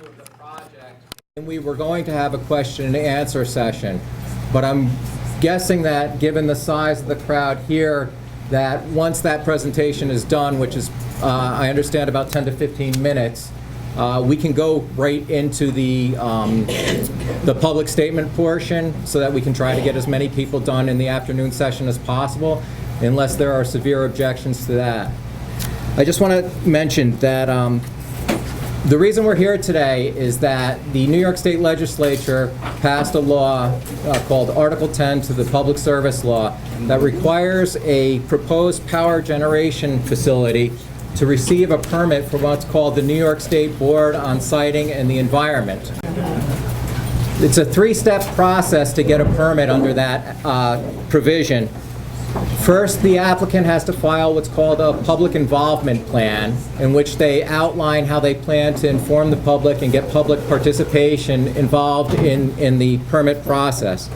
of the project. And we were going to have a question and answer session, but I'm guessing that given the size of the crowd here, that once that presentation is done, which is, I understand, about 10 to 15 minutes, we can go right into the public statement portion so that we can try to get as many people done in the afternoon session as possible, unless there are severe objections to that. I just want to mention that the reason we're here today is that the New York State Legislature passed a law called Article 10 to the Public Service Law that requires a proposed power generation facility to receive a permit from what's called the New York State Board on Siting and the Environment. It's a three-step process to get a permit under that provision. First, the applicant has to file what's called a public involvement plan, in which they outline how they plan to inform the public and get public participation involved in the permit process.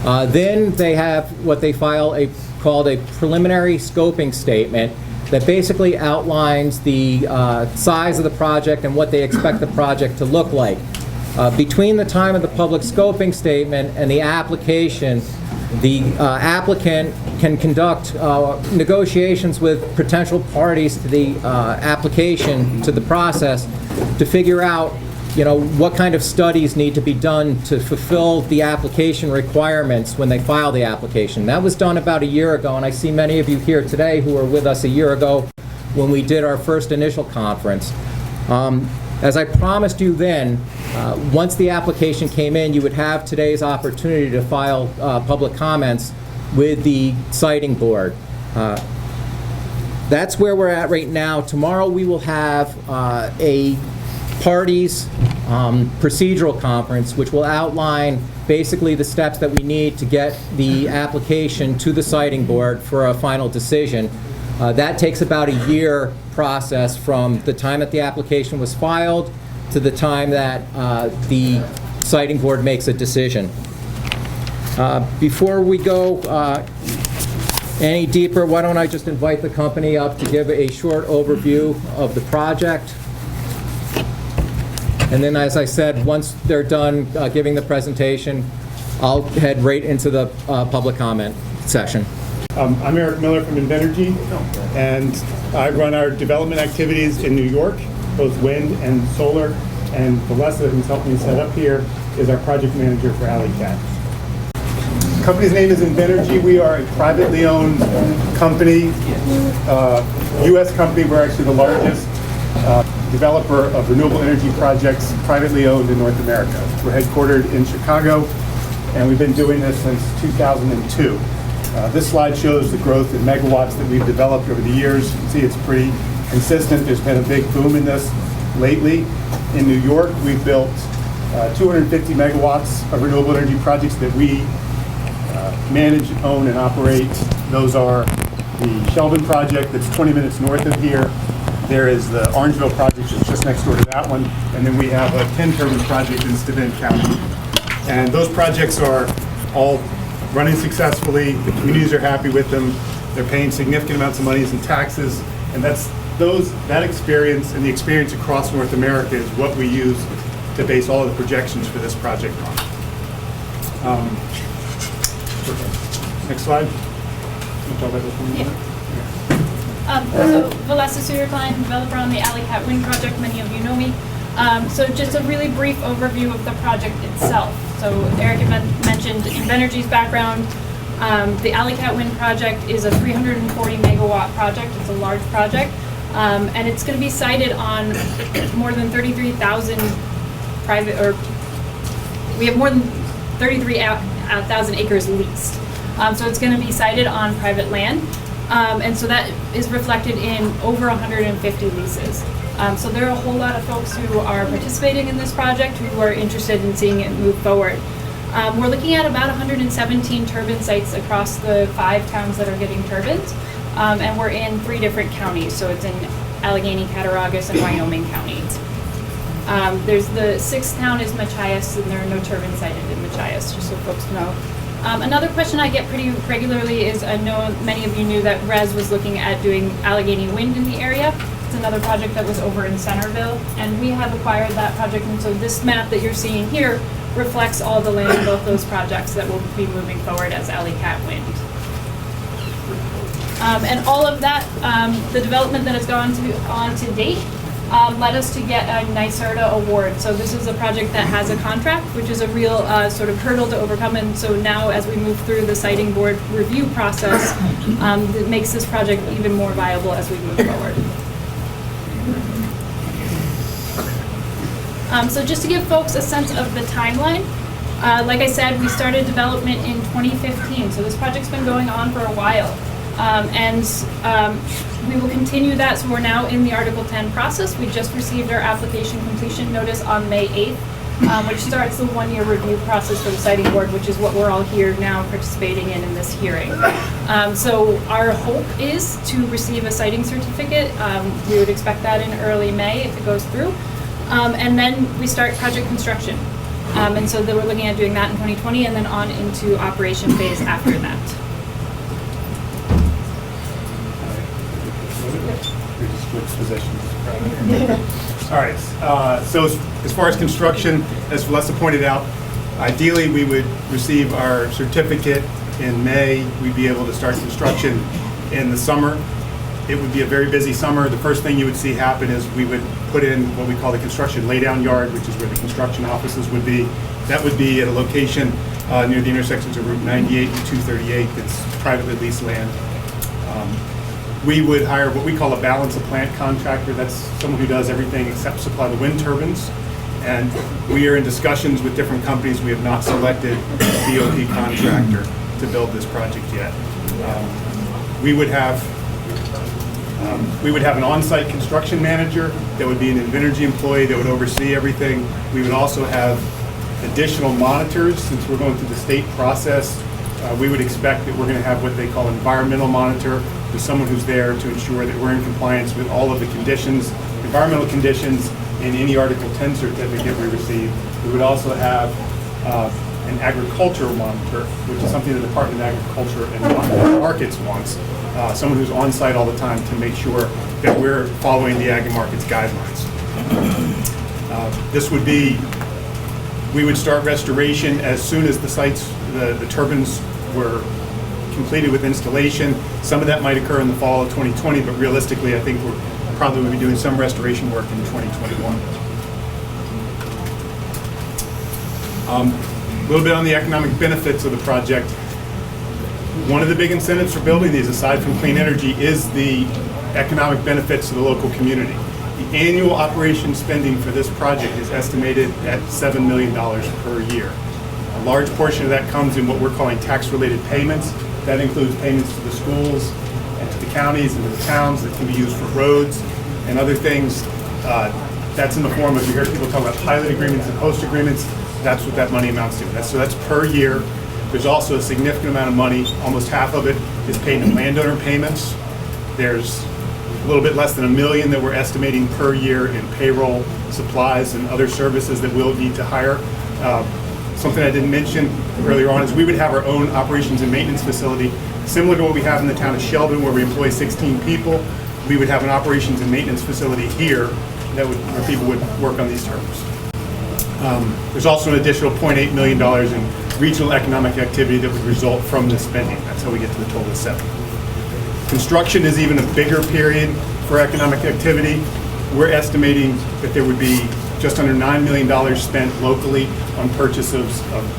Then they have what they file called a preliminary scoping statement that basically outlines the size of the project and what they expect the project to look like. Between the time of the public scoping statement and the application, the applicant can conduct negotiations with potential parties to the application, to the process, to figure out, what kind of studies need to be done to fulfill the application requirements when they file the application. That was done about a year ago, and I see many of you here today who were with us a year ago when we did our first initial conference. As I promised you then, once the application came in, you would have today's opportunity to file public comments with the Siting Board. That's where we're at right now. Tomorrow we will have a parties procedural conference, which will outline basically the steps that we need to get the application to the Siting Board for a final decision. That takes about a year process from the time that the application was filed to the time that the Siting Board makes a decision. Before we go any deeper, why don't I just invite the company up to give a short overview of the project. And then, as I said, once they're done giving the presentation, I'll head right into the public comment session. I'm Eric Miller from INVENERGY, and I run our development activities in New York, both wind and solar, and Valessa, who's helped me set up here, is our project manager for Alle-Catt. The company's name is INVENERGY. We are a privately owned company, U.S. company. We're actually the largest developer of renewable energy projects privately owned in North America. We're headquartered in Chicago, and we've been doing this since 2002. This slide shows the growth in megawatts that we've developed over the years. You can see it's pretty consistent. There's been a big boom in this lately. In New York, we've built 250 megawatts of renewable energy projects that we manage, own, and operate. Those are the Shelburne project that's 20 minutes north of here. There is the Orangeville project that's just next door to that one. And then we have a 10-turbine project in Steuben County. And those projects are all running successfully. The communities are happy with them. They're paying significant amounts of money in taxes. And that experience and the experience across North America is what we use to base all of the projections for this project on. Next slide. So Valessa Suderklein, developer on the Alle-Catt Wind project. Many of you know me. So just a really brief overview of the project itself. So Eric had mentioned INVENERGY's background. The Alle-Catt Wind project is a 340 megawatt project. It's a large project. And it's going to be sited on more than 33,000 private, or we have more than 33,000 acres leased. So it's going to be sited on private land. And so that is reflected in over 150 leases. So there are a whole lot of folks who are participating in this project who are interested in seeing it move forward. We're looking at about 117 turbine sites across the 5 towns that are getting turbines. And we're in 3 different counties. So it's in Allegany, Cattaraugus, and Wyoming counties. There's the 6th town is Machias, and there are no turbines sited in Machias, just so folks know. Another question I get pretty regularly is, I know many of you knew that RES was looking at doing Allegany Wind in the area. It's another project that was over in Centerville, and we have acquired that project, and so this map that you're seeing here reflects all the land in both those projects that will be moving forward as Alle-Catt Wind. And all of that, the development that has gone on to date, led us to get a NYSERDA award. So this is a project that has a contract, which is a real sort of hurdle to overcome. And so now as we move through the siting board review process, it makes this project even more viable as we move forward. So just to give folks a sense of the timeline, like I said, we started development in 2015. So this project's been going on for a while. We will continue that, so we're now in the Article 10 process. We just received our application completion notice on May 8th, which starts the one-year review process for the siting board, which is what we're all here now participating in this hearing. So our hope is to receive a siting certificate. We would expect that in early May if it goes through. And then we start project construction. And so we're looking at doing that in 2020 and then on into operation phase after that. All right, so as far as construction, as Valessa pointed out, ideally we would receive our certificate in May. We'd be able to start construction in the summer. It would be a very busy summer. The first thing you would see happen is we would put in what we call the construction laydown yard, which is where the construction offices would be. That would be at a location near the intersections of Route 98 and 238 that's privately leased land. We would hire what we call a balance of plant contractor. That's someone who does everything except supply the wind turbines. And we are in discussions with different companies. We have not selected a BOP contractor to build this project yet. We would have an on-site construction manager that would be an INVENERGY employee that would oversee everything. We would also have additional monitors. Since we're going through the state process, we would expect that we're going to have what they call environmental monitor. There's someone who's there to ensure that we're in compliance with all of the conditions, environmental conditions in any Article 10 certificate we receive. We would also have an agricultural monitor, which is something the Department of Agriculture and Markets wants. Someone who's on site all the time to make sure that we're following the Ag and Markets guidelines. This would be, we would start restoration as soon as the sites, the turbines were completed with installation. Some of that might occur in the fall of 2020, but realistically, I think we're probably will be doing some restoration work in 2021. A little bit on the economic benefits of the project. One of the big incentives for building these, aside from clean energy, is the economic benefits to the local community. The annual operation spending for this project is estimated at $7 million per year. A large portion of that comes in what we're calling tax-related payments. That includes payments to the schools and to the counties and to the towns that can be used for roads and other things. That's in the form of, you hear people talk about pilot agreements and host agreements. That's what that money amounts to. So that's per year. There's also a significant amount of money, almost half of it is paid in landowner payments. There's a little bit less than $1 million that we're estimating per year in payroll, supplies, and other services that we'll need to hire. Something I didn't mention earlier on is we would have our own operations and maintenance facility, similar to what we have in the town of Sheldon, where we employ 16 people. We would have an operations and maintenance facility here that where people would work on these turbines. There's also an additional $0.8 million in regional economic activity that would result from this spending. That's how we get to the total of 7. Construction is even a bigger period for economic activity. We're estimating that there would be just under $9 million spent locally on purchase of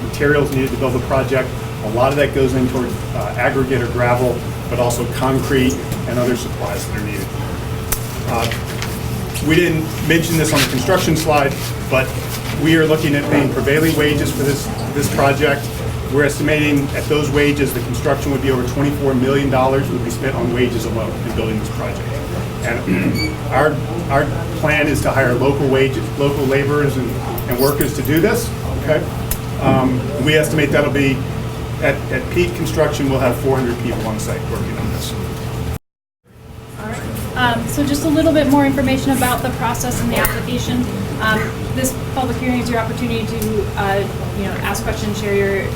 materials needed to build the project. A lot of that goes in toward aggregate or gravel, but also concrete and other supplies that are needed. We didn't mention this on the construction slide, but we are looking at paying prevailing wages for this project. We're estimating at those wages, the construction would be over $24 million would be spent on wages alone in building this project. And our plan is to hire local laborers and workers to do this. Okay, we estimate that'll be at peak construction. We'll have 400 people on site working on this. All right. So just a little bit more information about the process and the application. This public hearing is your opportunity to ask questions, share your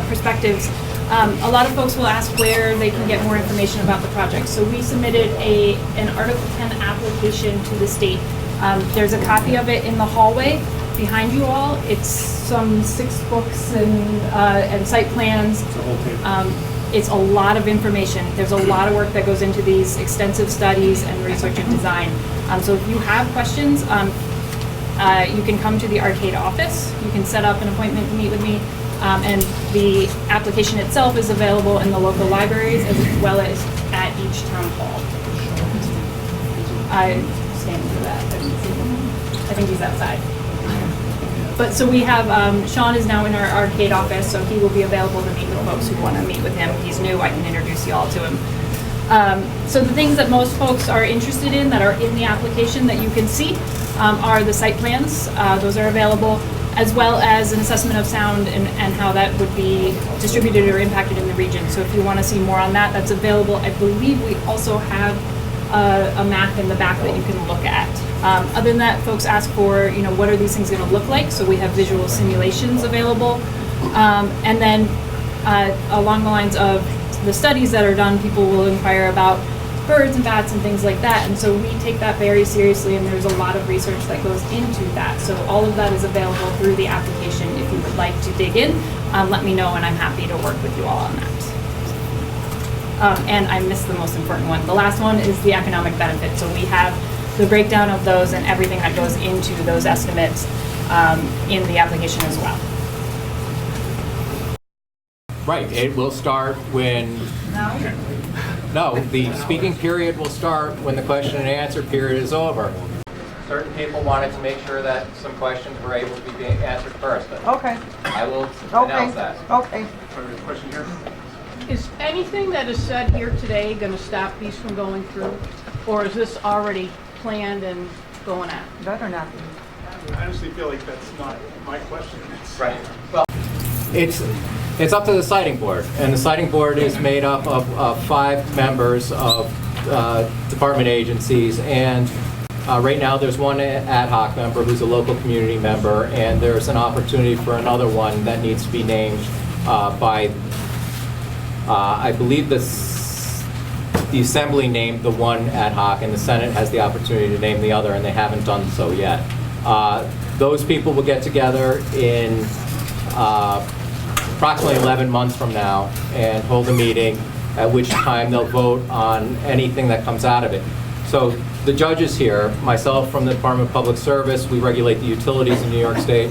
perspectives. A lot of folks will ask where they can get more information about the project. So we submitted an Article 10 application to the state. There's a copy of it in the hallway behind you all. It's some 6 books and site plans. It's a whole table. It's a lot of information. There's a lot of work that goes into these extensive studies and research and design. So if you have questions, you can come to the Arcade office. You can set up an appointment to meet with me. And the application itself is available in the local libraries as well as at each town hall. I stand for that. I think he's outside. But so we have, Sean is now in our Arcade office, so he will be available to meet with folks who want to meet with him. He's new, I can introduce you all to him. So the things that most folks are interested in that are in the application that you can see are the site plans. Those are available, as well as an assessment of sound and how that would be distributed or impacted in the region. So if you want to see more on that, that's available. I believe we also have a map in the back that you can look at. Other than that, folks ask for, what are these things going to look like? So we have visual simulations available. And then along the lines of the studies that are done, people will inquire about birds and bats and things like that. And so we take that very seriously, and there's a lot of research that goes into that. So all of that is available through the application. If you would like to dig in, let me know, and I'm happy to work with you all on that. And I missed the most important one. The last one is the economic benefit. So we have the breakdown of those and everything that goes into those estimates in the application as well. Right, it will start when... No, the speaking period will start when the question and answer period is over. Certain people wanted to make sure that some questions were able to be answered first. But Okay. I will announce that. Okay. Question here? Is anything that is said here today going to stop these from going through? Or is this already planned and going at? Better not be. I honestly feel like that's not my question. Right. Well, it's up to the siting board, and the siting board is made up of 5 members of department agencies, and right now there's one ad hoc member who's a local community member, and there's an opportunity for another one that needs to be named by, I believe the Assembly named the one ad hoc, and the Senate has the opportunity to name the other, and they haven't done so yet. Those people will get together in approximately 11 months from now and hold a meeting, at which time they'll vote on anything that comes out of it. So the judges here, myself from the Department of Public Service, we regulate the utilities in New York State,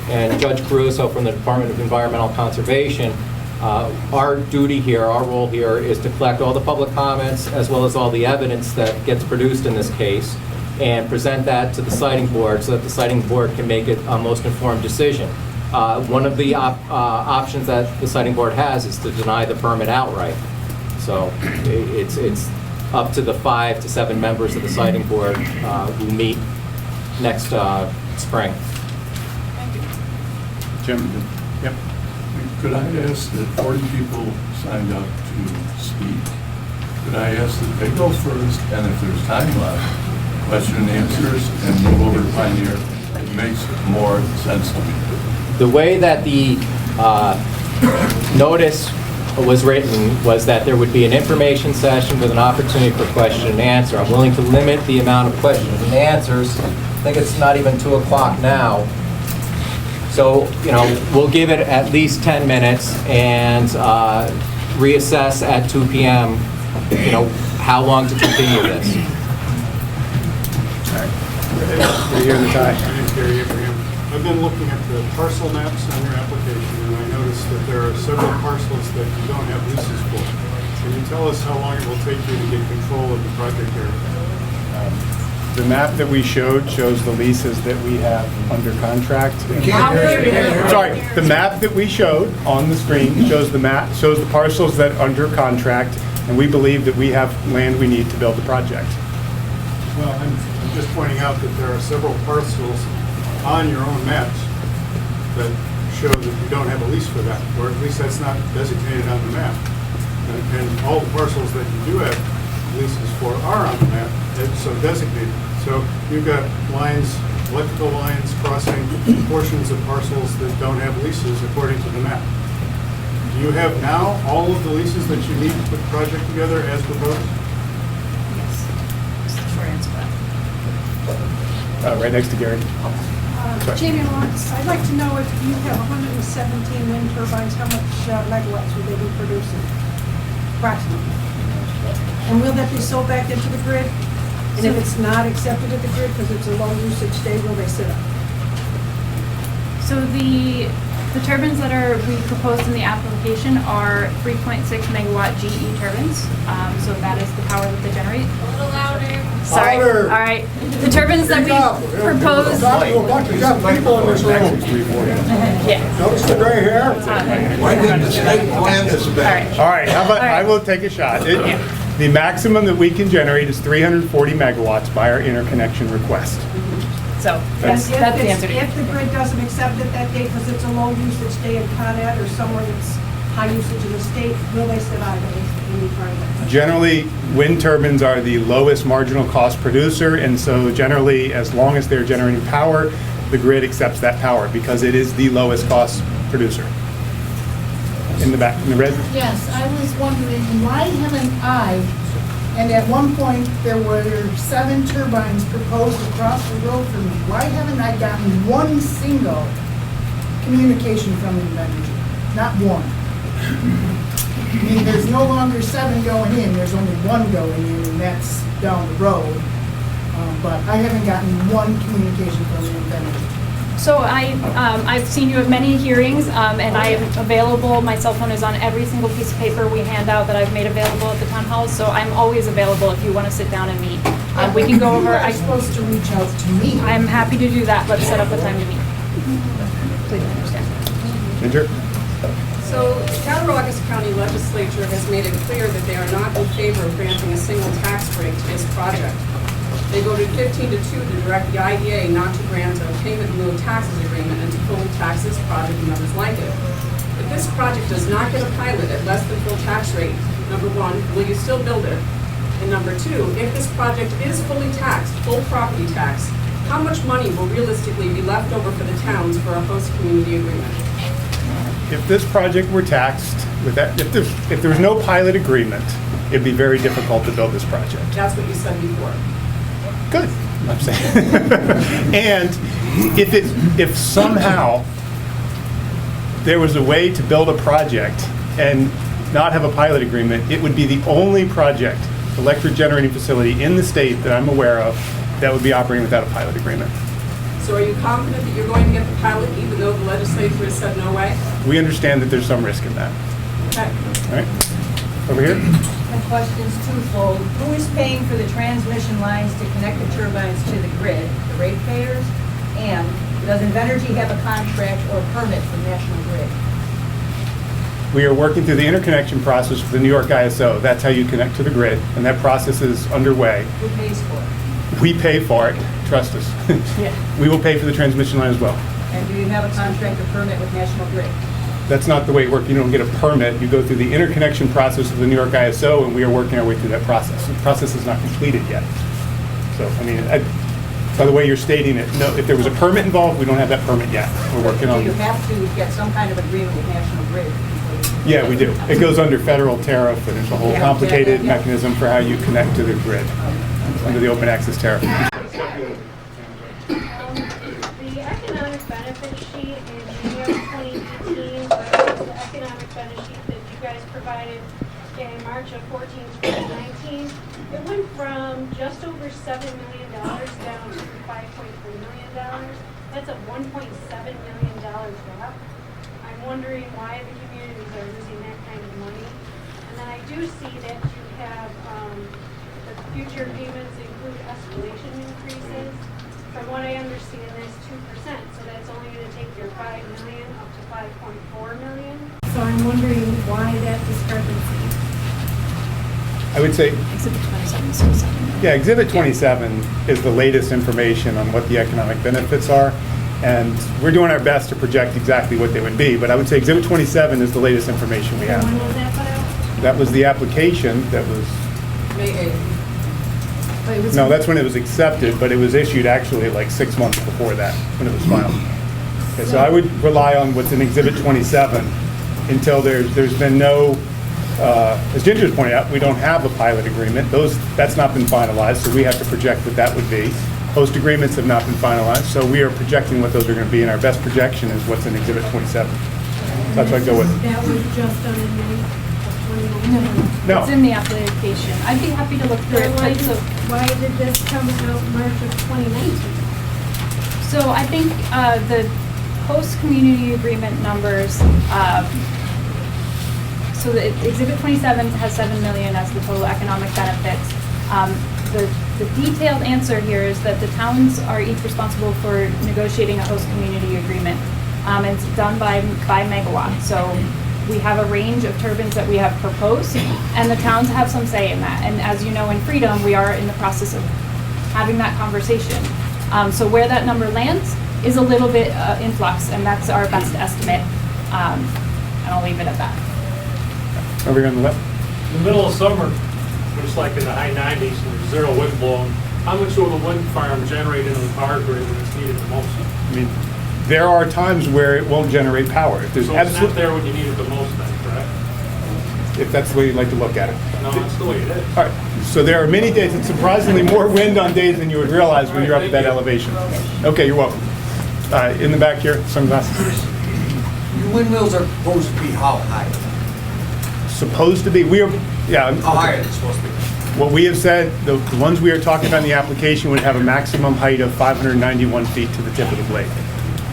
and Judge Caruso from the Department of Environmental Conservation, our duty here, our role here is to collect all the public comments as well as all the evidence that gets produced in this case and present that to the siting board so that the siting board can make it a most informed decision. One of the options that the siting board has is to deny the permit outright. So it's up to the 5 to 7 members of the siting board who meet next spring. Jim? Yep. Could I ask that 40 people signed up to speak? Could I ask that they go first, and if there's time left, question and answers, and move over to Pioneer? It makes more sense to me. The way that the notice was written was that there would be an information session with an opportunity for question and answer. I'm willing to limit the amount of questions and answers. I think it's not even 2 o'clock now. So, we'll give it at least 10 minutes and reassess at 2 p.m., how long to continue this. I've been looking at the parcel maps on your application, and I noticed that there are several parcels that you don't have leases for. Can you tell us how long it will take you to get control of the project area? The map that we showed shows the leases that we have under contract. Sorry, the map that we showed on the screen shows the parcels that are under contract, and we believe that we have land we need to build the project. Well, I'm just pointing out that there are several parcels on your own maps that show that you don't have a lease for that, or at least that's not designated on the map. And all the parcels that you do have leases for are on the map, so designated. So you've got lines, electrical lines crossing portions of parcels that don't have leases according to the map. Do you have now all of the leases that you need to put the project together as proposed? Yes. That's the short answer to that. Right next to Gary. Sorry. Jamie Lawrence, I'd like to know if you have 117 wind turbines, how much megawatts would they be producing? Approximately. And will that be sold back into the grid? And if it's not accepted at the grid because it's a low usage day, will they sit up? So the turbines that we proposed in the application are 3.6 megawatt GE turbines. So that is the power that they generate. A little louder. Sorry. Louder. All right. The turbines that we proposed. We're a bunch of young people in this room. Yeah. Notice the gray hair? Why didn't the state plan this All better? right. All right, how about, All right. I will take a shot. The maximum that we can generate is 340 megawatts by our interconnection request. So That's- that's the answer to you. If the grid doesn't accept it that day because it's a low usage day in Con Ed or somewhere that's high usage in the state, will they sit idle in the project? Generally, wind turbines are the lowest marginal cost producer, and so generally, as long as they're generating power, the grid accepts that power because it is the lowest cost producer. In the back, in the red? Yes, I was wondering, why haven't I, and at one point, there were 7 turbines proposed across the road from me. Why haven't I gotten one single communication from INVENERGY? Not one. I mean, there's no longer 7 going in, there's only 1 going in, and that's down the road. But I haven't gotten one communication from INVENERGY. So I've seen you at many hearings, and I am available. My cell phone is on every single piece of paper we hand out that I've made available at the town hall. So I'm always available if you want to sit down and meet. We can go over. You are supposed to reach out to me. I'm happy to do that. Let's set up a time to meet. Please understand. Ginger? So the Cattaraugus County Legislature has made it clear that they are not in favor of granting a single tax break to this project. They voted 15-2 to direct the IDA not to grant a payment in lieu of taxes agreement and to fully tax this project and others like it. If this project does not get a pilot at less than full tax rate, number 1, will you still build it? And number 2, if this project is fully taxed, full property tax, how much money will realistically be left over for the towns for a host community agreement? If this project were taxed, with that, if there was no pilot agreement, it'd be very difficult to build this project. That's what you said before. Good, I'm saying. And if somehow there was a way to build a project and not have a pilot agreement, it would be the only project, electric generating facility in the state that I'm aware of that would be operating without a pilot agreement. So are you confident that you're going to get the pilot even though the legislature has said no way? We understand that there's some risk in that. Okay. All right, over here. My question's twofold. Who is paying for the transmission lines to connect the turbines to the grid, the ratepayers? And does INVENERGY have a contract or permit from National Grid? We are working through the interconnection process with the New York ISO. That's how you connect to the grid, and that process is underway. Who pays for it? We pay for it, trust us. Yeah. We will pay for the transmission line as well. And do you have a contract or permit with National Grid? That's not the way it works. You don't get a permit. You go through the interconnection process of the New York ISO, and we are working our way through that process. The process is not completed yet. So, I mean, by the way you're stating it, no, if there was a permit involved, we don't have that permit yet. We're working on Do you it. have to get some kind of agreement with National Grid? Yeah, we do. It goes under federal tariff, and there's a whole Yeah. complicated Yeah. mechanism for how you connect to the grid under the open access tariff. The economic benefit sheet in May of 2018 versus the economic benefit sheet that you guys provided in March of 2019, it went from just over $7 million down to $5.3 million. That's a $1.7 million drop. I'm wondering why the communities are losing that kind of money. And then I do see that you have the future payments include escalation increases. From what I understand, that's 2%, so that's only going to take your $5 million up to $5.4 million. So I'm wondering why that discrepancy. I would say, Exhibit 27 is so sad. yeah, Exhibit 27 is the latest information on what the economic benefits are. And we're doing our best to project exactly what they would be. But I would say Exhibit 27 is the latest information we have. When was that put out? That was the application that was, May 8th. no, that's when it was accepted, but it was issued actually like 6 months before that, when it was filed. Okay, so I would rely on what's in Exhibit 27 until there's been no, as Ginger's pointed out, we don't have a pilot agreement. That's not been finalized, so we have to project what that would be. Host agreements have not been finalized, so we are projecting what those are going to be, and our best projection is what's in Exhibit 27. That's what I go with. That was just done in May of 2019. No. It's in the application. I'd be happy to look through it. Why did this come out March of 2019? So I think the host community agreement numbers, so the Exhibit 27 has 7 million as the total economic benefits. The detailed answer here is that the towns are each responsible for negotiating a host community agreement. And it's done by megawatt. So we have a range of turbines that we have proposed, and the towns have some say in that. And as you know, in Freedom, we are in the process of having that conversation. So where that number lands is a little bit in flux, and that's our best estimate. And I'll leave it at that. Over here on the left. In the middle of summer, it's like in the high 90s, and there's zero wind blowing. How much will the wind farm generate into the power grid when it's needed the most? I mean, there are times where it won't generate power. If there's So it's not there when you need it the most then, correct? if that's the way you'd like to look at it. No, that's the way it is. All right, so there are many days, it's surprisingly more wind on days than you would realize when you're up at that elevation. Okay, you're welcome. In the back here, sunglasses. Your windmills are supposed to be how high? Supposed to be, How high are they supposed to be? what we have said, the ones we are talking about in the application would have a maximum height of 591 feet to the tip of the blade.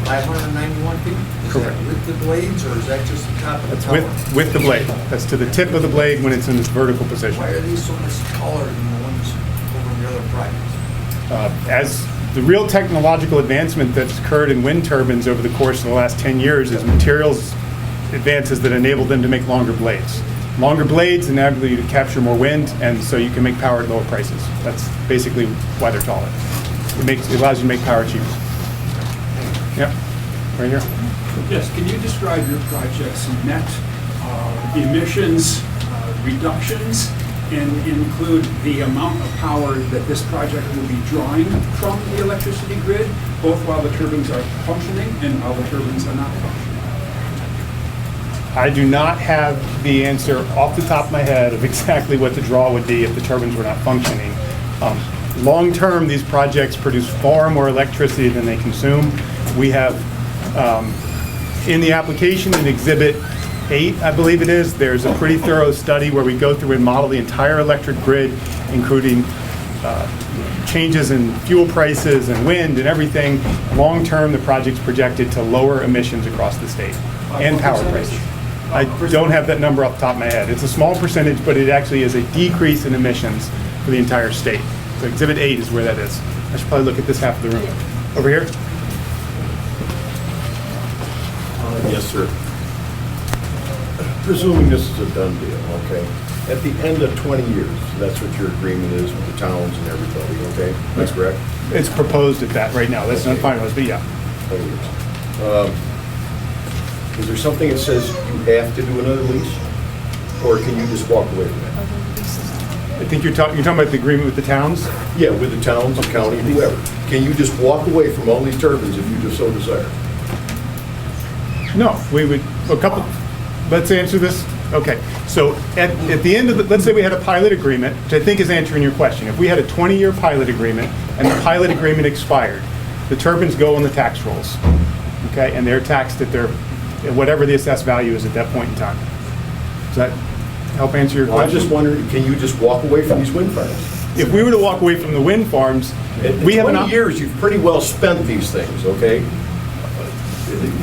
591 feet? Is Correct. that with the blades, or is that just the top of the That's tower? with the blade. That's to the tip of the blade when it's in this vertical position. Why are these so much taller than the ones over in the other projects? As the real technological advancement that's occurred in wind turbines over the course of the last 10 years is materials advances that enable them to make longer blades. Longer blades enable you to capture more wind, and so you can make power at lower prices. That's basically why they're taller. It allows you to make power cheaper. Yep, right here. Yes, can you describe your project's net emissions reductions and include the amount of power that this project will be drawing from the electricity grid, both while the turbines are functioning and while the turbines are not functioning? I do not have the answer off the top of my head of exactly what the draw would be if the turbines were not functioning. Long-term, these projects produce far more electricity than they consume. We have, in the application in Exhibit 8, I believe it is, there's a pretty thorough study where we go through and model the entire electric grid, including changes in fuel prices and wind and everything. Long-term, the project's projected to lower emissions across the state and power prices. I don't have that number off the top of my head. It's a small percentage, but it actually is a decrease in emissions for the entire state. So Exhibit 8 is where that is. I should probably look at this half of the room. Over here? Yes, sir. Presuming this is a done deal, okay? At the end of 20 years, that's what your agreement is with the towns and everybody, okay? That's correct? It's proposed at that right now. That's not finalized, but yeah. 20 years. Is there something that says you have to do another lease? Or can you just walk away from it? I think you're talking about the agreement with the towns? Yeah, with the towns, the county, whoever. Can you just walk away from all these turbines if you just so desire? No, we would, let's answer this. Okay, so at the end of let's say we had a pilot agreement, which I think is answering your question. If we had a 20-year pilot agreement and the pilot agreement expired, the turbines go on the tax rolls, okay? And they're taxed at whatever the assessed value is at that point in time. Does that help answer your question? I'm just wondering, can you just walk away from these wind farms? If we were to walk away from the wind farms, we have 20 years, you've pretty well spent these things, okay?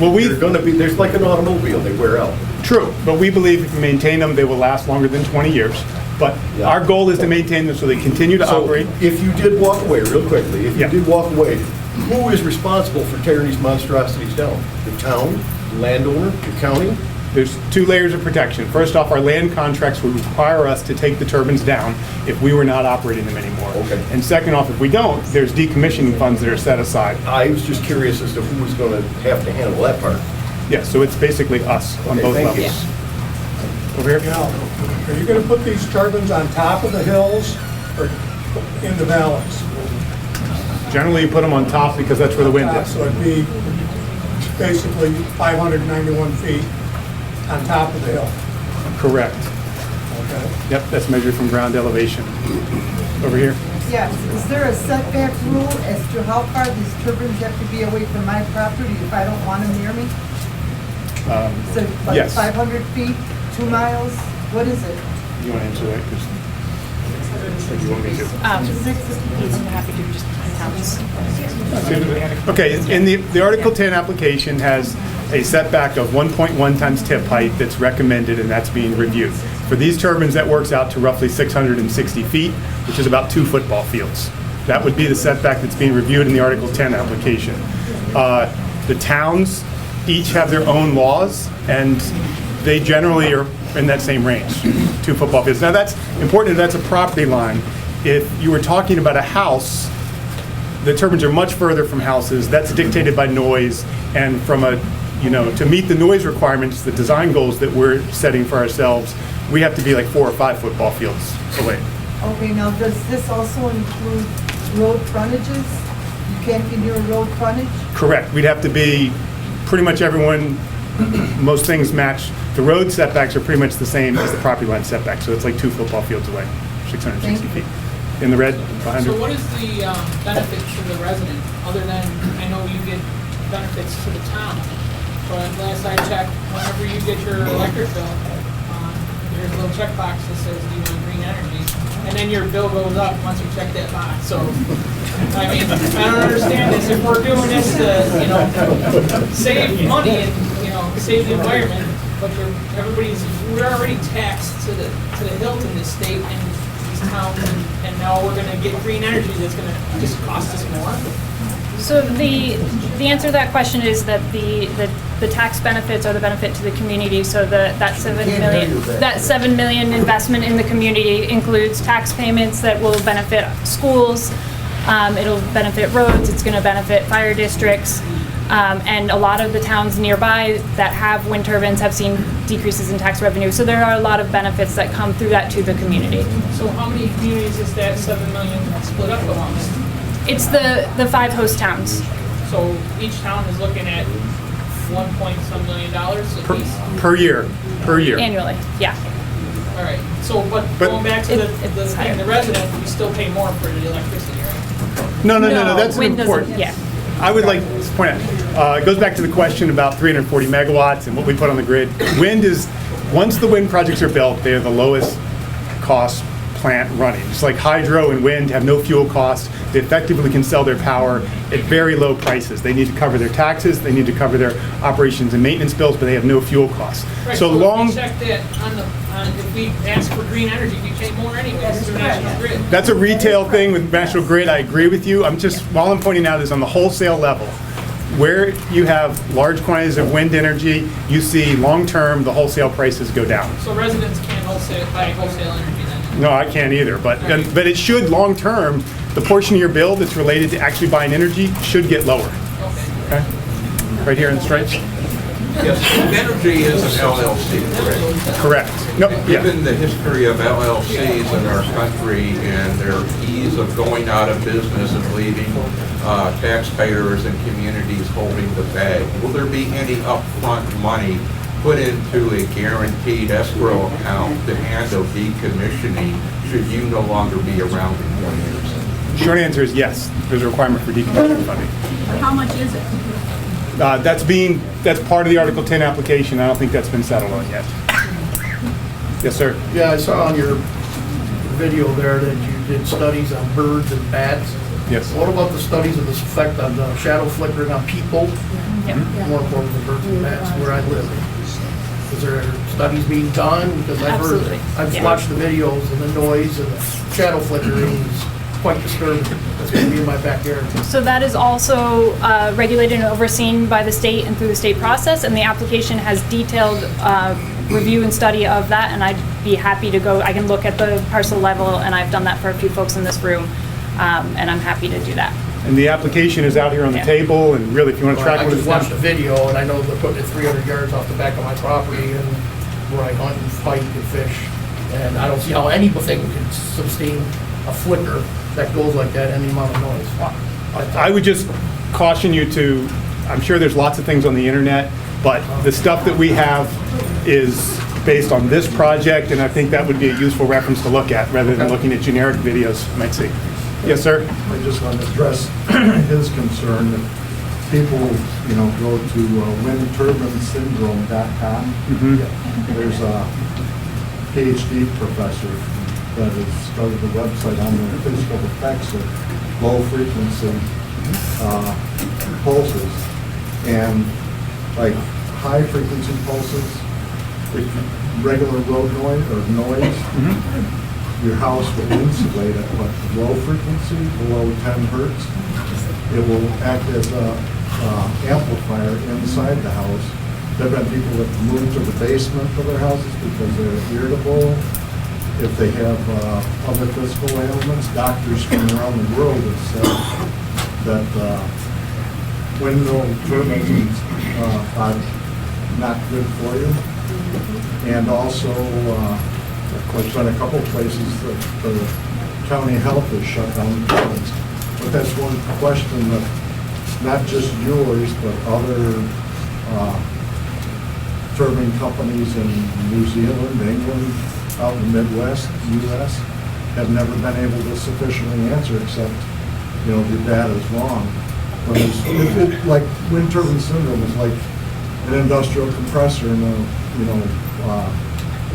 Well, there's like an automobile, they wear out. True, but we believe if we maintain them, they will last longer than 20 years. But our goal is to maintain them so they continue to operate. If you did walk away, real quickly, if you did walk away, who is responsible for tearing these monstrosities down? The town, the landowner, the county? There's two layers of protection. First off, our land contracts would require us to take the turbines down if we were not operating them anymore. Okay. And second off, if we don't, there's decommissioning funds that are set aside. I was just curious as to who was going to have to handle that part. Yeah, so it's basically us on both levels. Over here? Now, are you going to put these turbines on top of the hills or in the valleys? Generally, you put them on top because that's where the wind is. So it'd be basically 591 feet. on top of the hill. Correct. Okay. Yep, that's measured from ground elevation. Over here. Yes, is there a setback rule as to how far these turbines have to be away from my property if I don't want them near me? Is it like Yes. 500 feet, 2 miles? What is it? You want to answer that? 'Cause- or do you want me to? He's happy to just tell us. Okay, in the Article 10 application has a setback of 1.1 times tip height that's recommended, and that's being reviewed. For these turbines, that works out to roughly 660 feet, which is about 2 football fields. That would be the setback that's being reviewed in the Article 10 application. The towns each have their own laws, and they generally are in that same range, 2 football fields. Now, that's important, that's a property line. If you were talking about a house, the turbines are much further from houses. That's dictated by noise, and from a, to meet the noise requirements, the design goals that we're setting for ourselves, we have to be like 4 or 5 football fields away. Okay, now does this also include road frontages? You can't be near a road frontage? Correct. We'd have to be, pretty much everyone, most things match. The road setbacks are pretty much the same as the property line setback, so it's like 2 football fields away, 660 feet. In the red, behind So her. what is the benefit to the resident, other than, I know you get benefits to the town, but last I checked, whenever you get your electric bill, there's a little checkbox that says, do you want green energy? And then your bill goes up once you check that box. So, I mean, I don't understand this. If we're doing this to, save money and, save the environment, but we're already taxed to the hilt in this state and these towns, and now we're gonna get green energy that's gonna just cost us more. So the answer to that question is that the tax benefits are the benefit to the community. So that 7 million investment in the community includes tax payments that will benefit schools. It'll benefit roads. It's going to benefit fire districts. And a lot of the towns nearby that have wind turbines have seen decreases in tax revenue. So there are a lot of benefits that come through that to the community. So how many communities is that 7 million split up amongst? It's the 5 host towns. So each town is looking at $1.some million at least? Per year. Annually, yeah. All right, so, but going back to the thing, the resident, we still pay more for the electricity, right? No, that's wind important. doesn't, yeah. I would like to point out, it goes back to the question about 340 megawatts and what we put on the grid. Wind is, once the wind projects are built, they are the lowest cost plant running. Just like hydro and wind have no fuel cost, they effectively can sell their power at very low prices. They need to cover their taxes, they need to cover their operations and maintenance bills, but they have no fuel costs. Right, So if long, we check that if we ask for green energy, we pay more anyways through National Grid. that's a retail thing with National Grid, I agree with you. All I'm pointing out is on the wholesale level, where you have large quantities of wind energy, you see long-term, the wholesale prices go down. So residents can't buy wholesale energy then? No, I can't either, but it should, long-term, the portion of your bill that's related to actually buying energy should get lower. Okay? Right here in the stripes? Yes, Energy is an LLC, correct? Correct. No, yeah. Given the history of LLCs in our country and their ease of going out of business and leaving taxpayers and communities holding the bag, will there be any upfront money put into a guaranteed escrow account to handle decommissioning should you no longer be around in 4 years? Short answer is yes. There's a requirement for decommissioning funding. How much is it? That's part of the Article 10 application. I don't think that's been settled on yet. Yes, sir. Yeah, I saw on your video there that you did studies on birds and bats. Yes. What about the studies of this effect on shadow flickering on people? More important than birds and bats, where I live. Is there studies being done? Because I've watched the videos and the noise and the shadow flickering is quite disturbing. That's going to be in my backyard. So that is also regulated and overseen by the state and through the state process, and the application has detailed review and study of that, and I'd be happy to go, I can look at the parcel level, and I've done that for a few folks in this room, and I'm happy to do that. And the application is out here on the table, and really, if you want to track I what just it's watched the video, and I know they're putting it 300 yards off the back of my property, and where I hunt and fight and fish, and I don't see how anything can sustain a flicker that goes like that, any amount of noise. I would just caution you to, I'm sure there's lots of things on the internet, but the stuff that we have is based on this project, and I think that would be a useful reference to look at, rather than looking at generic videos you might see. Yes, sir? I just want to address his concern that people, go to windturbinesyndrome.com. There's a PhD professor that has started a website on the physical effects of low frequency pulses, and like high frequency pulses, if regular road noise, your house will insulate it, but low frequency, below 10 hertz, it will act as a amplifier inside the house. There have been people that move to the basement of their houses because they're irritable. If they have other physical ailments, doctors from around the world have said that windmill turbines are not good for you. And also, there's been a couple places that the county health has shut down turbines. But that's one question that not just yours, but other turbine companies in New Zealand, England, out in the Midwest, U.S., have never been able to sufficiently answer, except, the data is wrong. Like wind turbine syndrome is like an industrial compressor, and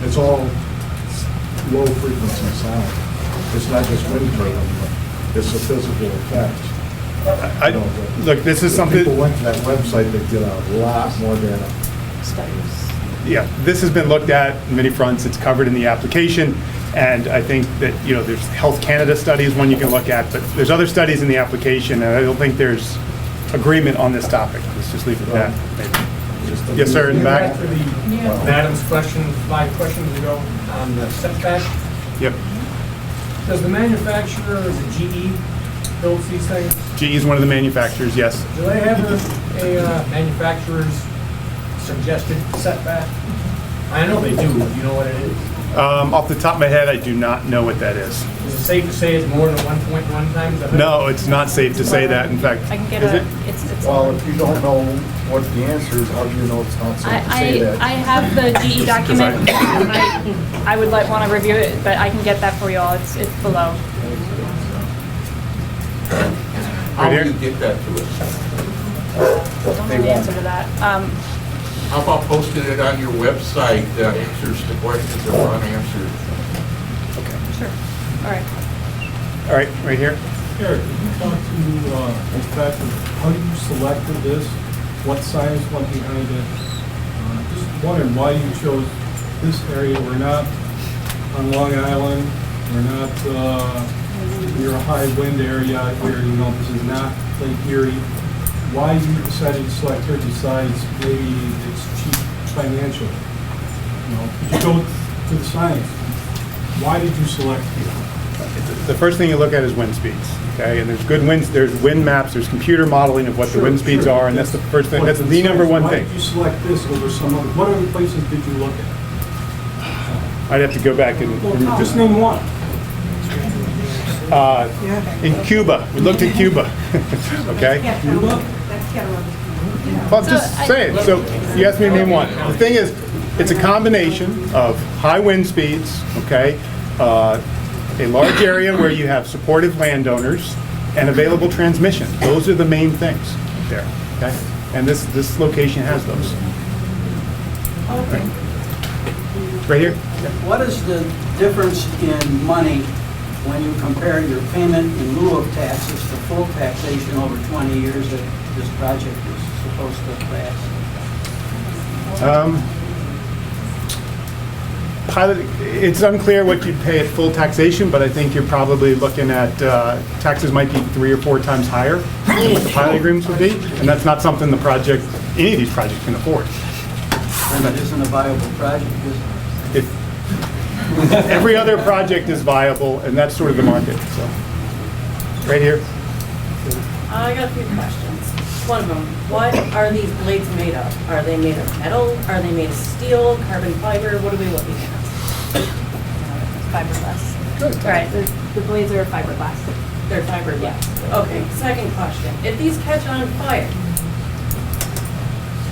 it's all low frequency sound. It's not just wind turbine, but it's a physical effect. Look, this is something. If people went to that website, they'd get a lot more data. Yeah, this has been looked at on many fronts. It's covered in the application, and I think that there's Health Canada study is one you can look at, but there's other studies in the application, and I don't think there's agreement on this topic. Let's just leave it at that. Maybe. Yes, sir, in the back. Back to Madam's question 5 questions ago on the setback. Yep. Does the manufacturer, is it GE, builds these things? GE is one of the manufacturers, yes. Do they have a manufacturer's suggested setback? I know they do. Do you know what it is? Off the top of my head, I do not know what that is. Is it safe to say it's more than 1.1 times the height? No, it's not safe to say that. In fact, I can get is it? It's Well, if you don't know what the answer is, how do you know it's not safe to say that? I have the GE document. I would want to review it, but I can get that for you all. It's below. How do you get that to us? Don't know the answer to that. How about posting it on your website, answers to questions that are unanswered? Sure. All right. All right, right here. Eric, can you talk to the fact of how you selected this? What science went behind it? Just wondering why you chose this area. We're not on Long Island. We're not near a high wind area where, this is not Lake Erie. Why you decided to select here besides maybe it's cheap financial? Did you go to the science? Why did you select here? The first thing you look at is wind speeds, okay? And there's good winds, there's wind maps, there's computer modeling of what the wind speeds are, and that's the first thing, that's the number one thing. Why did you select this over some other, what other places did you look at? I'd have to go back and. Just name one. In Cuba, we looked at Cuba, okay? Cuba? Well, just say it. So you asked me to name one. The thing is, it's a combination of high wind speeds, okay? A large area where you have supportive landowners and available transmission. Those are the main things there, okay? And this location has those. Okay. Right here? What is the difference in money when you compare your payment in lieu of taxes to full taxation over 20 years that this project is supposed to last? It's unclear what you'd pay at full taxation, but I think you're probably looking at taxes might be 3 or 4 times higher than what the pilot agreements would be, and that's not something the project, any of these projects can afford. And it isn't a viable project, is it? Every other project is viable, and that's sort of the market. So, right here. I got a few questions. One of them, what are these blades made of? Are they made of metal? Are they made of steel, carbon fiber? What are we looking at? Fiberglass. All right, the blades are fiberglass. They're fiberglass. Okay, second question. If these catch on fire,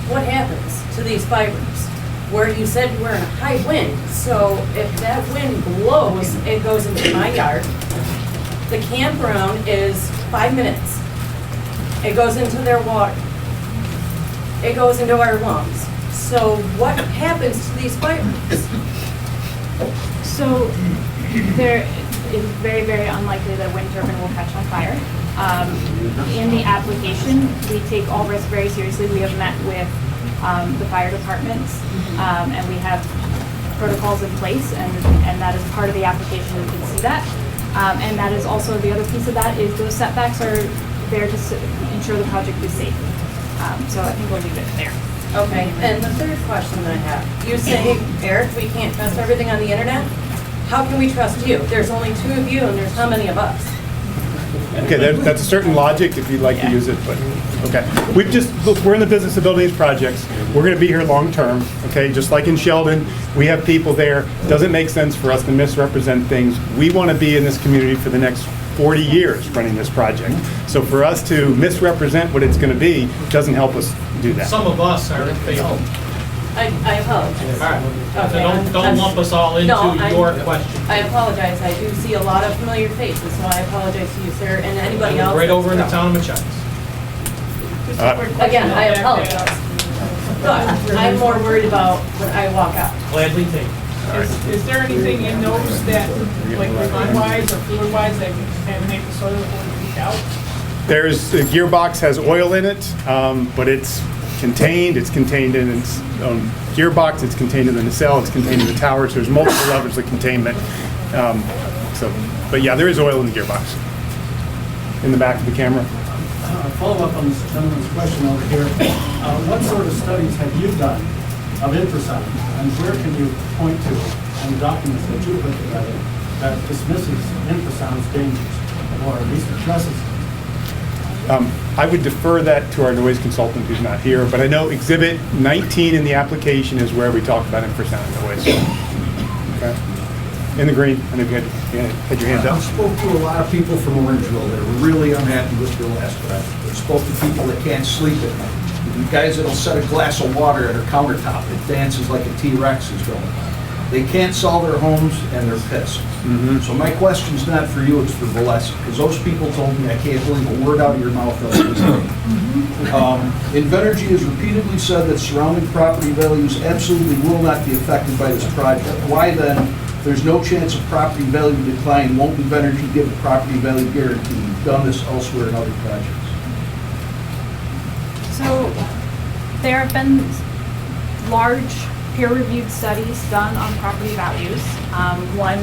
what happens to these fibers? where you said we're in a high wind. So if that wind blows, it goes into my yard. The campground is 5 minutes. It goes into their water. It goes into our lungs. So what happens to these fireworks? So there is very, very unlikely that a wind turbine will catch on fire. In the application, we take all risks very seriously. We have met with the fire departments, and we have protocols in place, and that is part of the application. You can see that. And that is also the other piece of that is those setbacks are there to ensure the project is safe. So I think we'll leave it there. Okay, and the third question that I have, you say, Eric, we can't trust everything on the internet? How can we trust you? There's only 2 of you and there's how many of us? Okay, that's a certain logic if you'd like to use it, but, okay. Look, we're in the business of building these projects. We're gonna be here long-term, okay? Just like in Sheldon, we have people there. Doesn't make sense for us to misrepresent things. We wanna be in this community for the next 40 years running this project. So for us to misrepresent what it's gonna be doesn't help us do that. Some of us are faithful. I apologize. All right, so Okay, don't lump us all into your question. I apologize. I do see a lot of familiar faces, so I apologize to you, sir, and anybody else. Right over in the town of Machias. Again, I apologize. But I'm more worried about when I walk out. Gladly take. Is there anything in those that, like wine-wise or fluid-wise, that can contaminate the soil before you leak out? The gearbox has oil in it, but it's contained in its own gearbox, it's contained in the nacelle, it's contained in the tower, so there's multiple levels of containment. But yeah, there is oil in the gearbox. In the back of the camera. Follow up on this gentleman's question over here. What sort of studies have you done of infrasound, and where can you point to on documents that you put together that dismisses infrasound's dangers, or at least addresses them? I would defer that to our noise consultant who's not here, but I know Exhibit 19 in the application is where we talk about infrasound noise. Okay. In the green, I know you had your hand up. I spoke to a lot of people from Orangeville that are really unhappy with their last project. I spoke to people that can't sleep at night. The guys that'll set a glass of water at their countertop, it dances like a T-Rex is going on. They can't sell their homes and they're pissed. So my question's not for you, it's for Valesa, because those people told me I can't believe a word out of your mouth that was INVENERGY has repeatedly said that surrounding property values absolutely will not be affected by this project. Why then, if there's no chance of property value decline, won't INVENERGY give a property value guarantee? You've done this elsewhere in other projects. So there have been large peer-reviewed studies done on property values. One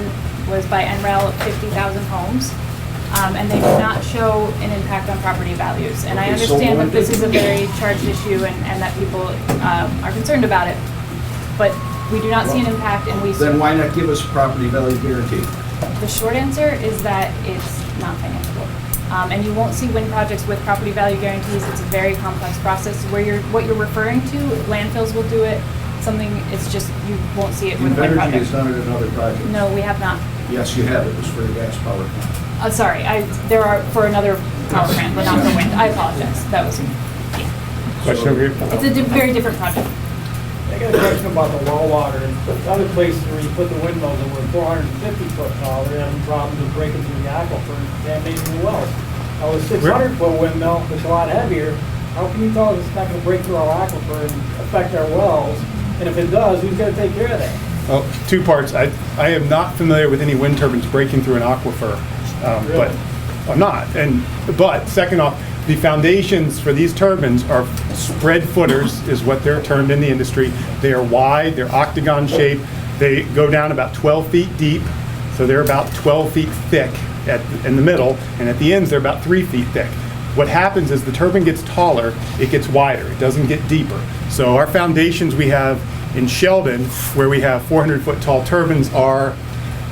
was by NREL of 50,000 homes, and they did not show an impact on property values. And I understand that this is a very charged issue and that people are concerned about it, but we do not see an impact, and we... Then why not give us a property value guarantee? The short answer is that it's not financeable. And you won't see wind projects with property value guarantees. It's a very complex process. What you're referring to, landfills will do it. It's just, you won't see it with a wind project. INVENERGY has done it in other projects. No, we have not. Yes, you have. It was for a gas power plant. Sorry, there are for another power plant, but not for wind. I apologize. That was, yeah. Question over here. It's a very different project. I got a question about the well water. In other places where you put the windmills that were 450 foot tall, they're having problems with breaking through the aquifer and contaminating the wells. Now, a 600 foot windmill that's a lot heavier, how can you tell us it's not going to break through our aquifer and affect our wells? And if it does, who's going to take care of that? Well, 2 parts. I am not familiar with any wind turbines breaking through an aquifer, but I'm not. But second off, the foundations for these turbines are spread footers, is what they're termed in the industry. They are wide, they're octagon shaped. They go down about 12 feet deep, so they're about 12 feet thick in the middle, and at the ends they're about 3 feet thick. What happens is the turbine gets taller, it gets wider, it doesn't get deeper. So our foundations we have in Sheldon, where we have 400-foot tall turbines, are,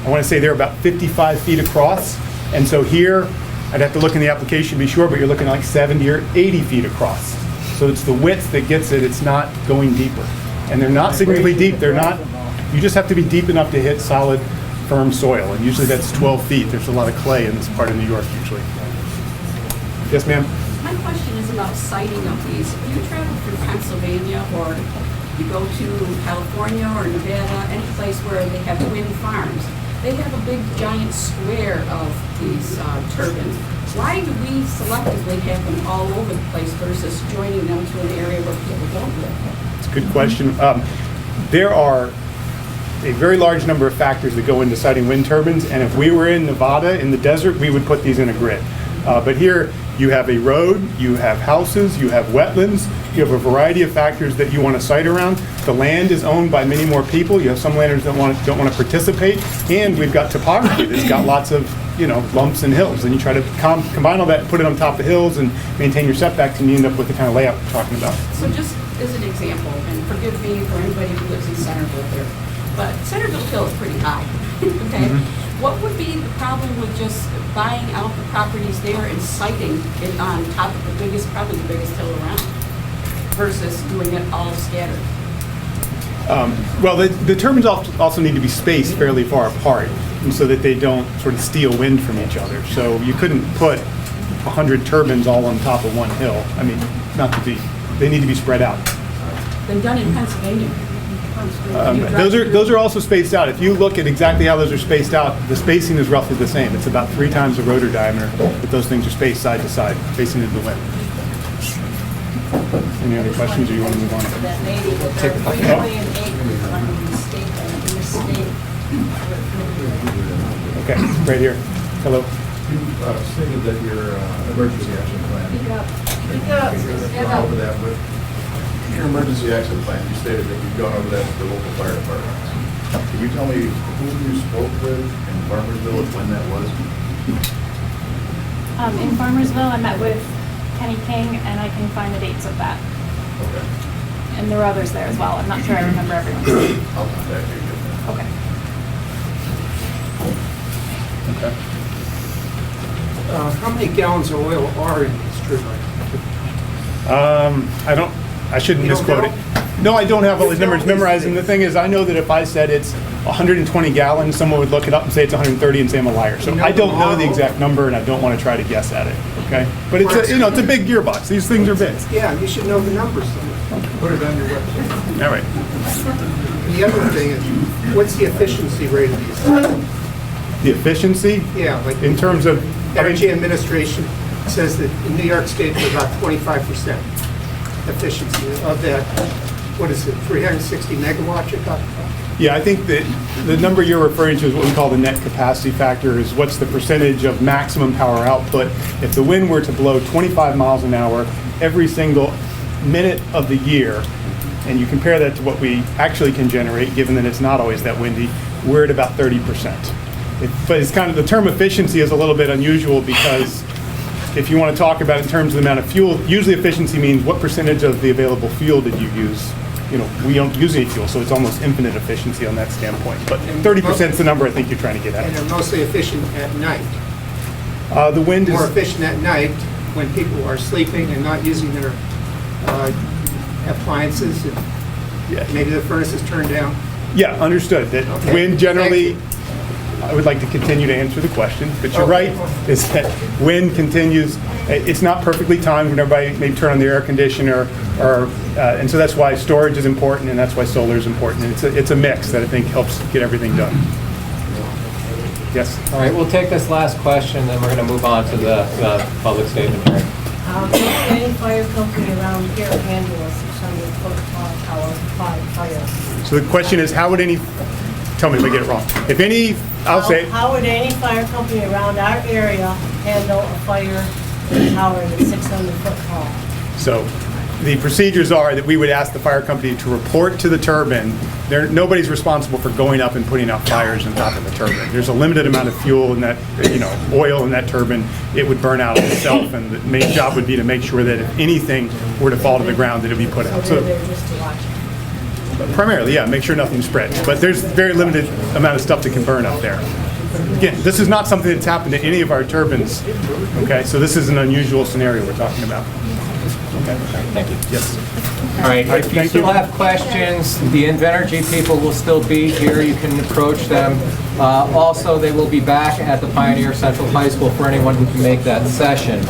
I want to say they're about 55 feet across. And so here, I'd have to look in the application to be sure, but you're looking like 70 or 80 feet across. So it's the width that gets it, it's not going deeper. And they're not significantly deep, you just have to be deep enough to hit solid, firm soil. And usually that's 12 feet. There's a lot of clay in this part of New York usually. Yes, ma'am? My question is about siting of these. If you travel through Pennsylvania or You go to California or Nevada, any place where they have wind farms, they have a big giant square of these turbines. Why do we selectively have them all over the place versus joining them to an area where people don't live? It's a good question. There are a very large number of factors that go into siting wind turbines, and if we were in Nevada, in the desert, we would put these in a grid. But here, you have a road, you have houses, you have wetlands, you have a variety of factors that you want to site around. The land is owned by many more people. You have some landowners that don't want to participate, and we've got topography that's got lots of lumps and hills, and you try to combine all that, put it on top of hills, and maintain your setbacks, and you end up with the kind of layout we're talking about. So just as an example, and forgive me for anybody who lives in Centerville here, but Centerville Hill is pretty high, okay? What would be the problem with just buying out the properties there and siting it on top of the biggest, probably the biggest hill around, versus doing it all scattered? Well, the turbines also need to be spaced fairly far apart, and so that they don't sort of steal wind from each other. So you couldn't put 100 turbines all on top of one hill. I mean, they need to be spread out. Been done in Pennsylvania. Those are also spaced out. If you look at exactly how those are spaced out, the spacing is roughly the same. It's about 3 times the rotor diameter, but those things are spaced side to side, facing into the wind. Any other questions, or you want to move on? Take a couple. Okay, right here. Hello. You stated that your emergency action plan. Gone over that with your emergency action plan. You stated that you've gone over that with the local fire departments. Can you tell me who you spoke with in Farmersville and when that was? In Farmersville, I met with Kenny King, and I can find the dates of that. Okay. And there were others there as well. I'm not sure I remember everyone's name. I'll contact you. Okay. Okay. How many gallons of oil are in this turbine? I shouldn't misquote it. No, I don't have all these numbers memorized, and the thing is, I know that if I said it's 120 gallons, someone would look it up and say it's 130 and say I'm a liar. So I don't know the exact number, and I don't want to try to guess at it, okay? But it's a big gearbox. These things are big. Yeah, you should know the numbers. Put it on your website. All right. The other thing is, what's the efficiency rate of these? The efficiency? Yeah, like in terms of Energy Administration says that in New York State, we're about 25% efficiency of that. What is it, 360 megawatts you're talking about? Yeah, I think that the number you're referring to is what we call the net capacity factor, is what's the percentage of maximum power output. If the wind were to blow 25 miles an hour every single minute of the year, and you compare that to what we actually can generate, given that it's not always that windy, we're at about 30%. But it's kind of, the term efficiency is a little bit unusual, because if you want to talk about it in terms of the amount of fuel, usually efficiency means what percentage of the available fuel did you use. We don't use any fuel, so it's almost infinite efficiency on that standpoint. But 30% is the number I think you're trying to get at. And they're mostly efficient at night. The wind is more efficient at night when people are sleeping and not using their appliances. And maybe the furnace is turned down. Yeah, understood. That wind generally, I would like to continue to answer the question, but you're right, is that wind continues. It's not perfectly timed when everybody may turn on the air conditioner, and so that's why storage is important, and that's why solar is important. And it's a mix that I think helps get everything done. Yes? All right, we'll take this last question, then we're going to move on to the public statement hearing. Can any fire company around here handle a 600-foot tower fire? So the question is, how would any, tell me if I get it wrong. If any, I'll say. How would any fire company around our area handle a fire in a tower that's 600-foot tall? So the procedures are that we would ask the fire company to report to the turbine. Nobody's responsible for going up and putting out fires on top of the turbine. There's a limited amount of fuel in that, oil in that turbine. It would burn out itself, and the main job would be to make sure that if anything were to fall to the ground, that it would be put out. So they're there just to watch it. Primarily, yeah, make sure nothing spreads. But there's very limited amount of stuff that can burn up there. Again, this is not something that's happened to any of our turbines. Okay, so this is an unusual scenario we're talking about. Okay, thank you. Yes. All right, if you still have questions, the INVENERGY people will still be here. You can approach them. Also, they will be back at the Pioneer Central High School for anyone who can make that session.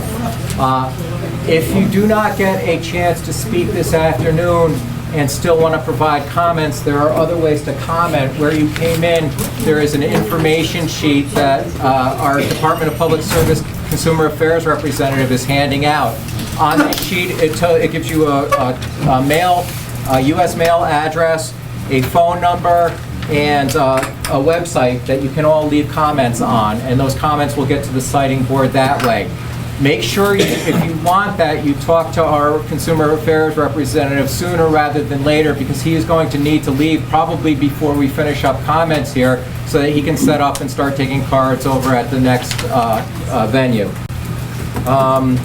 If you do not get a chance to speak this afternoon, and still want to provide comments, there are other ways to comment. Where you came in, there is an information sheet that our Department of Public Service Consumer Affairs representative is handing out. On the sheet, it gives you a U.S. mail address, a phone number, and a website that you can all leave comments on, and those comments will get to the siting board that way. Make sure, if you want that, you talk to our Consumer Affairs representative sooner rather than later, because he is going to need to leave probably before we finish up comments here, so that he can set up and start taking cards over at the next venue.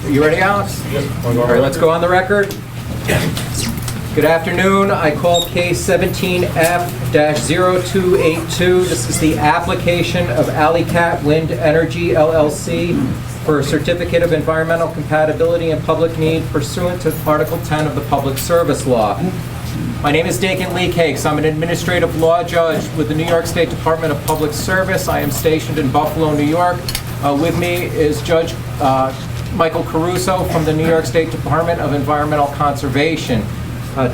You ready, Alex? All right, let's go on the record. Good afternoon. I call case 17F-0282. This is the application of Alle-Catt Wind LLC for a Certificate of Environmental Compatibility and Public Need pursuant to Article 10 of the Public Service Law. My name is Dakin Lee Cakes. I'm an administrative law judge with the New York State Department of Public Service. I am stationed in Buffalo, New York. With me is Judge Michael Caruso from the New York State Department of Environmental Conservation.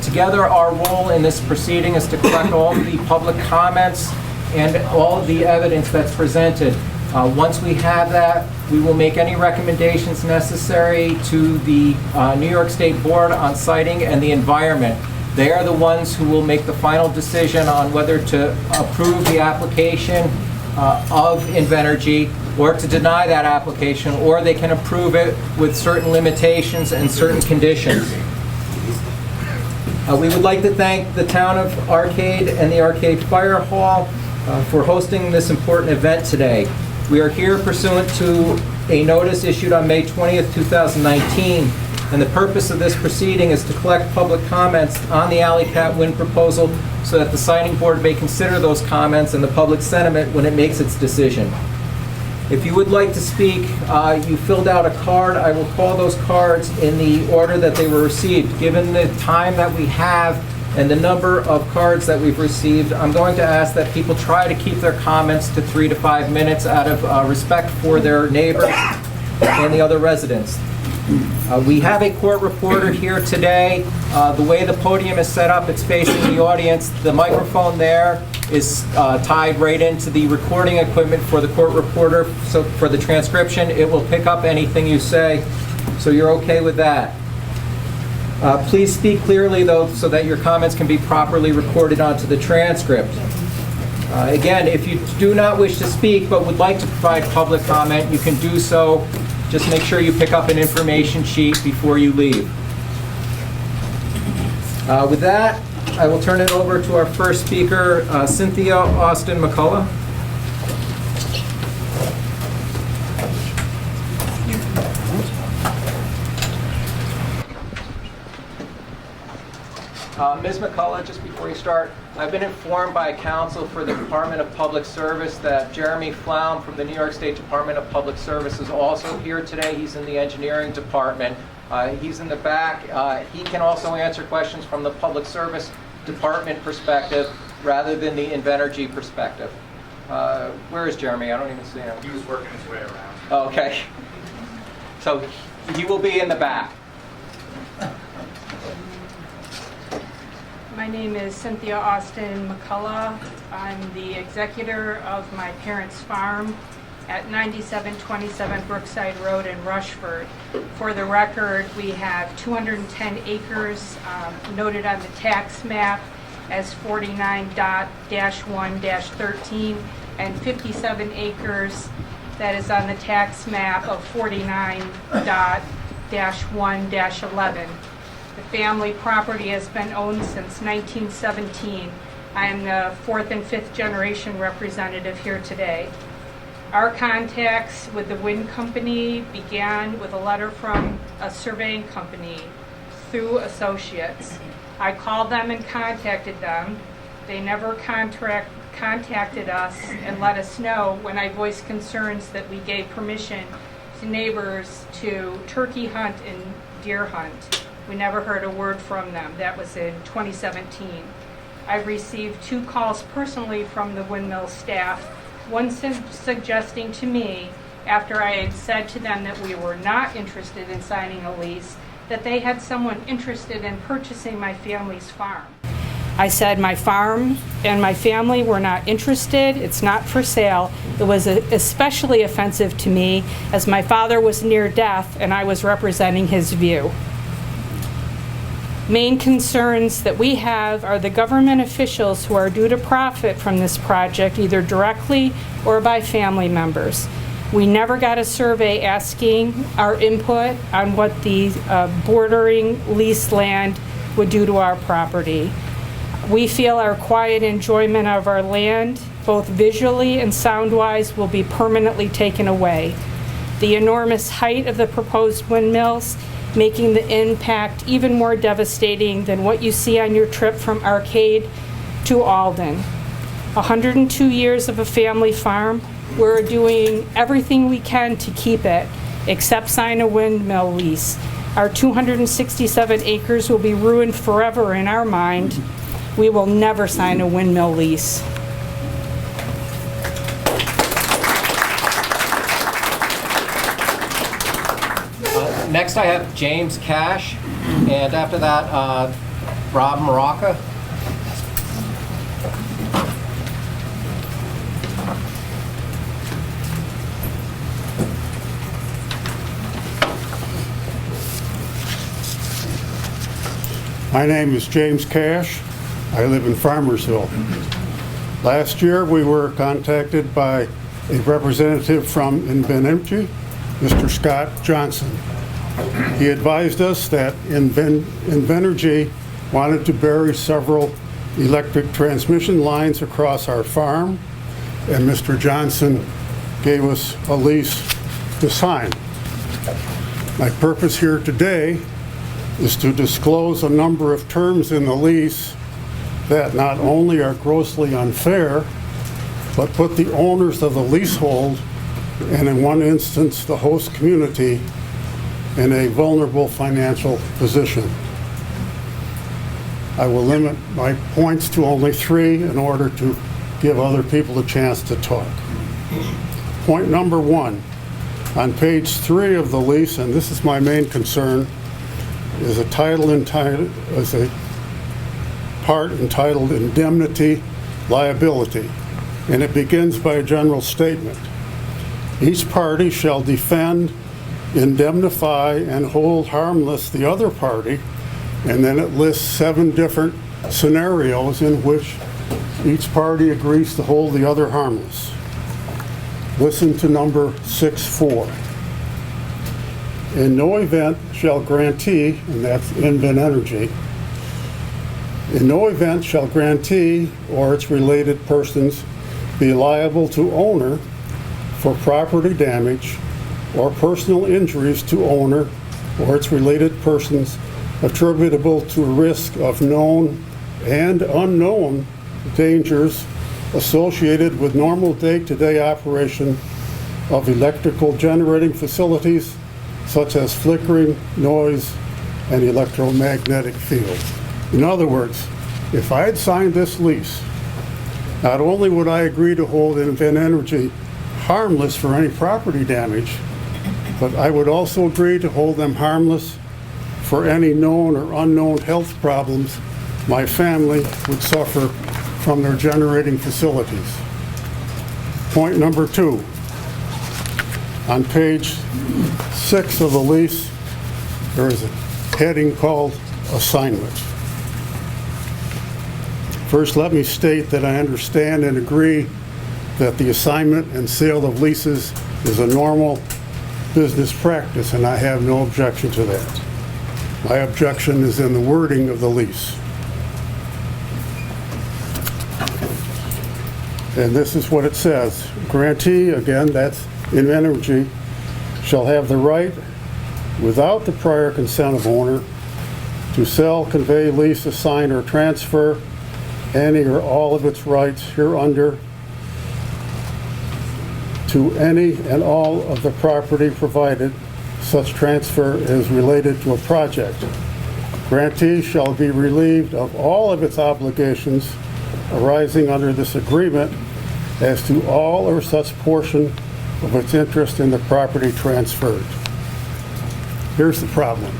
Together, our role in this proceeding is to collect all of the public comments and all of the evidence that's presented. Once we have that, we will make any recommendations necessary to the New York State Board on Siting and the Environment. They are the ones who will make the final decision on whether to approve the application of INVENERGY or to deny that application, or they can approve it with certain limitations and certain conditions. We would like to thank the town of Arcade and the Arcade Fire Hall for hosting this important event today. We are here pursuant to a notice issued on May 20th, 2019, and the purpose of this proceeding is to collect public comments on the Alle-Catt Wind proposal so that the Siting Board may consider those comments and the public sentiment when it makes its decision. If you would like to speak, you filled out a card. I will call those cards in the order that they were received. Given the time that we have and the number of cards that we've received, I'm going to ask that people try to keep their comments to 3 to 5 minutes out of respect for their neighbors and the other residents. We have a court reporter here today. The way the podium is set up, it's facing the audience. The microphone there is tied right into the recording equipment for the court reporter. So for the transcription, it will pick up anything you say. So you're okay with that. Please speak clearly, though, so that your comments can be properly recorded onto the transcript. Again, if you do not wish to speak but would like to provide public comment, you can do so. Just make sure you pick up an information sheet before you leave. With that, I will turn it over to our first speaker, Cynthia Austin McCullough. Ms. McCullough, just before you start, I've been informed by counsel for the Department of Public Service that Jeremy Flaum from the New York State Department of Public Service is also here today. He's in the engineering department. He's in the back. He can also answer questions from the Public Service Department perspective rather than the INVENERGY perspective. Where is Jeremy? I don't even see him. He was working his way around. Okay. So he will be in the back. My name is Cynthia Austin McCullough. I'm the executor of my parents' farm at 9727 Brookside Road in Rushford. For the record, we have 210 acres noted on the tax map as 49.-1-13 and 57 acres that is on the tax map of 49.-1-11. The family property has been owned since 1917. I am the 4th and 5th generation representative here today. Our contacts with the wind company began with a letter from a surveying company through associates. I called them and contacted them. They never contacted us and let us know when I voiced concerns that we gave permission to neighbors to turkey hunt and deer hunt. We never heard a word from them. That was in 2017. I've received 2 calls personally from the windmill staff, one suggesting to me, after I had said to them that we were not interested in signing a lease, that they had someone interested in purchasing my family's farm. I said my farm and my family were not interested. It's not for sale. It was especially offensive to me as my father was near death and I was representing his view. Main concerns that we have are the government officials who are due to profit from this project, either directly or by family members. We never got a survey asking our input on what the bordering leased land would do to our property. We feel our quiet enjoyment of our land, both visually and sound-wise, will be permanently taken away. The enormous height of the proposed windmills, making the impact even more devastating than what you see on your trip from Arcade to Alden. 102 years of a family farm. We're doing everything we can to keep it, except sign a windmill lease. Our 267 acres will be ruined forever in our mind. We will never sign a windmill lease. Next I have James Cash, and after that, Rob Baraka. My name is James Cash. I live in Farmersville. Last year, we were contacted by a representative from INVENERGY, Mr. Scott Johnson. He advised us that INVENERGY wanted to bury several electric transmission lines across our farm, and Mr. Johnson gave us a lease to sign. My purpose here today is to disclose a number of terms in the lease that not only are grossly unfair, but put the owners of the leasehold, and in one instance, the host community, in a vulnerable financial position. I will limit my points to only 3 in order to give other people a chance to talk. Point number 1, on page 3 of the lease, and this is my main concern, is a part entitled Indemnity Liability, and it begins by a general statement. Each party shall defend, indemnify, and hold harmless the other party, and then it lists 7 different scenarios in which each party agrees to hold the other harmless. Listen to number 6.4. In no event shall grantee, and that's INVENERGY, in no event shall grantee or its related persons be liable to owner for property damage or personal injuries to owner or its related persons attributable to a risk of known and unknown dangers associated with normal day-to-day operation of electrical generating facilities such as flickering, noise, and electromagnetic fields. In other words, if I had signed this lease, not only would I agree to hold INVENERGY harmless for any property damage, but I would also agree to hold them harmless for any known or unknown health problems my family would suffer from their generating facilities. Point number 2. On page 6 of the lease, there is a heading called Assignment. First, let me state that I understand and agree that the assignment and sale of leases is a normal business practice, and I have no objection to that. My objection is in the wording of the lease. And this is what it says. Grantee, again, that's INVENERGY, shall have the right, without the prior consent of owner, to sell, convey, lease, assign, or transfer any or all of its rights hereunder to any and all of the property provided such transfer is related to a project. Grantee shall be relieved of all of its obligations arising under this agreement as to all or such portion of its interest in the property transferred. Here's the problem.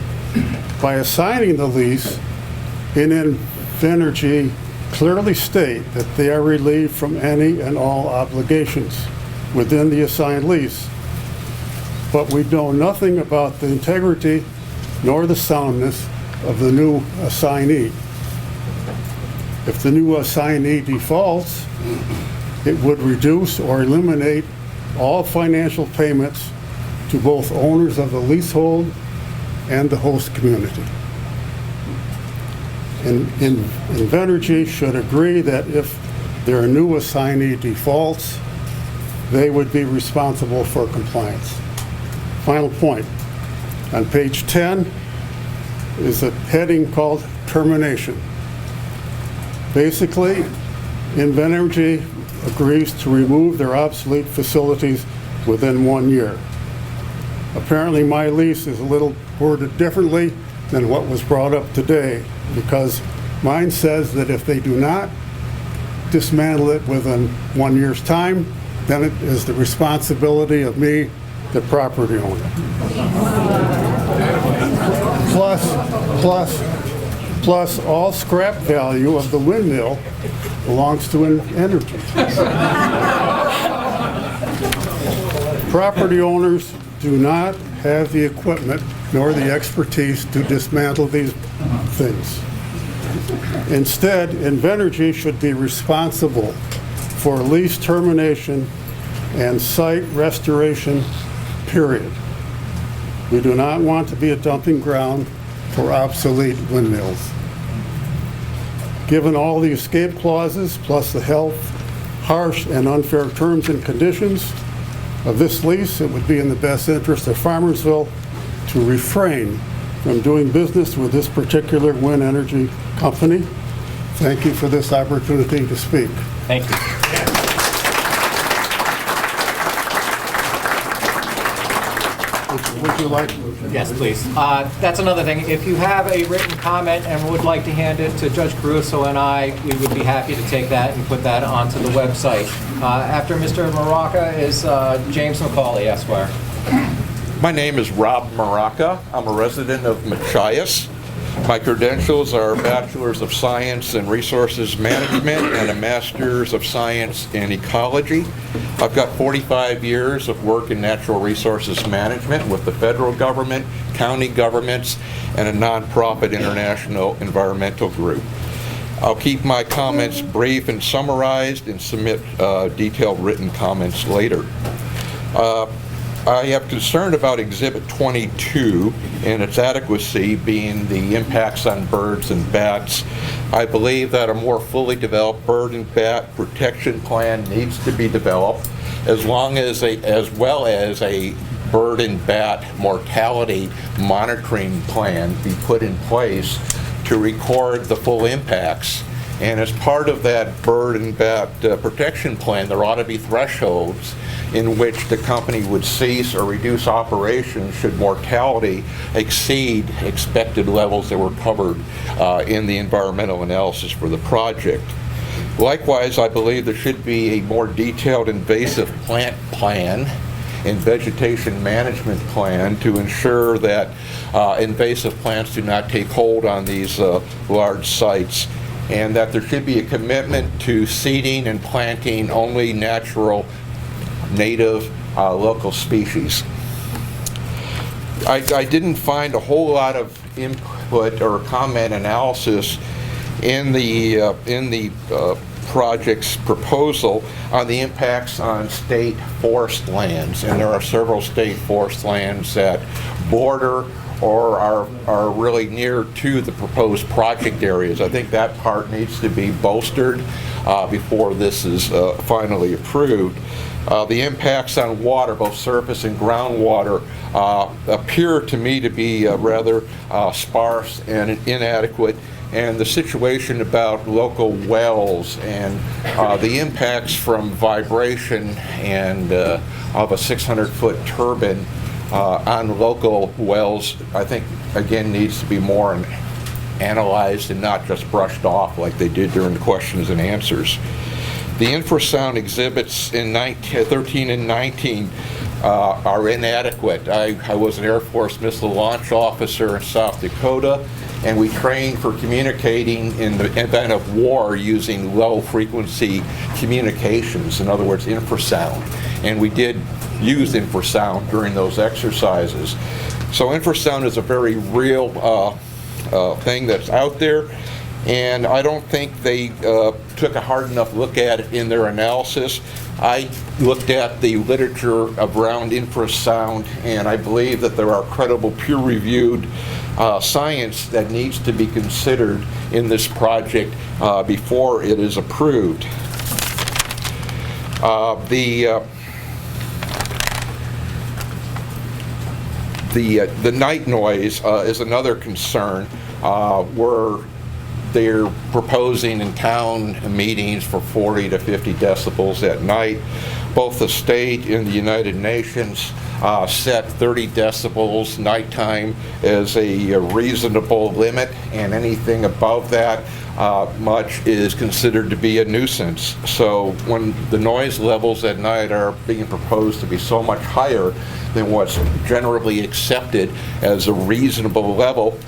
By assigning the lease, INVENERGY clearly state that they are relieved from any and all obligations within the assigned lease. But we know nothing about the integrity nor the soundness of the new assignee. If the new assignee defaults, it would reduce or eliminate all financial payments to both owners of the leasehold and the host community. INVENERGY should agree that if their new assignee defaults, they would be responsible for compliance. Final point. On page 10 is a heading called termination. Basically, INVENERGY agrees to remove their obsolete facilities within 1 year. Apparently, my lease is a little worded differently than what was brought up today, because mine says that if they do not dismantle it within 1 year's time, then it is the responsibility of me, the property owner. Plus all scrap value of the windmill belongs to INVENERGY. Property owners do not have the equipment nor the expertise to dismantle these things. Instead, INVENERGY should be responsible for lease termination and site restoration, period. We do not want to be a dumping ground for obsolete windmills. Given all the escape clauses, plus the harsh and unfair terms and conditions of this lease, it would be in the best interest of Farmersville to refrain from doing business with this particular wind energy company. Thank you for this opportunity to speak. Thank you. Would you like? Yes, please. That's another thing. If you have a written comment and would like to hand it to Judge Caruso and I, we would be happy to take that and put that onto the website. After Mr. Baraka is James McCullough, Esquire. My name is Rob Baraka. I'm a resident of Machias. My credentials are a Bachelor's of Science in Resources Management and a Master's of Science in Ecology. I've got 45 years of work in natural resources management with the federal government, county governments, and a nonprofit international environmental group. I'll keep my comments brief and summarized and submit detailed written comments later. I have concern about Exhibit 22 and its adequacy being the impacts on birds and bats. I believe that a more fully developed bird and bat protection plan needs to be developed, as well as a bird and bat mortality monitoring plan be put in place to record the full impacts. And as part of that bird and bat protection plan, there ought to be thresholds in which the company would cease or reduce operations should mortality exceed expected levels that were covered in the environmental analysis for the project. Likewise, I believe there should be a more detailed invasive plant plan and vegetation management plan to ensure that invasive plants do not take hold on these large sites, and that there should be a commitment to seeding and planting only natural, native, local species. I didn't find a whole lot of input or comment analysis in the project's proposal on the impacts on state forest lands, and there are several state forest lands that border or are really near to the proposed project areas. I think that part needs to be bolstered before this is finally approved. The impacts on water, both surface and groundwater, appear to me to be rather sparse and inadequate. And the situation about local wells and the impacts from vibration and of a 600-foot turbine on local wells, I think, again, needs to be more analyzed and not just brushed off like they did during the questions and answers. The infrasound exhibits in 13 and 19 are inadequate. I was an Air Force missile launch officer in South Dakota, and we trained for communicating in the event of war using low-frequency communications, in other words, infrasound. And we did use infrasound during those exercises. So infrasound is a very real thing that's out there, and I don't think they took a hard enough look at it in their analysis. I looked at the literature around infrasound, and I believe that there are credible peer-reviewed science that needs to be considered in this project before it is approved. The night noise is another concern where they're proposing in town meetings for 40 to 50 decibels at night. Both the state and the United Nations set 30 decibels nighttime as a reasonable limit, and anything above that much is considered to be a nuisance. So when the noise levels at night are being proposed to be so much higher than what's generally accepted as a reasonable level,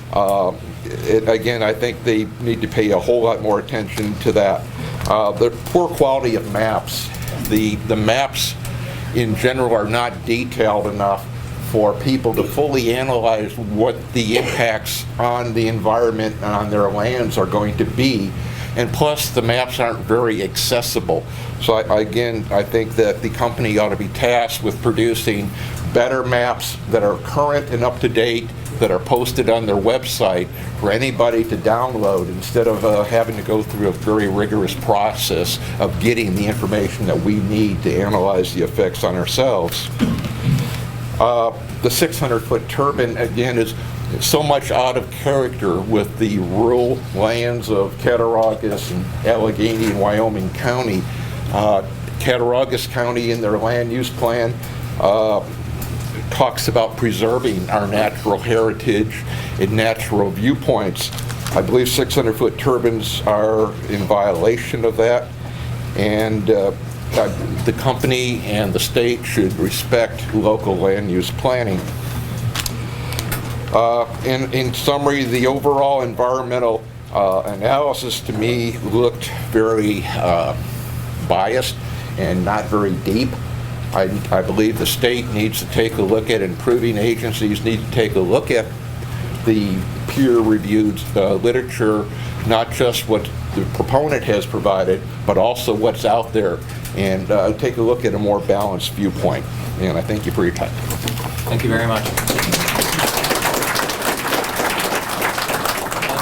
again, I think they need to pay a whole lot more attention to that. The poor quality of maps. The maps in general are not detailed enough for people to fully analyze what the impacts on the environment and on their lands are going to be. And plus, the maps aren't very accessible. So again, I think that the company ought to be tasked with producing better maps that are current and up to date, that are posted on their website for anybody to download, instead of having to go through a very rigorous process of getting the information that we need to analyze the effects on ourselves. The 600-foot turbine, again, is so much out of character with the rural lands of Cattaraugus and Allegany and Wyoming County. Cattaraugus County, in their land use plan, talks about preserving our natural heritage and natural viewpoints. I believe 600-foot turbines are in violation of that, and the company and the state should respect local land use planning. In summary, the overall environmental analysis to me looked very biased and not very deep. I believe the state needs to take a look at, improving agencies need to take a look at the peer-reviewed literature, not just what the proponent has provided, but also what's out there, and take a look at a more balanced viewpoint. And I thank you for your time. Thank you very much.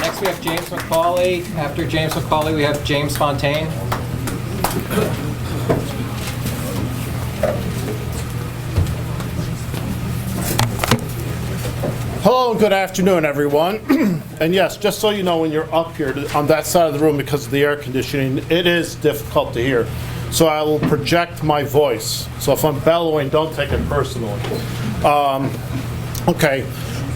Next we have James McCullough. After James McCullough, we have James Fontaine. Hello and good afternoon, everyone. And yes, just so you know, when you're up here on that side of the room, because of the air conditioning, it is difficult to hear. So I will project my voice. So if I'm bellowing, don't take it personally. Okay.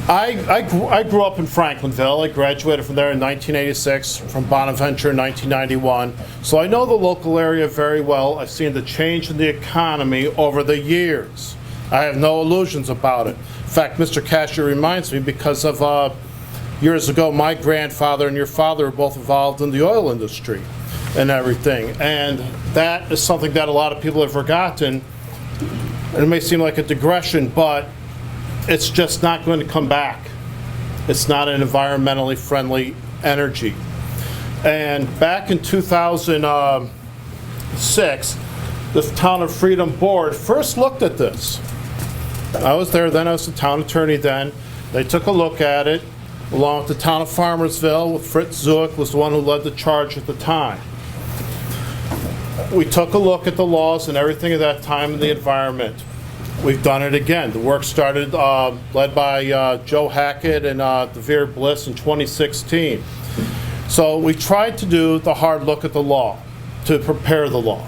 I grew up in Franklinville. I graduated from there in 1986, from Bonaventure in 1991. So I know the local area very well. I've seen the change in the economy over the years. I have no illusions about it. In fact, Mr. Casher reminds me, because of years ago, my grandfather and your father were both involved in the oil industry and everything. And that is something that a lot of people have forgotten. And it may seem like a digression, but it's just not going to come back. It's not an environmentally friendly energy. And back in 2006, the Town of Freedom Board first looked at this. I was there then, I was the town attorney then. They took a look at it, along with the town of Farmersville, with Fritz Zuick was the one who led the charge at the time. We took a look at the laws and everything at that time in the environment. We've done it again. The work started, led by Joe Hackett and Devere Bliss in 2016. So we tried to do the hard look at the law, to prepare the law.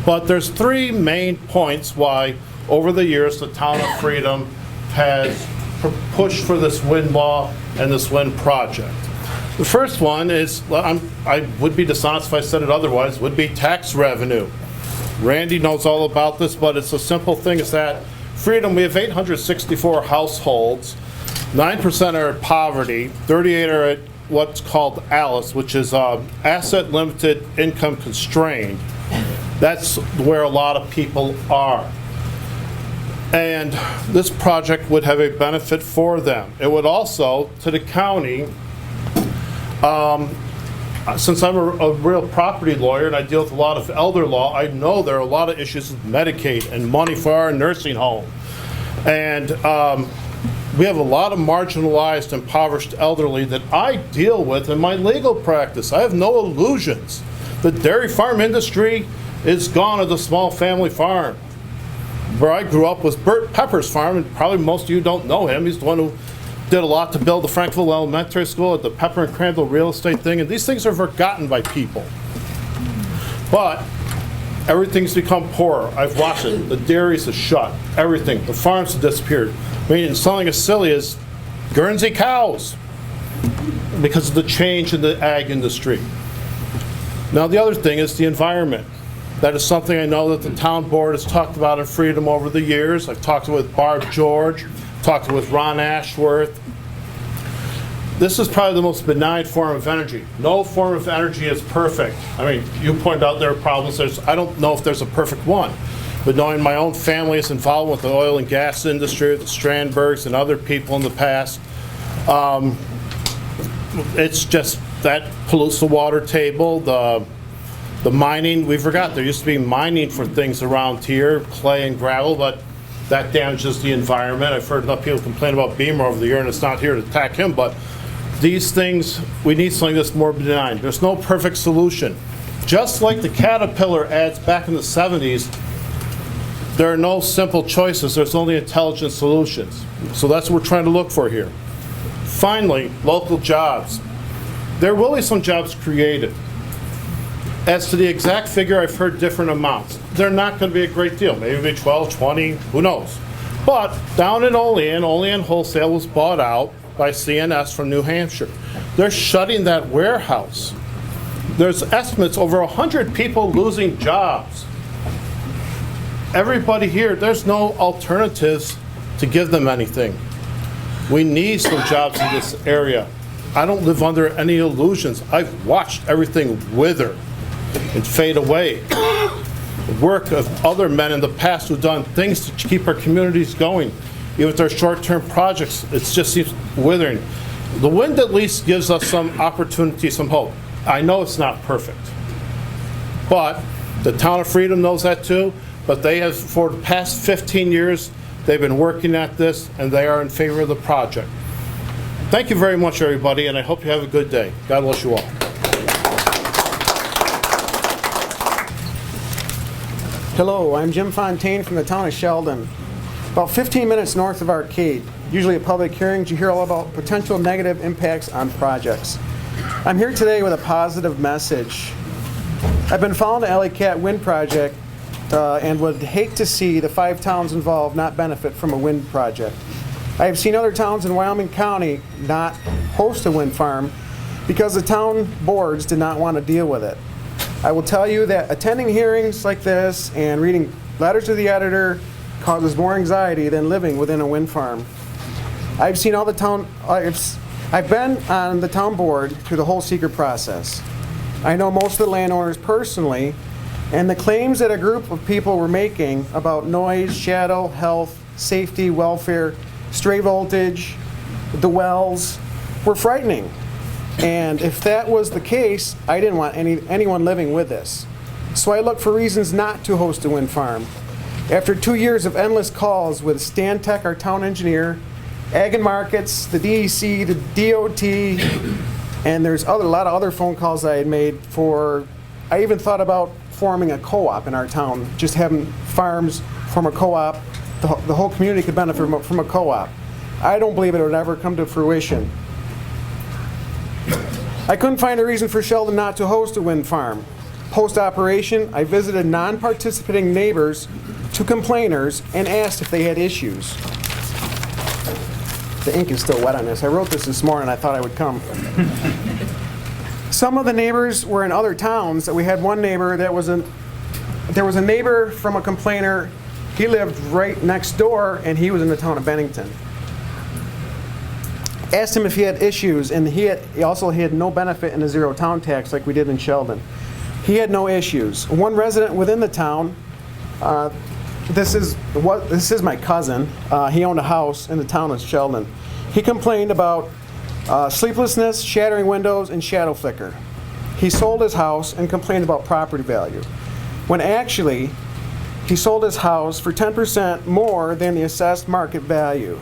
But there's three main points why, over the years, the Town of Freedom has pushed for this wind law and this wind project. The first one is, I would be dishonest if I said it otherwise, would be tax revenue. Randy knows all about this, but it's a simple thing. Is that Freedom, we have 864 households. 9% are at poverty. 38 are at what's called ALICE, which is asset limited, income constrained. That's where a lot of people are. And this project would have a benefit for them. It would also, to the county, since I'm a real property lawyer and I deal with a lot of elder law, I know there are a lot of issues with Medicaid and money for our nursing home. And we have a lot of marginalized, impoverished elderly that I deal with in my legal practice. I have no illusions. The dairy farm industry is gone at the small family farm. Where I grew up was Bert Pepper's farm, and probably most of you don't know him. He's the one who did a lot to build the Frankville Elementary School at the Pepper and Crandall real estate thing, and these things are forgotten by people. But everything's become poorer. I've watched it. The dairies are shut. Everything. The farms have disappeared. I mean, something as silly as Guernsey cows because of the change in the ag industry. Now, the other thing is the environment. That is something I know that the town board has talked about in Freedom over the years. I've talked with Barb George, talked with Ron Ashworth. This is probably the most benign form of energy. No form of energy is perfect. I mean, you pointed out there are problems. I don't know if there's a perfect one. But knowing my own family is involved with the oil and gas industry, the Strandbergs and other people in the past, it's just that pollutes the water table. The mining, we forgot, there used to be mining for things around here, clay and gravel, but that damages the environment. I've heard enough people complain about Beamer over the year, and it's not here to attack him, but these things, we need something that's more benign. There's no perfect solution. Just like the Caterpillar ads back in the 70s, there are no simple choices, there's only intelligent solutions. So that's what we're trying to look for here. Finally, local jobs. There will be some jobs created. As to the exact figure, I've heard different amounts. They're not going to be a great deal. Maybe it'll be 12, 20, who knows. But down in Olean Wholesale was bought out by CNS from New Hampshire. They're shutting that warehouse. There's estimates over 100 people losing jobs. Everybody here, there's no alternatives to give them anything. We need some jobs in this area. I don't live under any illusions. I've watched everything wither and fade away. The work of other men in the past who've done things to keep our communities going, even with their short-term projects, it just seems withering. The wind at least gives us some opportunity, some hope. I know it's not perfect, but the town of Freedom knows that too, but they have, for the past 15 years, they've been working at this, and they are in favor of the project. Thank you very much, everybody, and I hope you have a good day. God bless you all. Hello, I'm Jim Fontaine from the town of Sheldon. About 15 minutes north of Arcade, usually at public hearings, you hear all about potential negative impacts on projects. I'm here today with a positive message. I've been following the Alle-Catt Wind project and would hate to see the 5 towns involved not benefit from a wind project. I have seen other towns in Wyoming County not host a wind farm because the town boards did not want to deal with it. I will tell you that attending hearings like this and reading letters to the editor causes more anxiety than living within a wind farm. I've been on the town board through the whole secret process. I know most of the landowners personally, and the claims that a group of people were making about noise, shadow, health, safety, welfare, stray voltage, the wells, were frightening. And if that was the case, I didn't want anyone living with this. So I looked for reasons not to host a wind farm. After 2 years of endless calls with Stan Tech, our town engineer, Ag and Markets, the DEC, the DOT, and there's a lot of other phone calls I had made I even thought about forming a co-op in our town, just having farms form a co-op. The whole community could benefit from a co-op. I don't believe it would ever come to fruition. I couldn't find a reason for Sheldon not to host a wind farm. Post-operation, I visited non-participating neighbors to complainers and asked if they had issues. The ink is still wet on this. I wrote this morning. I thought I would come. Some of the neighbors were in other towns. We had one neighbor that was there was a neighbor from a complainer. He lived right next door, and he was in the town of Bennington. Asked him if he had issues, and he also had no benefit in the zero town tax like we did in Sheldon. He had no issues. One resident within the town, this is my cousin. He owned a house in the town of Sheldon. He complained about sleeplessness, shattering windows, and shadow flicker. He sold his house and complained about property value, when actually he sold his house for 10% more than the assessed market value.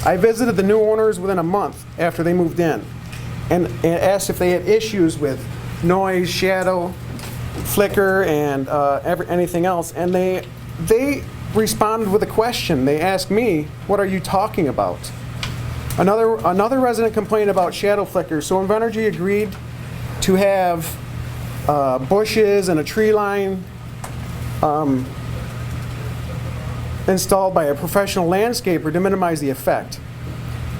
I visited the new owners within a month after they moved in and asked if they had issues with noise, shadow, flicker, and anything else, and they responded with a question. They asked me, "What are you talking about?" Another resident complained about shadow flicker, so INVENERGY agreed to have bushes and a tree line installed by a professional landscaper to minimize the effect.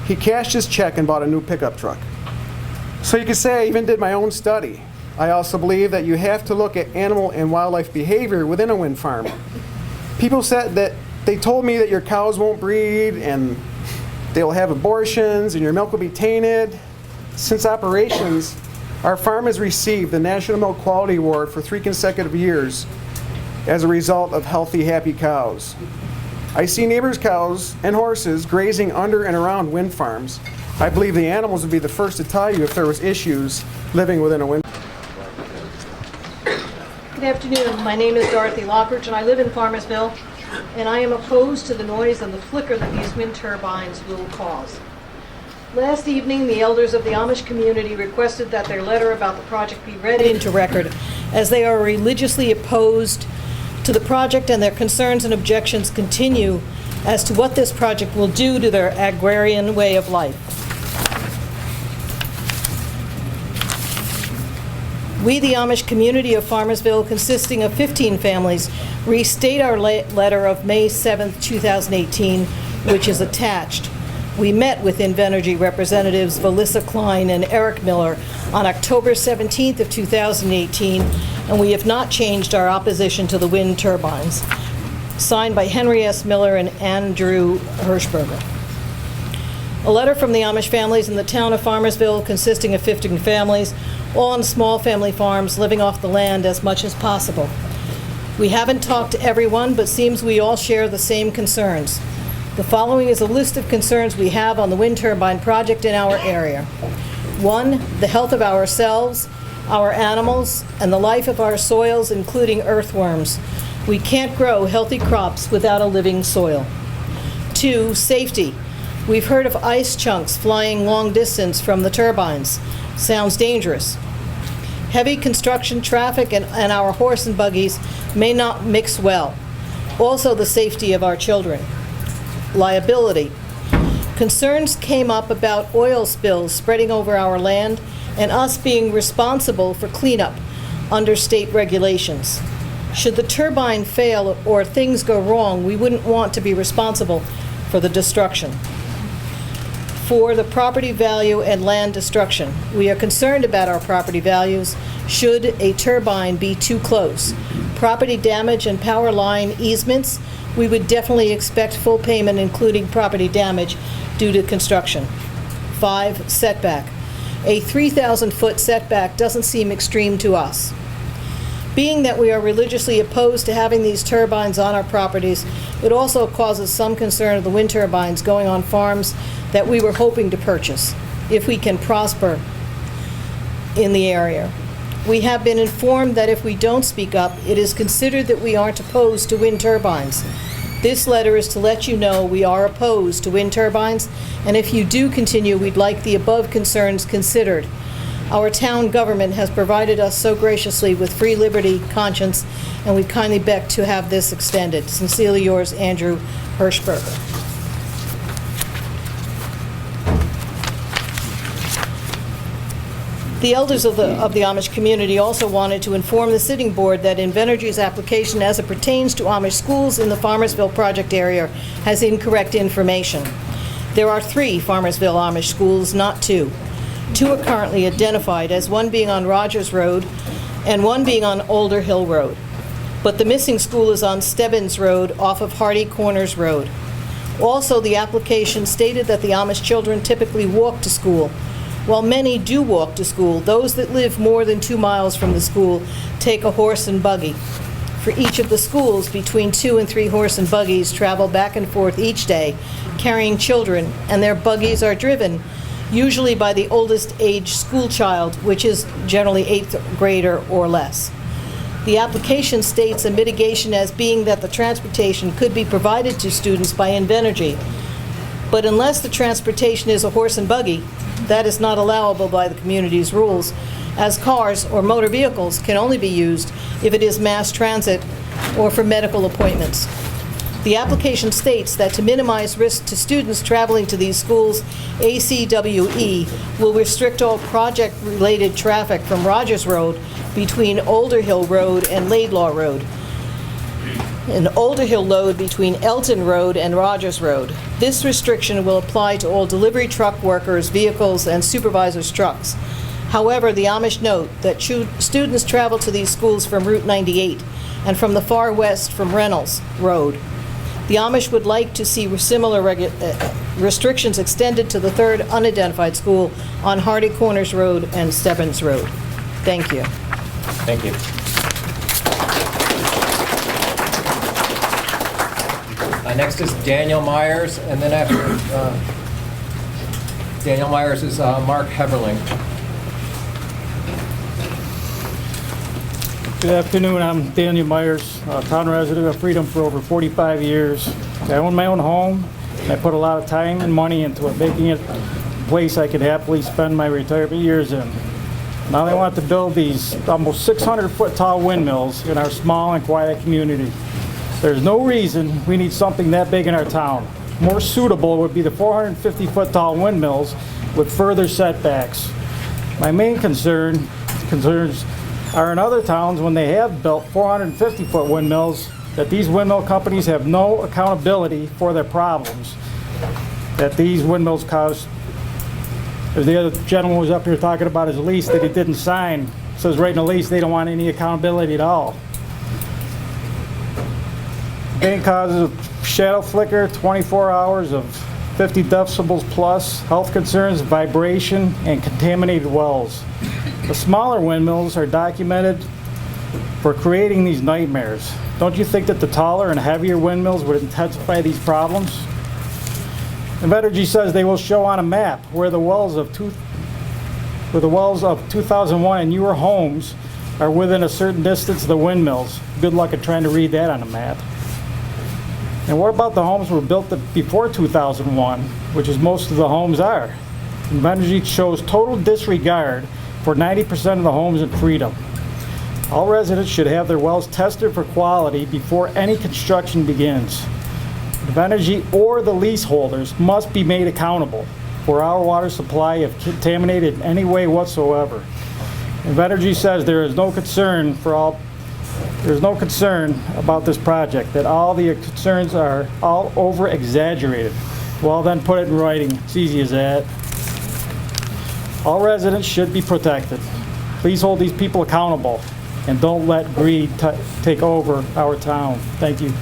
He cashed his check and bought a new pickup truck. So you could say I even did my own study. I also believe that you have to look at animal and wildlife behavior within a wind farm. People said that they told me that your cows won't breed and they'll have abortions and your milk will be tainted. Since operations, our farm has received the National Milk Quality Award for 3 consecutive years as a result of healthy, happy cows. I see neighbors' cows and horses grazing under and around wind farms. I believe the animals would be the first to tell you if there was issues living within a wind farm. Good afternoon. My name is Dorothy Lockridge, and I live in Farmersville, and I am opposed to the noise and the flicker that these wind turbines will cause. Last evening, the elders of the Amish community requested that their letter about the project be read into record, as they are religiously opposed to the project, and their concerns and objections continue as to what this project will do to their agrarian way of life. We, the Amish community of Farmersville, consisting of 15 families, restate our letter of May 7th, 2018, which is attached. We met with INVENERGY representatives Valissa Klein and Eric Miller on October 17th of 2018, and we have not changed our opposition to the wind turbines. Signed by Henry S. Miller and Andrew Hirschberger. A letter from the Amish families in the town of Farmersville, consisting of 15 families, all on small family farms, living off the land as much as possible. We haven't talked to everyone, but seems we all share the same concerns. The following is a list of concerns we have on the wind turbine project in our area. 1, the health of ourselves, our animals, and the life of our soils, including earthworms. We can't grow healthy crops without a living soil. 2, safety. We've heard of ice chunks flying long distance from the turbines. Sounds dangerous. Heavy construction traffic and our horse and buggies may not mix well. Also the safety of our children. Liability. Concerns came up about oil spills spreading over our land and us being responsible for cleanup under state regulations. Should the turbine fail or things go wrong, we wouldn't want to be responsible for the destruction. 4, the property value and land destruction. We are concerned about our property values should a turbine be too close. Property damage and power line easements, we would definitely expect full payment, including property damage due to construction. 5, setback. A 3,000-foot setback doesn't seem extreme to us. Being that we are religiously opposed to having these turbines on our properties, it also causes some concern of the wind turbines going on farms that we were hoping to purchase, if we can prosper in the area. We have been informed that if we don't speak up, it is considered that we aren't opposed to wind turbines. This letter is to let you know we are opposed to wind turbines, and if you do continue, we'd like the above concerns considered. Our town government has provided us so graciously with free liberty, conscience, and we kindly beg to have this extended. Sincerely yours, Andrew Hirschberger. The elders of the Amish community also wanted to inform the sitting board that INVENERGY's application as it pertains to Amish schools in the Farmersville project area has incorrect information. There are 3 Farmersville Amish schools, not 2. 2 are currently identified as one being on Rogers Road and one being on Older Hill Road. but the missing school is on Stebbins Road off of Hardy Corners Road. Also, the application stated that the Amish children typically walk to school. While many do walk to school, those that live more than 2 miles from the school take a horse and buggy. For each of the schools, between 2 and 3 horse and buggies travel back and forth each day, carrying children, and their buggies are driven usually by the oldest age school child, which is generally 8th grader or less. The application states a mitigation as being that the transportation could be provided to students by INVENERGY. But unless the transportation is a horse and buggy, that is not allowable by the community's rules, as cars or motor vehicles can only be used if it is mass transit or for medical appointments. The application states that to minimize risk to students traveling to these schools, ACWE will restrict all project-related traffic from Rogers Road between Older Hill Road and Laidlaw Road, and Older Hill Road between Elton Road and Rogers Road. This restriction will apply to all delivery truck workers, vehicles, and supervisors' trucks. However, the Amish note that students travel to these schools from Route 98 and from the far west from Reynolds Road. The Amish would like to see similar restrictions extended to the third unidentified school on Hardy Corners Road and Stebbins Road. Thank you. Thank you. Next is Daniel Myers, and then after Daniel Myers is Mark Heberling. Good afternoon, I'm Daniel Myers, town resident of Freedom for over 45 years. I own my own home. I put a lot of time and money into it, making it a place I could happily spend my retirement years in. Now they want to build these almost 600-foot tall windmills in our small and quiet community. There's no reason we need something that big in our town. More suitable would be the 450-foot tall windmills with further setbacks. My main concerns are in other towns when they have built 450-foot windmills, that these windmill companies have no accountability for their problems that these windmills cause. The other gentleman was up here talking about his lease that he didn't sign. It says right in the lease they don't want any accountability at all. Main causes of shadow flicker, 24 hours of 50 decibels plus, health concerns, vibration, and contaminated wells. The smaller windmills are documented for creating these nightmares. Don't you think that the taller and heavier windmills would intensify these problems? INVENERGY says they will show on a map where the wells of 2001 and newer homes are within a certain distance of the windmills. Good luck at trying to read that on a map. And what about the homes were built before 2001, which is most of the homes are? INVENERGY shows total disregard for 90% of the homes in Freedom. All residents should have their wells tested for quality before any construction begins. INVENERGY or the leaseholders must be made accountable for our water supply if contaminated in any way whatsoever. INVENERGY says there is no concern about this project, that all the concerns are all over exaggerated. Well, then put it in writing. It's easy as that. All residents should be protected. Please hold these people accountable and don't let greed take over our town. Thank you.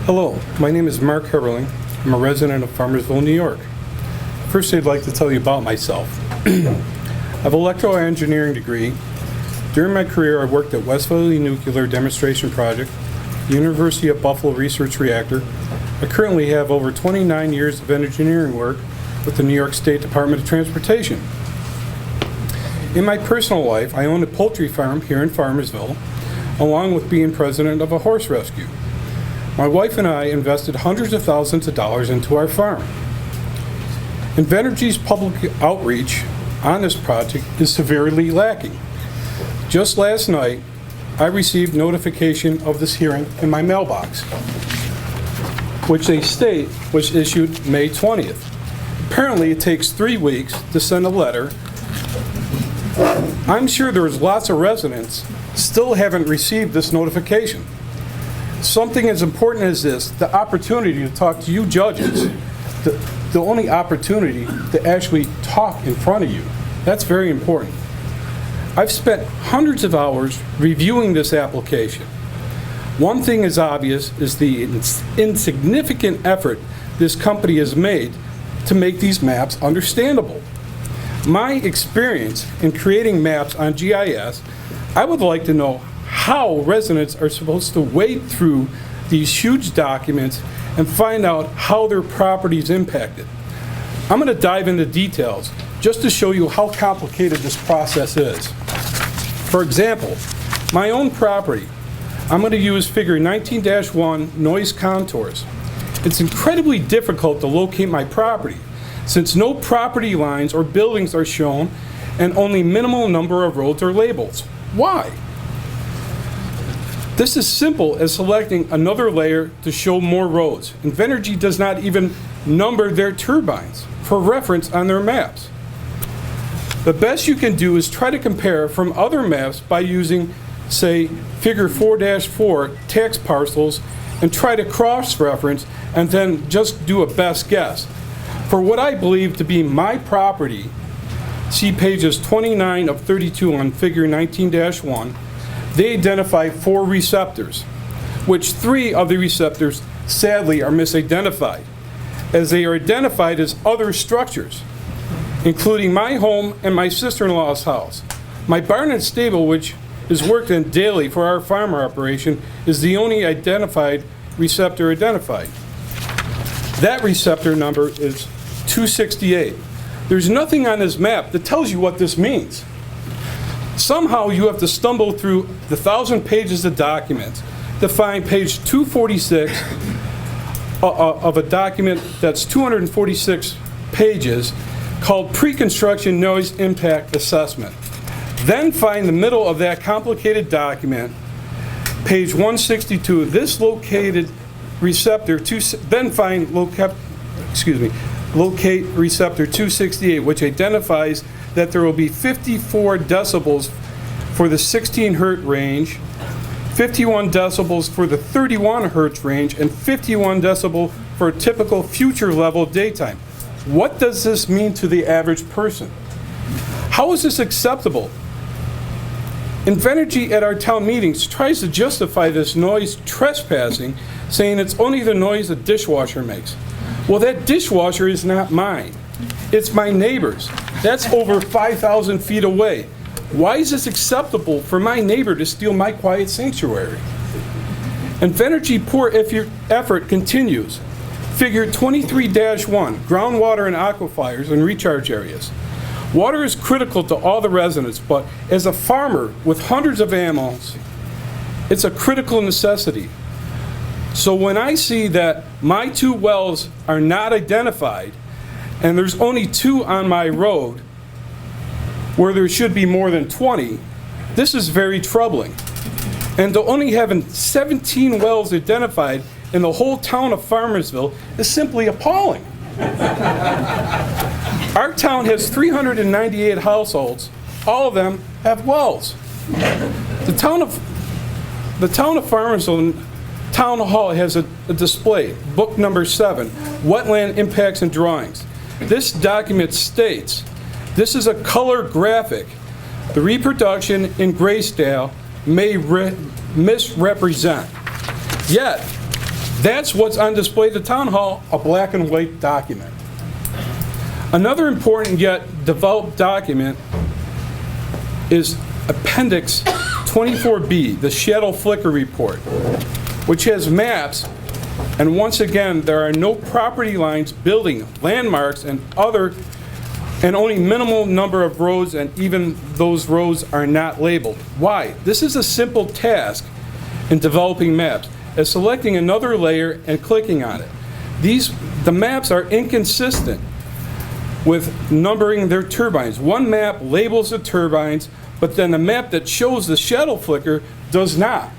Hello, my name is Mark Heberling. I'm a resident of Farmersville, New York. First, I'd like to tell you about myself. I have an electrical engineering degree. During my career, I worked at West Valley Nuclear Demonstration Project, University of Buffalo Research Reactor. I currently have over 29 years of engineering work with the New York State Department of Transportation. In my personal life, I own a poultry farm here in Farmersville, along with being president of a horse rescue. My wife and I invested hundreds of thousands of dollars into our farm. INVENERGY's public outreach on this project is severely lacking. Just last night, I received notification of this hearing in my mailbox, which they state was issued May 20th. Apparently, it takes 3 weeks to send a letter. I'm sure there's lots of residents still haven't received this notification. Something as important as this, the opportunity to talk to you judges, the only opportunity to actually talk in front of you. That's very important. I've spent hundreds of hours reviewing this application. One thing is obvious is the insignificant effort this company has made to make these maps understandable. My experience in creating maps on GIS, I would like to know how residents are supposed to wade through these huge documents and find out how their property is impacted. I'm going to dive into details just to show you how complicated this process is. For example, my own property, I'm going to use figure 19-1 noise contours. It's incredibly difficult to locate my property since no property lines or buildings are shown and only minimal number of roads are labeled. Why? This is simple as selecting another layer to show more roads. INVENERGY does not even number their turbines for reference on their maps. The best you can do is try to compare from other maps by using, say, figure 4-4 tax parcels and try to cross-reference and then just do a best guess. For what I believe to be my property, see pages 29 of 32 on figure 19-1, they identify 4 receptors, which 3 of the receptors sadly are misidentified, as they are identified as other structures, including my home and my sister-in-law's house. My barn and stable, which is worked in daily for our farmer operation, is the only identified receptor identified. That receptor number is 268. There's nothing on this map that tells you what this means. Somehow you have to stumble through the 1,000 pages of documents to find page 246 of a document that's 246 pages called Pre-Construction Noise Impact Assessment. Then find the middle of that complicated document, page 162, this located receptor, then find locate receptor 268, which identifies that there will be 54 decibels for the 16 hertz range, 51 decibels for the 31 hertz range, and 51 decibel for a typical future level daytime. What does this mean to the average person? How is this acceptable? INVENERGY at our town meetings tries to justify this noise trespassing, saying it's only the noise a dishwasher makes. Well, that dishwasher is not mine. It's my neighbor's. That's over 5,000 feet away. Why is this acceptable for my neighbor to steal my quiet sanctuary? INVENERGY poor effort continues. Figure 23-1, groundwater and aquifers and recharge areas. Water is critical to all the residents, but as a farmer with hundreds of animals, it's a critical necessity. So when I see that my 2 wells are not identified, and there's only 2 on my road, where there should be more than 20, this is very troubling. And to only having 17 wells identified in the whole town of Farmersville is simply appalling. Our town has 398 households. All of them have wells. The town of Farmersville Town Hall has a display, book number 7, Wetland Impacts and Drawings. This document states, this is a color graphic. The reproduction in grayscale may misrepresent. Yet, that's what's on display at the Town Hall, a black and white document. Another important yet developed document is Appendix 24B, the Shadow Flicker Report, which has maps, and once again, there are no property lines, building, landmarks, and only minimal number of roads, and even those roads are not labeled. Why? This is a simple task in developing maps, as selecting another layer and clicking on it. The maps are inconsistent with numbering their turbines. One map labels the turbines, but then the map that shows the shadow flicker does not.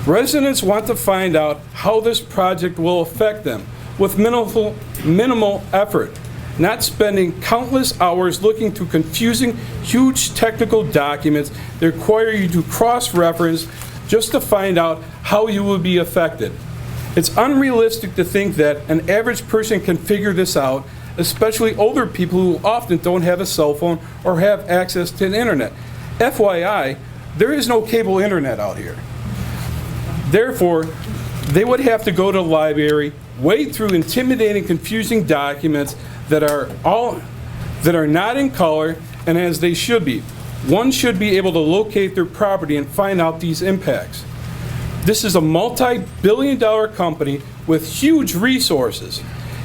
Residents want to find out how this project will affect them with minimal effort, not spending countless hours looking through confusing, huge technical documents that require you to cross-reference just to find out how you will be affected. It's unrealistic to think that an average person can figure this out, especially older people who often don't have a cell phone or have access to the internet. FYI, there is no cable internet out here. Therefore, they would have to go to the library, wade through intimidating, confusing documents that are not in color and as they should be. One should be able to locate their property and find out these impacts. This is a multi-billion-dollar company with huge resources,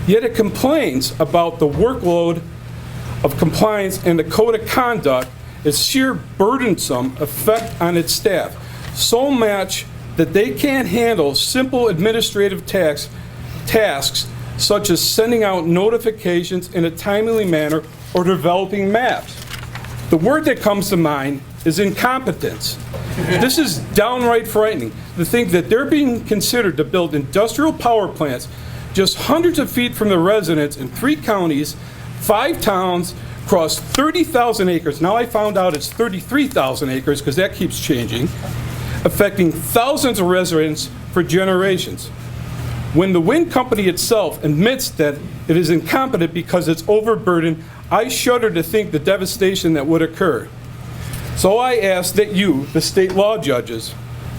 yet it complains about the workload of compliance and the code of conduct is sheer burdensome effect on its staff, so much that they can't handle simple administrative tasks such as sending out notifications in a timely manner or developing maps. The word that comes to mind is incompetence. This is downright frightening to think that they're being considered to build industrial power plants just hundreds of feet from the residents in 3 counties, 5 towns, across 30,000 acres. Now I found out it's 33,000 acres because that keeps changing, affecting thousands of residents for generations. When the wind company itself admits that it is incompetent because it's overburdened, I shudder to think the devastation that would occur. So I ask that you, the state law judges,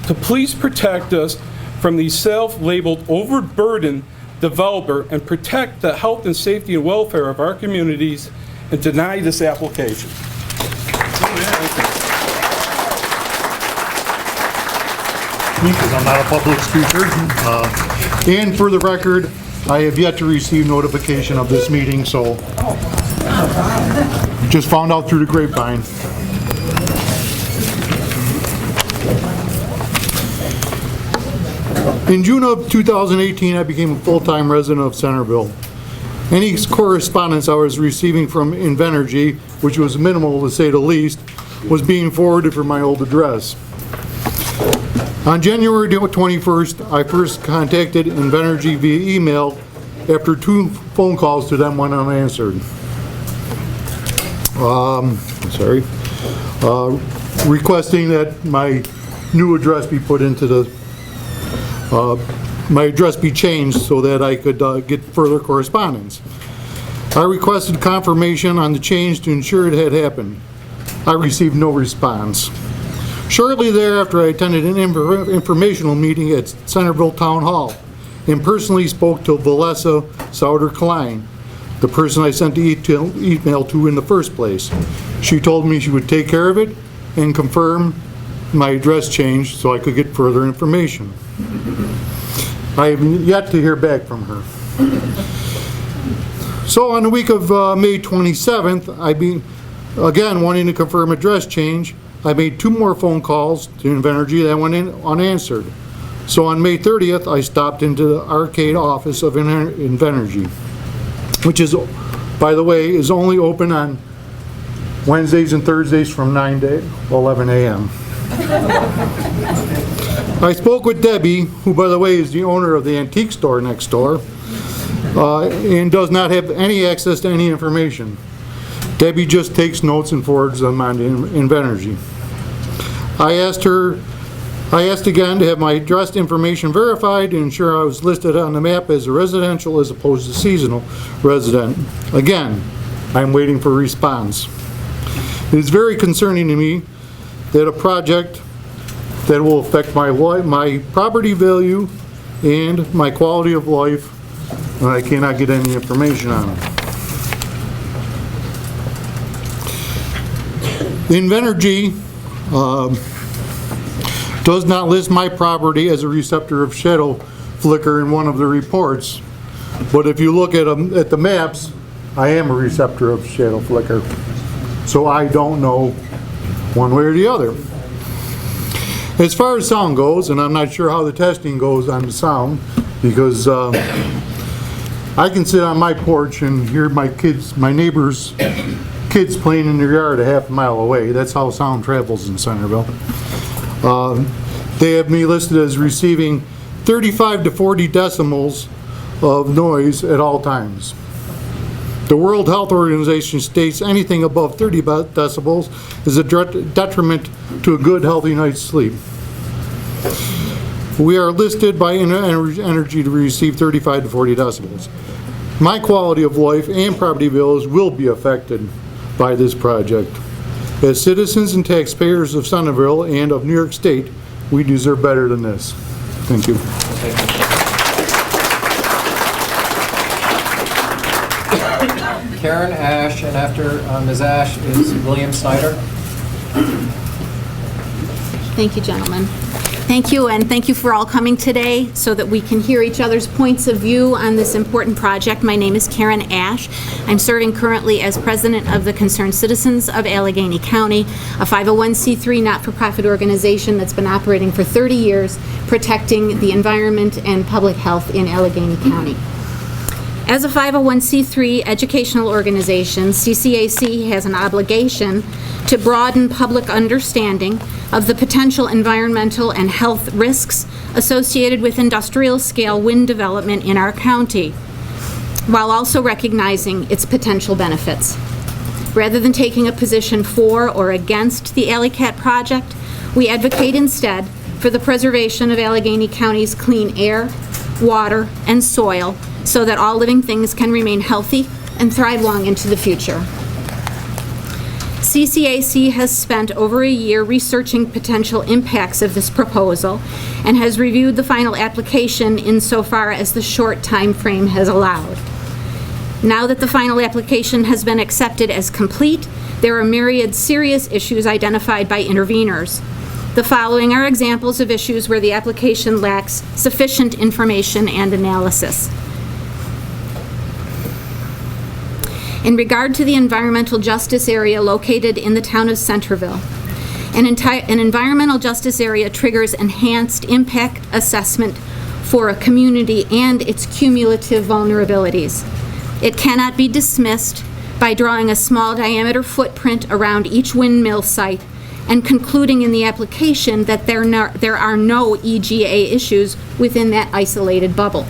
to please protect us from the self-labeled overburdened developer and protect the health and safety and welfare of our communities and deny this application. Because I'm not a public speaker. And for the record, I have yet to receive notification of this meeting, so just found out through the grapevine. In June of 2018, I became a full-time resident of Centerville. Any correspondence I was receiving from INVENERGY, which was minimal to say the least, was being forwarded from my old address. On January 21st, I first contacted INVENERGY via email after 2 phone calls to them went unanswered. Requesting that my new address be put into the my address be changed so that I could get further correspondence. I requested confirmation on the change to ensure it had happened. I received no response. Shortly thereafter, I attended an informational meeting at Centerville Town Hall and personally spoke to Valessa Sauter-Klein, the person I sent the email to in the first place. She told me she would take care of it and confirm my address change so I could get further information. I have yet to hear back from her. So on the week of May 27th, again wanting to confirm address change, I made 2 more phone calls to INVENERGY that went in unanswered. So on May 30th, I stopped into the Alle-Catt office of INVENERGY, which is, by the way, is only open on Wednesdays and Thursdays from 9 to 11 a.m. I spoke with Debbie, who, by the way, is the owner of the antique store next door, and does not have any access to any information. Debbie just takes notes and forwards them on to INVENERGY. I asked again to have my address information verified to ensure I was listed on the map as a residential as opposed to seasonal resident. Again, I'm waiting for a response. It is very concerning to me that a project that will affect my property value and my quality of life, and I cannot get any information on it. INVENERGY does not list my property as a receptor of shadow flicker in one of the reports, but if you look at the maps, I am a receptor of shadow flicker. So I don't know one way or the other. As far as sound goes, and I'm not sure how the testing goes on the sound, because I can sit on my porch and hear my neighbors' kids playing in their yard a half a mile away. That's how sound travels in Centerville. They have me listed as receiving 35 to 40 decibels of noise at all times. The World Health Organization states anything above 30 decibels is a detriment to a good, healthy night's sleep. We are listed by INVENERGY to receive 35 to 40 decibels. My quality of life and property values will be affected by this project. As citizens and taxpayers of Centerville and of New York State, we deserve better than this. Thank you. Karen Ash, and after Ms. Ash is William Snyder. Thank you, gentlemen. Thank you, and thank you for all coming today so that we can hear each other's points of view on this important project. My name is Karen Ash. I'm serving currently as president of the Concerned Citizens of Allegany County, a 501c3 not-for-profit organization that's been operating for 30 years, protecting the environment and public health in Allegany County. As a 501c3 educational organization, CCAC has an obligation to broaden public understanding of the potential environmental and health risks associated with industrial-scale wind development in our county, while also recognizing its potential benefits. Rather than taking a position for or against the Alle-Catt project, we advocate instead for the preservation of Allegany County's clean air, water, and soil so that all living things can remain healthy and thrive long into the future. CCAC has spent over a year researching potential impacts of this proposal and has reviewed the final application insofar as the short time frame has allowed. Now that the final application has been accepted as complete, there are myriad serious issues identified by interveners. The following are examples of issues where the application lacks sufficient information and analysis. In regard to the environmental justice area located in the town of Centerville, an environmental justice area triggers enhanced impact assessment for a community and its cumulative vulnerabilities. It cannot be dismissed by drawing a small diameter footprint around each windmill site and concluding in the application that there are no EGA issues within that isolated bubble.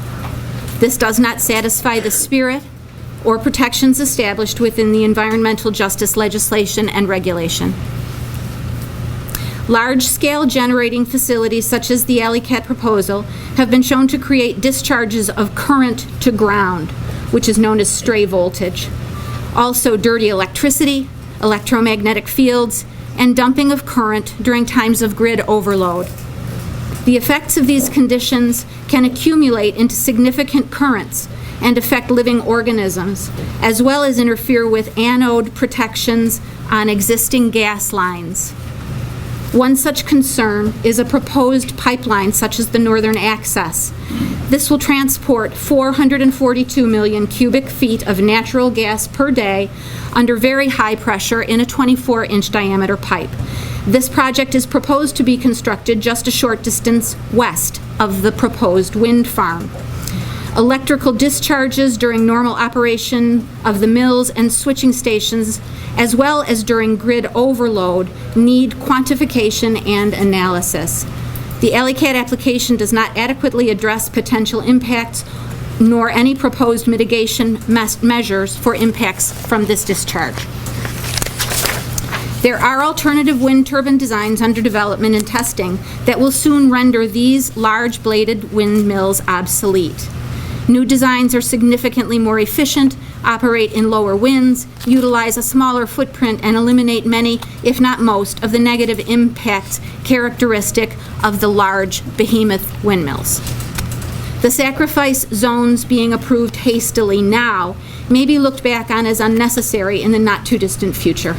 This does not satisfy the spirit or protections established within the environmental justice legislation and regulation. Large-scale generating facilities such as the Alle-Catt proposal have been shown to create discharges of current to ground, which is known as stray voltage. Also dirty electricity, electromagnetic fields, and dumping of current during times of grid overload. The effects of these conditions can accumulate into significant currents and affect living organisms, as well as interfere with anode protections on existing gas lines. One such concern is a proposed pipeline such as the Northern Access. This will transport 442 million cubic feet of natural gas per day under very high pressure in a 24-inch diameter pipe. This project is proposed to be constructed just a short distance west of the proposed wind farm. Electrical discharges during normal operation of the mills and switching stations, as well as during grid overload, need quantification and analysis. The Alle-Catt application does not adequately address potential impacts nor any proposed mitigation measures for impacts from this discharge. There are alternative wind turbine designs under development and testing that will soon render these large bladed windmills obsolete. New designs are significantly more efficient, operate in lower winds, utilize a smaller footprint, and eliminate many, if not most, of the negative impacts characteristic of the large behemoth windmills. The sacrifice zones being approved hastily now may be looked back on as unnecessary in the not-too-distant future.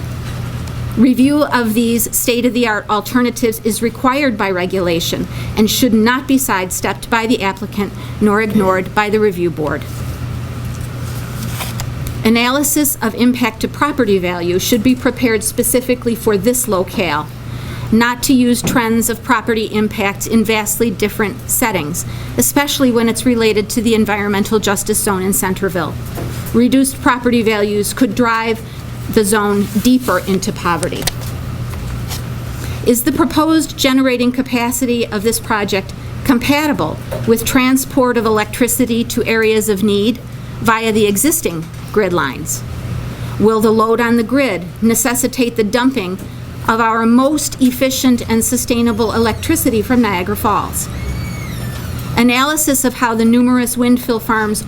Review of these state-of-the-art alternatives is required by regulation and should not be sidestepped by the applicant nor ignored by the review board. Analysis of impact to property value should be prepared specifically for this locale, not to use trends of property impacts in vastly different settings, especially when it's related to the environmental justice zone in Centerville. Reduced property values could drive the zone deeper into poverty. Is the proposed generating capacity of this project compatible with transport of electricity to areas of need via the existing grid lines? Will the load on the grid necessitate the dumping of our most efficient and sustainable electricity from Niagara Falls? Analysis of how the numerous windmill farms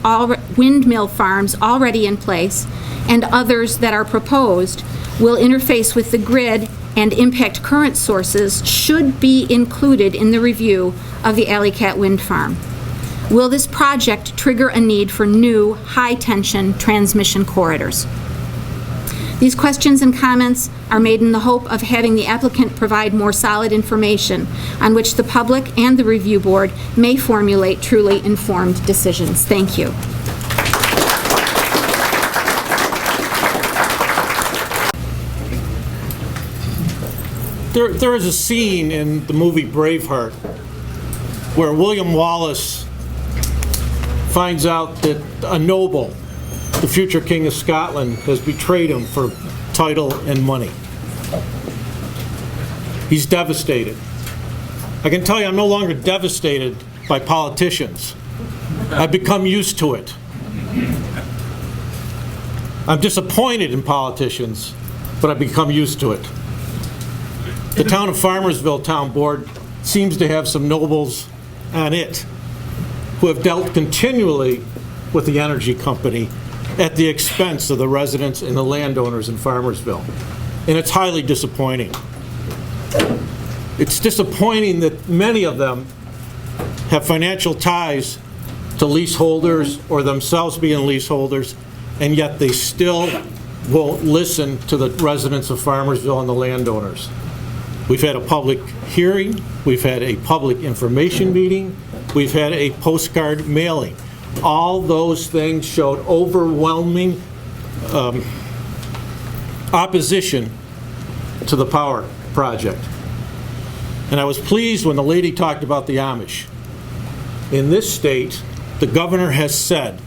already in place and others that are proposed will interface with the grid and impact current sources should be included in the review of the Alle-Catt Wind Farm. Will this project trigger a need for new high-tension transmission corridors? These questions and comments are made in the hope of having the applicant provide more solid information on which the public and the review board may formulate truly informed decisions. Thank you. There is a scene in the movie Braveheart where William Wallace finds out that a noble, the future King of Scotland, has betrayed him for title and money. He's devastated. I can tell you I'm no longer devastated by politicians. I've become used to it. I'm disappointed in politicians, but I've become used to it. The town of Farmersville Town Board seems to have some nobles on it who have dealt continually with the energy company at the expense of the residents and the landowners in Farmersville. And it's highly disappointing. It's disappointing that many of them have financial ties to leaseholders or themselves being leaseholders, and yet they still won't listen to the residents of Farmersville and the landowners. We've had a public hearing, we've had a public information meeting, we've had a postcard mailing. All those things showed overwhelming opposition to the power project. And I was pleased when the lady talked about the Amish. In this state, the governor has said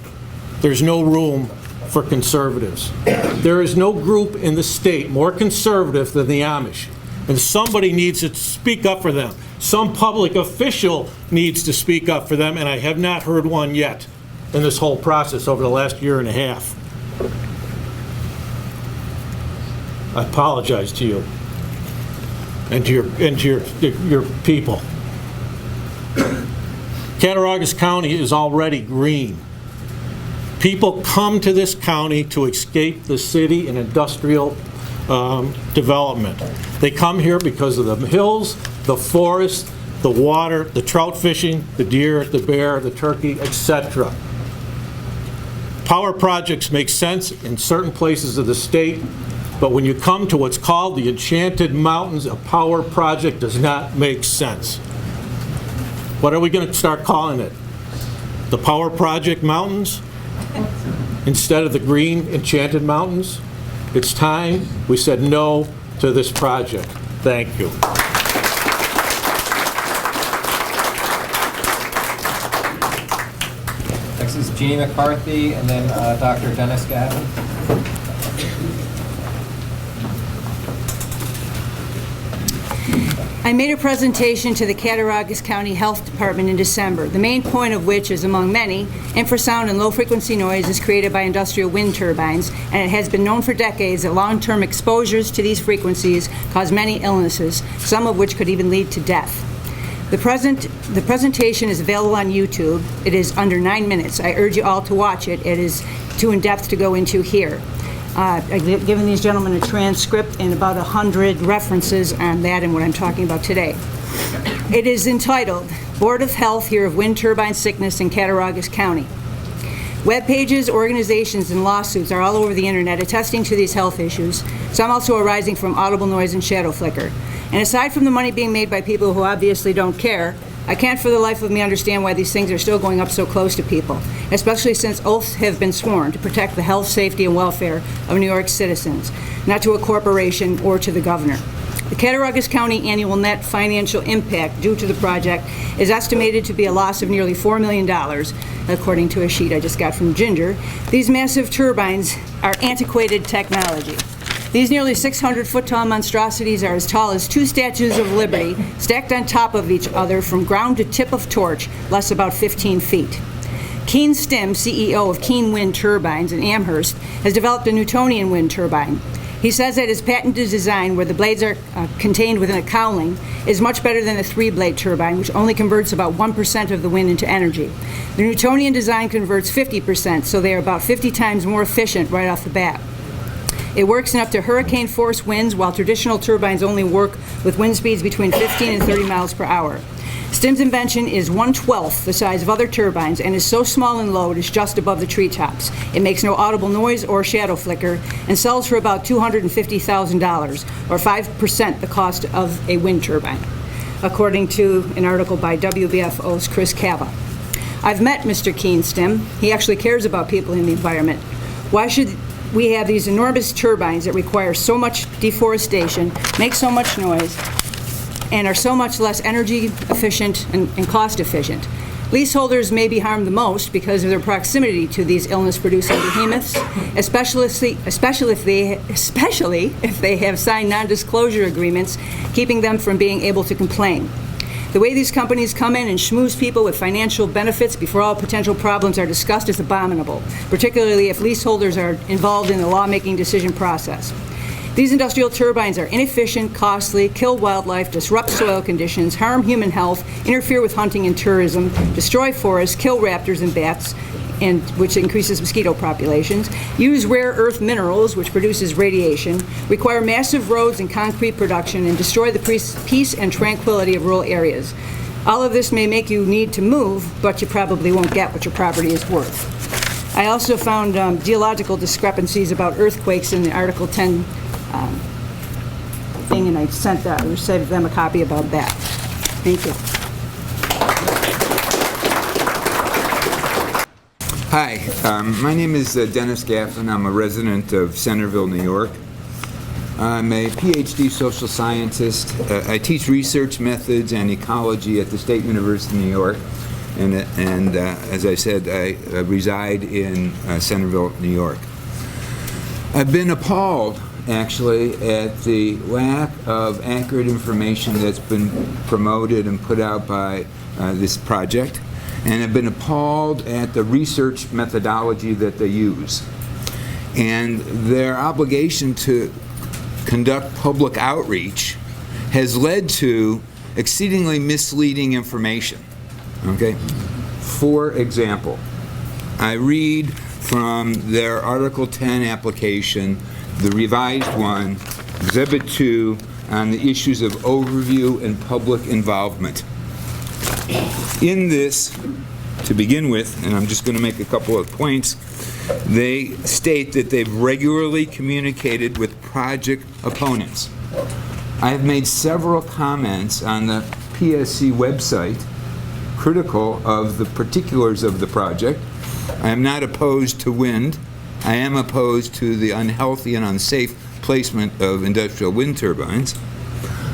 there's no room for conservatives. There is no group in the state more conservative than the Amish. And somebody needs to speak up for them. Some public official needs to speak up for them, and I have not heard one yet in this whole process over the last year and a half. I apologize to you and to your people. Cattaraugus County is already green. People come to this county to escape the city and industrial development. They come here because of the hills, the forest, the water, the trout fishing, the deer, the bear, the turkey, etc. Power projects make sense in certain places of the state, but when you come to what's called the Enchanted Mountains, a power project does not make sense. What are we going to start calling it? The Power Project Mountains? Instead of the green Enchanted Mountains? It's time we said no to this project. Thank you. Next is Jeannie McCarthy, and then Dr. Dennis Gavin. I made a presentation to the Cattaraugus County Health Department in December, the main point of which is, among many, infrasound and low-frequency noise is created by industrial wind turbines, and it has been known for decades that long-term exposures to these frequencies cause many illnesses, some of which could even lead to death. The presentation is available on YouTube. It is under 9 minutes. I urge you all to watch it. It is too in-depth to go into here. I've given these gentlemen a transcript and about 100 references on that and what I'm talking about today. It is entitled, Board of Health Hear of Wind Turbine Sickness in Cattaraugus County. Web pages, organizations, and lawsuits are all over the internet attesting to these health issues, some also arising from audible noise and shadow flicker. And aside from the money being made by people who obviously don't care, I can't for the life of me understand why these things are still going up so close to people, especially since oaths have been sworn to protect the health, safety, and welfare of New York citizens, not to a corporation or to the governor. The Cattaraugus County annual net financial impact due to the project is estimated to be a loss of nearly $4 million, according to a sheet I just got from Ginger. These massive turbines are antiquated technology. These nearly 600-foot-tall monstrosities are as tall as 2 statues of Liberty, stacked on top of each other from ground to tip of torch, less about 15 feet. Keen Stim, CEO of Keen Wind Turbines in Amherst, has developed a Newtonian wind turbine. He says that his patented design, where the blades are contained within a cowling, is much better than a 3-blade turbine, which only converts about 1% of the wind into energy. The Newtonian design converts 50%, so they are about 50 times more efficient right off the bat. It works in up to hurricane-force winds, while traditional turbines only work with wind speeds between 15 and 30 miles per hour. STIM's invention is 1/12 the size of other turbines and is so small and low it is just above the treetops. It makes no audible noise or shadow flicker and sells for about $250,000, or 5% the cost of a wind turbine, according to an article by WBFO's Chris Cava. I've met Mr. Keen STIM. He actually cares about people in the environment. Why should we have these enormous turbines that require so much deforestation, make so much noise, and are so much less energy efficient and cost efficient? Leaseholders may be harmed the most because of their proximity to these illness-producing behemoths, especially if they have signed non-disclosure agreements keeping them from being able to complain. The way these companies come in and schmooze people with financial benefits before all potential problems are discussed is abominable, particularly if leaseholders are involved in the lawmaking decision process. These industrial turbines are inefficient, costly, kill wildlife, disrupt soil conditions, harm human health, interfere with hunting and tourism, destroy forests, kill raptors and bats, which increases mosquito populations, use rare earth minerals, which produces radiation, require massive roads and concrete production, and destroy the peace and tranquility of rural areas. All of this may make you need to move, but you probably won't get what your property is worth. I also found geological discrepancies about earthquakes in the Article 10 thing, and I sent them a copy about that. Thank you. Hi, my name is Dennis Gaffin. I'm a resident of Centerville, New York. I'm a PhD social scientist. I teach research methods and ecology at the State University of New York. And as I said, I reside in Centerville, New York. I've been appalled, actually, at the lack of accurate information that's been promoted and put out by this project. And have been appalled at the research methodology that they use. And their obligation to conduct public outreach has led to exceedingly misleading information. Okay? For example, I read from their Article 10 application, the revised one, Exhibit 2, on the issues of overview and public involvement. In this, to begin with, and I'm just going to make a couple of points, they state that they've regularly communicated with project opponents. I have made several comments on the PSC website critical of the particulars of the project. I am not opposed to wind. I am opposed to the unhealthy and unsafe placement of industrial wind turbines.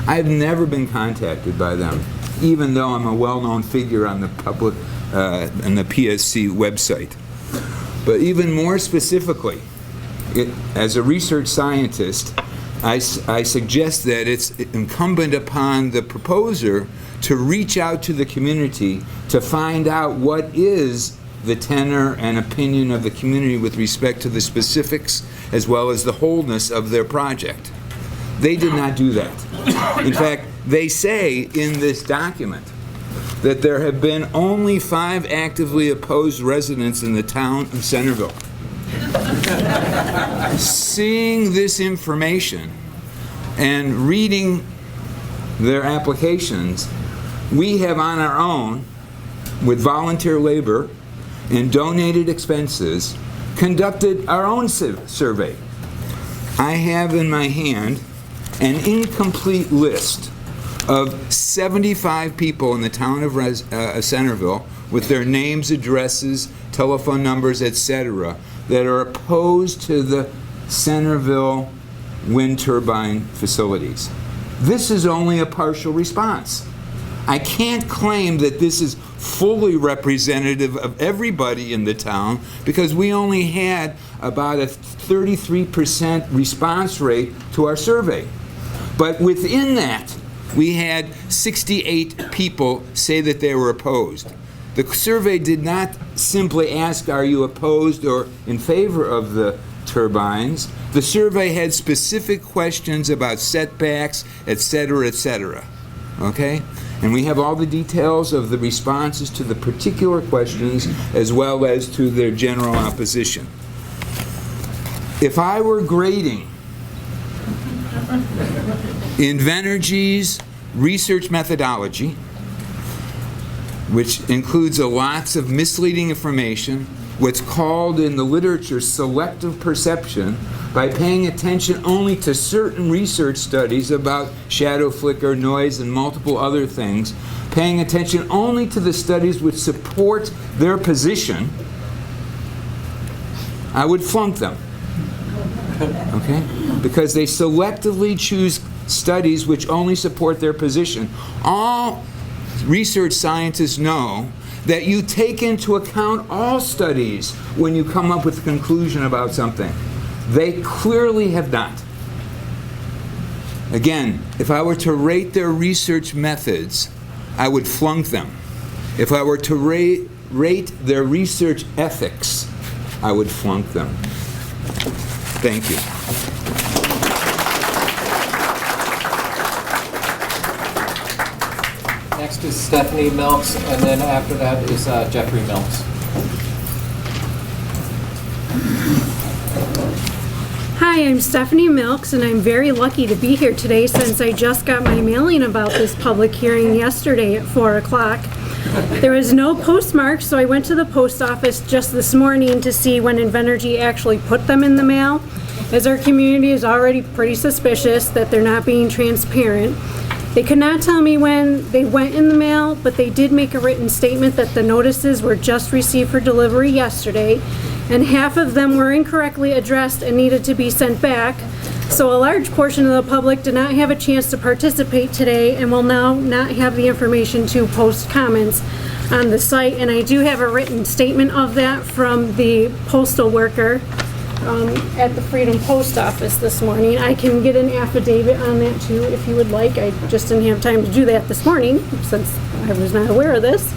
I've never been contacted by them, even though I'm a well-known figure on the public and the PSC website. But even more specifically, as a research scientist, I suggest that it's incumbent upon the proposer to reach out to the community to find out what is the tenor and opinion of the community with respect to the specifics as well as the wholeness of their project. They did not do that. In fact, they say in this document that there have been only 5 actively opposed residents in the town of Centerville. Seeing this information and reading their applications, we have on our own, with volunteer labor and donated expenses, conducted our own survey. I have in my hand an incomplete list of 75 people in the town of Centerville with their names, addresses, telephone numbers, etc., that are opposed to the Centerville wind turbine facilities. This is only a partial response. I can't claim that this is fully representative of everybody in the town because we only had about a 33% response rate to our survey. But within that, we had 68 people say that they were opposed. The survey did not simply ask, are you opposed or in favor of the turbines. The survey had specific questions about setbacks, et cetera, okay? And we have all the details of the responses to the particular questions as well as to their general opposition. If I were grading INVENERGY's research methodology, which includes lots of misleading information, what's called in the literature selective perception, by paying attention only to certain research studies about shadow flicker, noise, and multiple other things, paying attention only to the studies which support their position, I would flunk them. Okay? Because they selectively choose studies which only support their position. All research scientists know that you take into account all studies when you come up with a conclusion about something. They clearly have not. Again, if I were to rate their research methods, I would flunk them. If I were to rate their research ethics, I would flunk them. Thank you. Next is Stephanie Milks, and then after that is Jeffrey Milks. Hi, I'm Stephanie Milks, and I'm very lucky to be here today since I just got my mailing about this public hearing yesterday at 4 o'clock. There was no postmark, so I went to the post office just this morning to see when INVENERGY actually put them in the mail, as our community is already pretty suspicious that they're not being transparent. They could not tell me when they went in the mail, but they did make a written statement that the notices were just received for delivery yesterday, and half of them were incorrectly addressed and needed to be sent back. So a large portion of the public did not have a chance to participate today and will now not have the information to post comments on the site. And I do have a written statement of that from the postal worker at the Freedom Post Office this morning. I can get an affidavit on that too if you would like. I just didn't have time to do that this morning since I was not aware of this.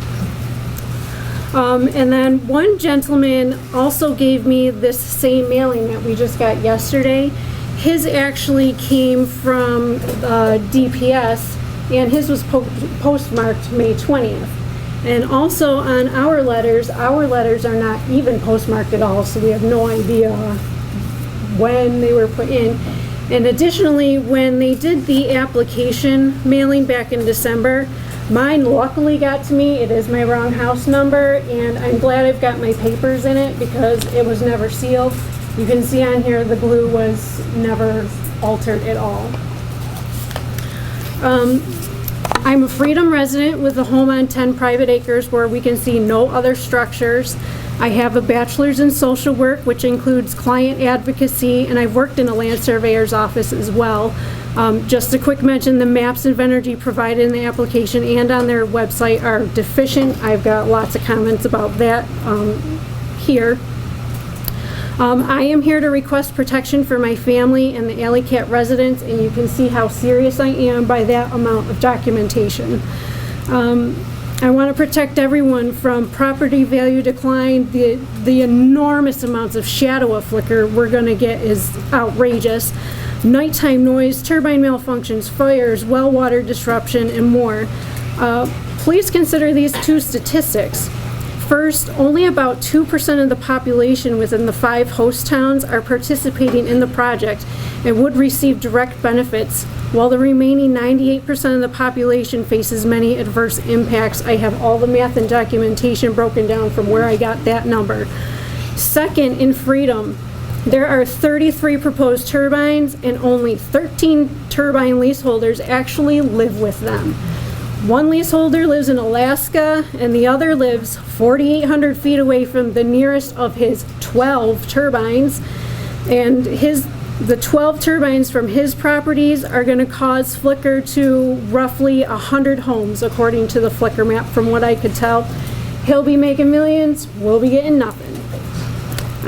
And then one gentleman also gave me this same mailing that we just got yesterday. His actually came from DPS, and his was postmarked May 20th. And also on our letters are not even postmarked at all, so we have no idea when they were put in. And additionally, when they did the application mailing back in December, mine luckily got to me. It is my wrong house number, and I'm glad I've got my papers in it because it was never sealed. You can see on here the glue was never altered at all. I'm a Freedom resident with a home on 10 private acres where we can see no other structures. I have a bachelor's in social work, which includes client advocacy, and I've worked in a land surveyor's office as well. Just a quick mention, the maps INVENERGY provided in the application and on their website are deficient. I've got lots of comments about that here. I am here to request protection for my family and the Alle-Catt residents, and you can see how serious I am by that amount of documentation. I want to protect everyone from property value decline. The enormous amounts of shadow flicker we're going to get is outrageous. Nighttime noise, turbine malfunctions, fires, well water disruption, and more. Please consider these two statistics. First, only about 2% of the population within the 5 host towns are participating in the project and would receive direct benefits, while the remaining 98% of the population faces many adverse impacts. I have all the math and documentation broken down from where I got that number. Second, in Freedom, there are 33 proposed turbines and only 13 turbine leaseholders actually live with them. One leaseholder lives in Alaska, and the other lives 4,800 feet away from the nearest of his 12 turbines. And the 12 turbines from his properties are going to cause flicker to roughly 100 homes, according to the flicker map, from what I could tell. He'll be making millions, we'll be getting nothing.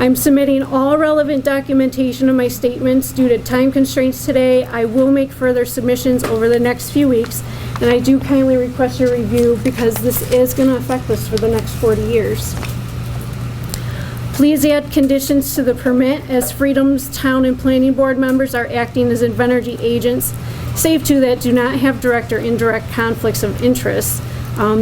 I'm submitting all relevant documentation of my statements due to time constraints today. I will make further submissions over the next few weeks, and I do kindly request your review because this is going to affect us for the next 40 years. Please add conditions to the permit, as Freedom's Town and Planning Board members are acting as INVENERGY agents, save two that do not have direct or indirect conflicts of interest.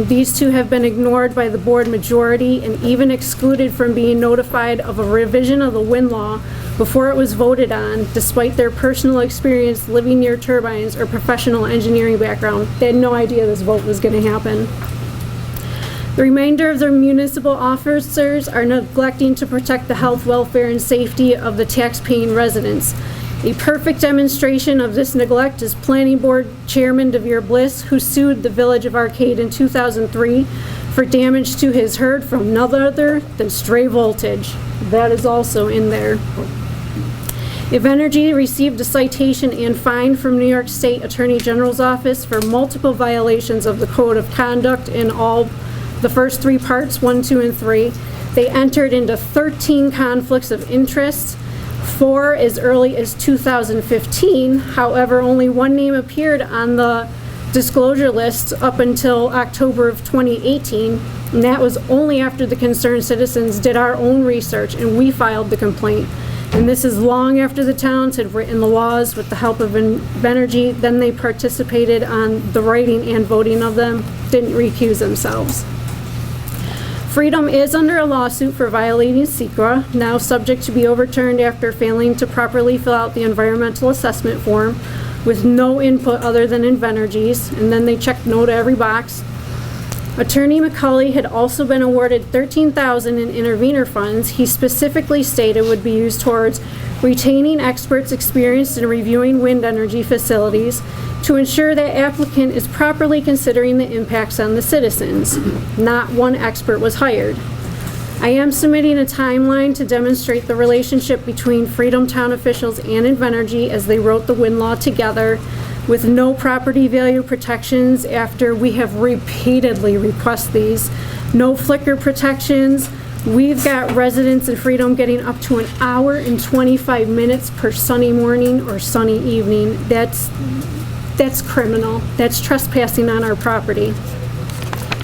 These two have been ignored by the board majority and even excluded from being notified of a revision of the wind law before it was voted on, despite their personal experience living near turbines or professional engineering background. They had no idea this vote was going to happen. The remainder of the municipal officers are neglecting to protect the health, welfare, and safety of the tax-paying residents. A perfect demonstration of this neglect is Planning Board Chairman DeVere Bliss, who sued the Village of Arcade in 2003 for damage to his herd from none other than stray voltage. That is also in there. INVENERGY received a citation and fine from New York State Attorney General's office for multiple violations of the Code of Conduct in all the first three parts, 1, 2, and 3. They entered into 13 conflicts of interest, 4 as early as 2015. However, only one name appeared on the disclosure list up until October of 2018, and that was only after the concerned citizens did our own research and we filed the complaint. And this is long after the towns had written the laws with the help of INVENERGY. Then they participated on the writing and voting of them, didn't recuse themselves. Freedom is under a lawsuit for violating SECRA, now subject to be overturned after failing to properly fill out the environmental assessment form with no input other than INVENERGY's, and then they checked no to every box. Attorney McCullough had also been awarded $13,000 in intervener funds he specifically stated would be used towards retaining experts experienced in reviewing wind energy facilities to ensure that applicant is properly considering the impacts on the citizens. Not one expert was hired. I am submitting a timeline to demonstrate the relationship between Freedom Town officials and INVENERGY as they wrote the wind law together, with no property value protections after we have repeatedly requested these, no flicker protections. We've got residents in Freedom getting up to an hour and 25 minutes per sunny morning or sunny evening. That's criminal. That's trespassing on our property.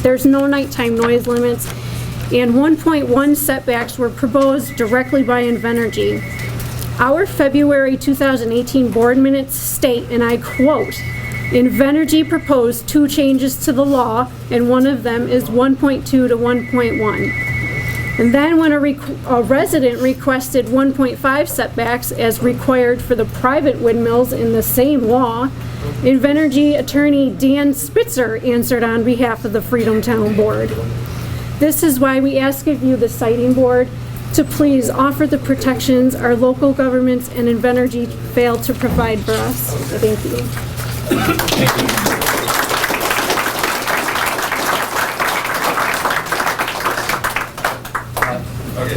There's no nighttime noise limits, and 1.1 setbacks were proposed directly by INVENERGY. Our February 2018 board minutes state, and I quote, INVENERGY proposed 2 changes to the law, and one of them is 1.2 to 1.1. And then when a resident requested 1.5 setbacks as required for the private windmills in the same law, INVENERGY attorney Dan Spitzer answered on behalf of the Freedom Town Board. This is why we ask of you, the Siting Board, to please offer the protections our local governments and INVENERGY failed to provide for us. Thank you.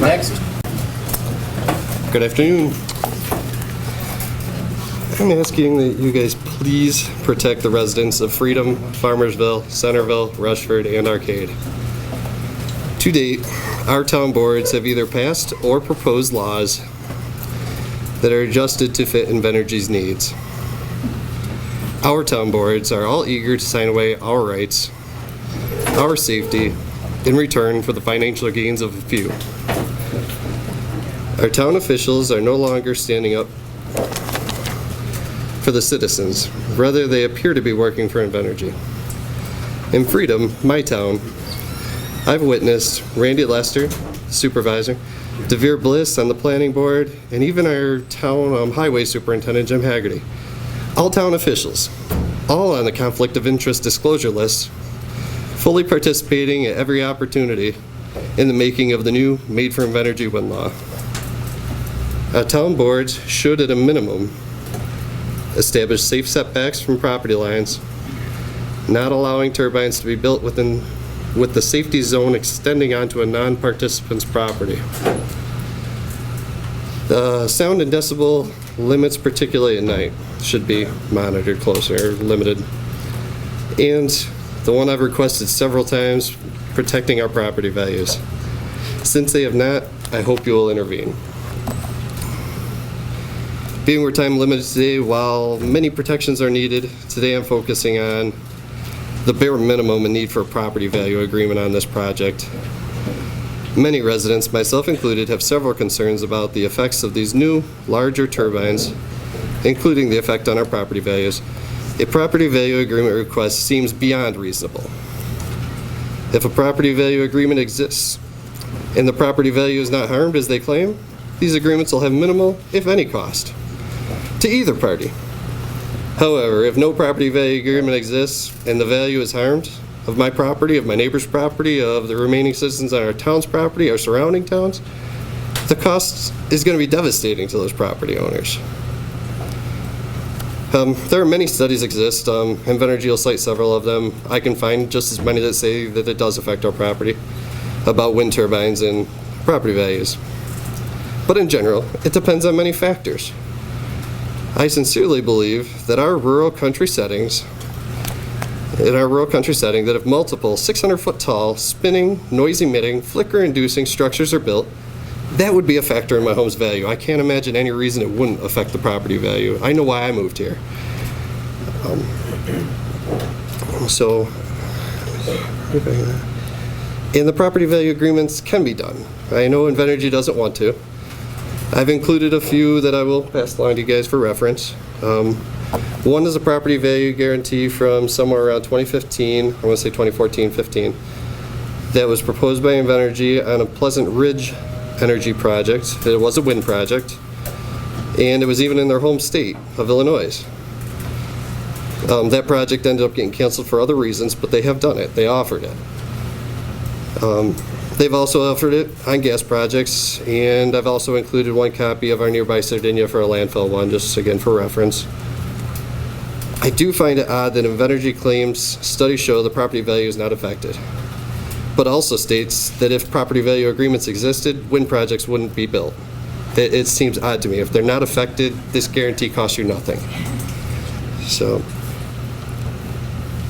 Next. Good afternoon. I'm asking that you guys please protect the residents of Freedom, Farmersville, Centerville, Rushford, and Arcade. To date, our town boards have either passed or proposed laws that are adjusted to fit INVENERGY's needs. Our town boards are all eager to sign away our rights, our safety, in return for the financial gains of a few. Our town officials are no longer standing up for the citizens. Rather, they appear to be working for INVENERGY. In Freedom, my town, I've witnessed Randy Lester, supervisor, DeVere Bliss on the planning board, and even our town highway superintendent, Jim Haggerty. All town officials, all on the conflict of interest disclosure list, fully participating at every opportunity in the making of the new Made for INVENERGY wind law. Our town boards should, at a minimum, establish safe setbacks from property lines, not allowing turbines to be built with the safety zone extending onto a non-participant's property. The sound and decibel limits, particularly at night, should be monitored closer, limited. And the one I've requested several times, protecting our property values. Since they have not, I hope you will intervene. Being we're time limited today, while many protections are needed, today I'm focusing on the bare minimum and need for a property value agreement on this project. Many residents, myself included, have several concerns about the effects of these new, larger turbines, including the effect on our property values. A property value agreement request seems beyond reasonable. If a property value agreement exists and the property value is not harmed as they claim, these agreements will have minimal, if any, cost to either party. However, if no property value agreement exists and the value is harmed of my property, of my neighbor's property, of the remaining citizens on our town's property, our surrounding towns, the cost is going to be devastating to those property owners. There are many studies exist. INVENERGY will cite several of them. I can find just as many that say that it does affect our property, about wind turbines and property values. But in general, it depends on many factors. I sincerely believe that our rural country settings, that if multiple 600-foot tall, spinning, noise-emitting, flicker-inducing structures are built, that would be a factor in my home's value. I can't imagine any reason it wouldn't affect the property value. I know why I moved here. And the property value agreements can be done. I know INVENERGY doesn't want to. I've included a few that I will pass along to you guys for reference. One is a property value guarantee from somewhere around 2015, I want to say 2014-15, that was proposed by INVENERGY on a Pleasant Ridge energy project. It was a wind project, and it was even in their home state of Illinois. That project ended up getting canceled for other reasons, but they have done it. They offered it. They've also offered it on gas projects, and I've also included one copy of our nearby Sardinia for a landfill one, just again for reference. I do find it odd that INVENERGY claims studies show the property value is not affected, but also states that if property value agreements existed, wind projects wouldn't be built. It seems odd to me. If they're not affected, this guarantee costs you nothing. So,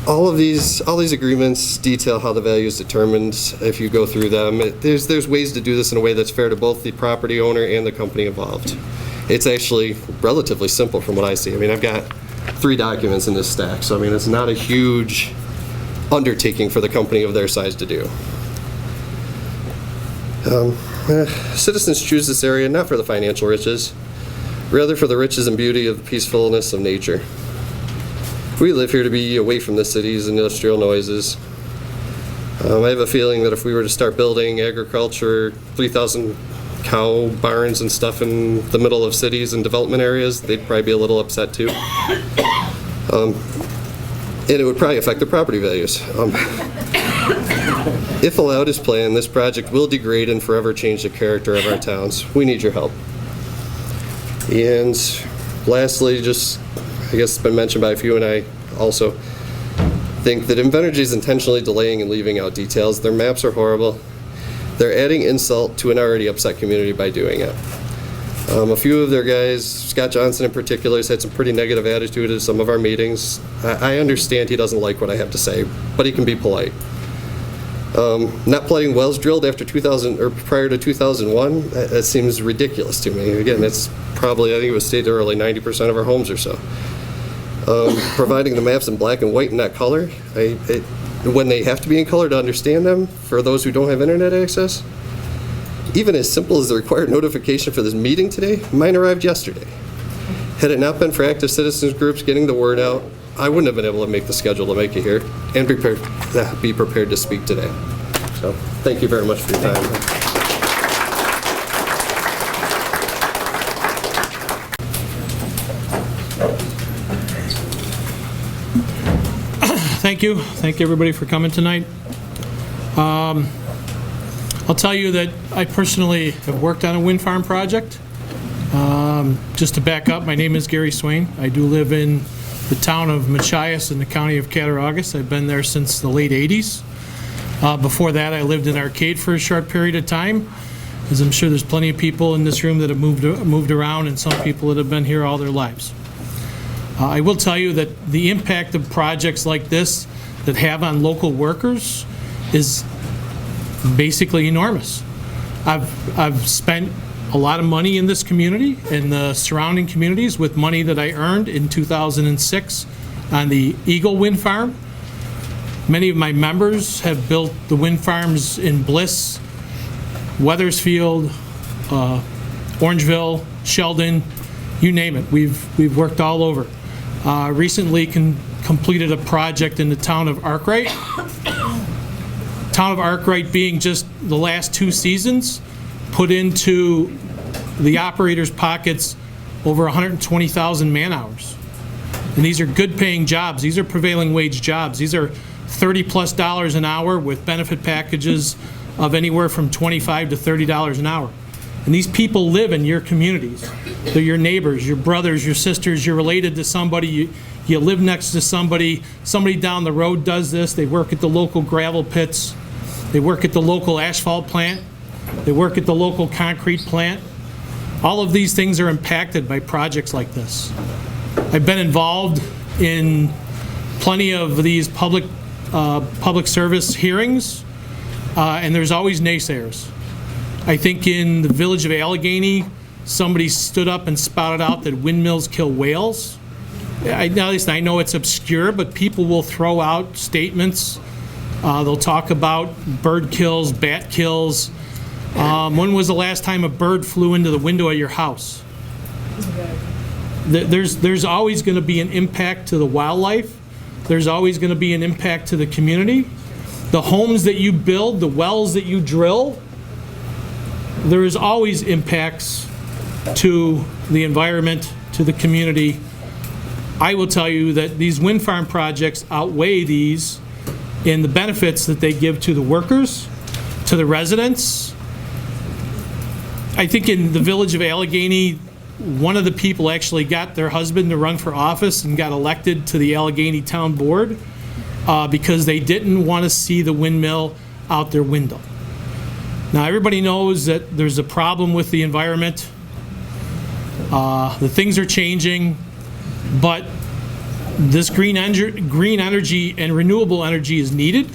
all these agreements detail how the value is determined if you go through them. There's ways to do this in a way that's fair to both the property owner and the company involved. It's actually relatively simple from what I see. I mean, I've got 3 documents in this stack, so I mean, it's not a huge undertaking for the company of their size to do. Citizens choose this area not for the financial riches, rather for the riches and beauty of the peacefulness of nature. We live here to be away from the city's industrial noises. I have a feeling that if we were to start building agriculture, 3,000 cow barns and stuff in the middle of cities and development areas, they'd probably be a little upset too. And it would probably affect the property values. If allowed as planned, this project will degrade and forever change the character of our towns. We need your help. And lastly, just, I guess it's been mentioned by a few, and I also think that INVENERGY is intentionally delaying and leaving out details. Their maps are horrible. They're adding insult to an already upset community by doing it. A few of their guys, Scott Johnson in particular, has had some pretty negative attitude at some of our meetings. I understand he doesn't like what I have to say, but he can be polite. Not letting wells drilled after 2000 or prior to 2001, that seems ridiculous to me. Again, it's probably, I think it was stated earlier, 90% of our homes or so. Providing the maps in black and white and not color, when they have to be in color to understand them, for those who don't have internet access, even as simple as the required notification for this meeting today, mine arrived yesterday. Had it not been for active citizens groups getting the word out, I wouldn't have been able to make the schedule to make it here and be prepared to speak today. So thank you very much for your time. Thank you. Thank you, everybody, for coming tonight. I'll tell you that I personally have worked on a wind farm project. Just to back up, my name is Gary Swain. I do live in the town of Machias in the county of Cattaraugus. I've been there since the late 80s. Before that, I lived in Arcade for a short period of time, as I'm sure there's plenty of people in this room that have moved around, and some people that have been here all their lives. I will tell you that the impact of projects like this that have on local workers is basically enormous. I've spent a lot of money in this community and the surrounding communities with money that I earned in 2006 on the Eagle Wind Farm. Many of my members have built the wind farms in Bliss, Weathersfield, Orangeville, Sheldon, you name it. We've worked all over. Recently completed a project in the town of Arkwright. Town of Arkwright being just the last 2 seasons, put into the operators' pockets over 120,000 man-hours. And these are good-paying jobs. These are prevailing wage jobs. These are $30+ an hour with benefit packages of anywhere from $25 to $30 an hour. And these people live in your communities. They're your neighbors, your brothers, your sisters. You're related to somebody. You live next to somebody. Somebody down the road does this. They work at the local gravel pits. They work at the local asphalt plant. They work at the local concrete plant. All of these things are impacted by projects like this. I've been involved in plenty of these public service hearings, and there's always naysayers. I think in the village of Alleghany, somebody stood up and spouted out that windmills kill whales. I know it's obscure, but people will throw out statements. They'll talk about bird kills, bat kills. When was the last time a bird flew into the window of your house? There's always going to be an impact to the wildlife. There's always going to be an impact to the community. The homes that you build, the wells that you drill, there is always impacts to the environment, to the community. I will tell you that these wind farm projects outweigh these in the benefits that they give to the workers, to the residents. I think in the village of Alleghany, one of the people actually got their husband to run for office and got elected to the Alleghany Town Board because they didn't want to see the windmill out their window. Now, everybody knows that there's a problem with the environment. The things are changing, but this green energy and renewable energy is needed.